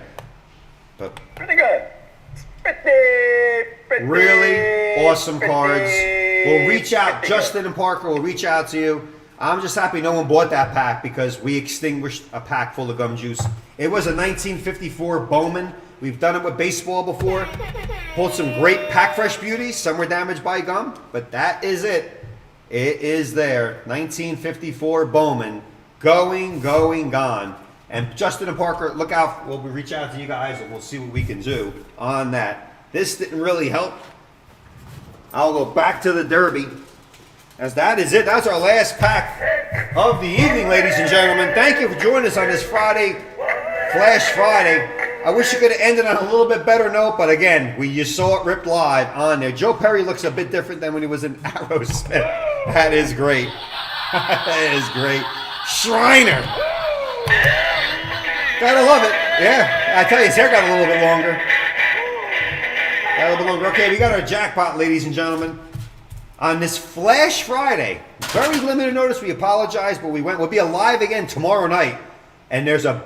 But Pretty good. Pretty really awesome cards. We'll reach out. Pretty Justin good. and Parker will reach out to you. I'm just happy no one bought that pack because we extinguished a pack full of gum juice. It was a 1954 Bowman. We've done it with baseball before. Pulled some great pack fresh beauties. Some were damaged by gum, but that is it. It is there. 1954 Bowman. Going, gone. And Justin and Parker, look out. We'll reach out to you guys and we'll see what we can do on that. This didn't really help. I'll go back to the Derby. As that is it. That's our last pack of the evening, ladies and gentlemen. Thank you for joining us on this Friday, Flash Friday. I wish you could have ended on a little bit better note, but again, you saw it ripped live on there. Joe Perry looks a bit different than when he was in Aerosmith. That is great. That is great. Shriner. Gotta love it. Yeah, I tell you, his hair got a little bit longer. Got a little bit longer. Okay, we got our jackpot, ladies and gentlemen. On this Flash Friday, very limited notice, we apologize, but we went. We'll be alive again tomorrow night, and there's a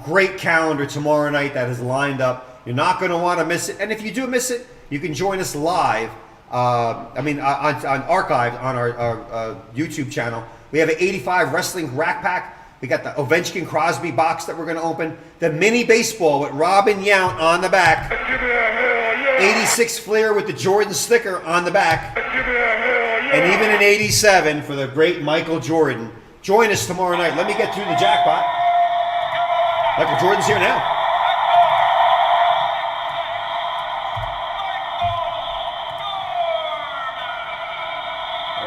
great calendar tomorrow night that is lined up. You're not going to want to miss it, and if you do miss it, you can join us live. On archived on our YouTube channel. We have an 85 wrestling rack pack. We got the Ovechkin Crosby box that we're going to open. The mini baseball with Robin Yount on the back. 86 Fleer with the Jordan sticker on the back. And even an 87 for the great Michael Jordan. Join us tomorrow night. Let me get through the jackpot. Michael Jordan's here now.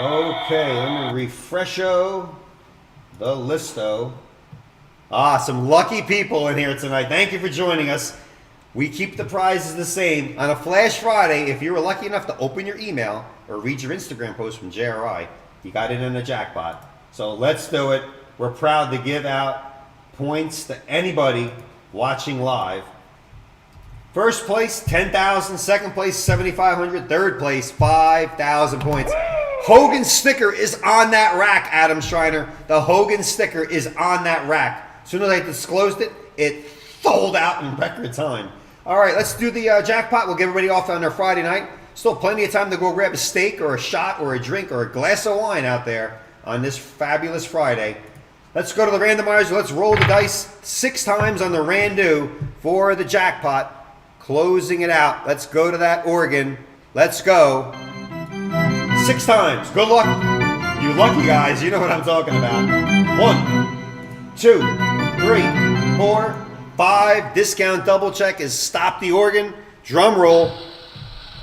Okay, let me refresho the listo. Some lucky people in here tonight. Thank you for joining us. We keep the prizes the same. On a Flash Friday, if you were lucky enough to open your email or read your Instagram post from JRI, you got it in the jackpot. So let's do it. We're proud to give out points to anybody watching live. First place, 10,000. Second place, 7,500. Third place, 5,000 points. Hogan sticker is on that rack, Adam Shriner. The Hogan sticker is on that rack. As soon as I disclosed it, it sold out in record time. All right, let's do the jackpot. We'll get everybody off on their Friday night. Still plenty of time to go grab a steak or a shot or a drink or a glass of wine out there on this fabulous Friday. Let's go to the randomizer. Let's roll the dice 6 times on the Randu for the jackpot. Closing it out. Let's go to that organ. Let's go. 6 times. Good luck. You lucky guys. You know what I'm talking about. 1, 2, 3, 4, 5. Discount double check is stop the organ. Drum roll.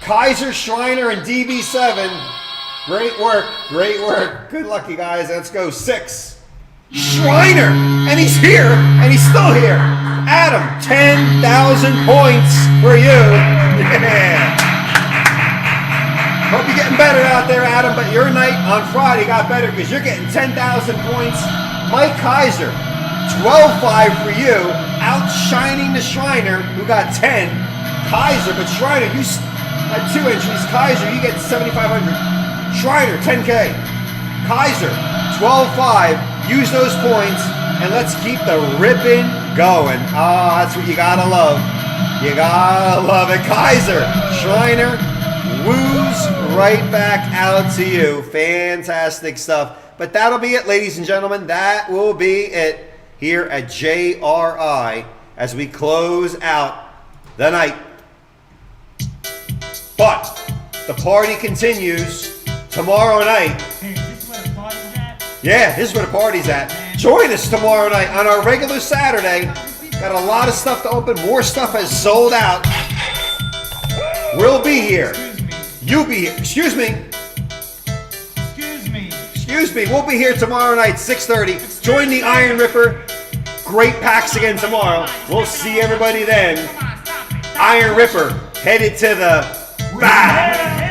Kaiser, Shriner, and DB7. Great work. Great work. Good luck, you guys. Let's go. 6. Shriner. And he's here. And he's still here. Adam, 10,000 points for you. Yeah. Hope you're getting better out there, Adam. But your night on Friday got better because you're getting 10,000 points. Mike Kaiser, 12,500 for you. Outshining the Shriner, who got 10. Kaiser, but Shriner, you had 2 entries. Kaiser, you get 7,500. Shriner, 10K. Kaiser, 12,500. Use those points, and let's keep the ripping going. That's what you gotta love. You gotta love it. Kaiser, Shriner, woos right back out to you. Fantastic stuff. But that'll be it, ladies and gentlemen. That will be it here at JRI as we close out the night. But the party continues tomorrow night. Hey, is this where the party's at? Yeah, this is where the party's at. Join us tomorrow night on our regular Saturday. Got a lot of stuff to open. More stuff has sold out. We'll be here. You'll be here. Excuse me. Excuse me. We'll be here tomorrow night, 6:30. Join the Iron Ripper. Great packs again tomorrow. We'll see everybody then. Iron Ripper headed to the back.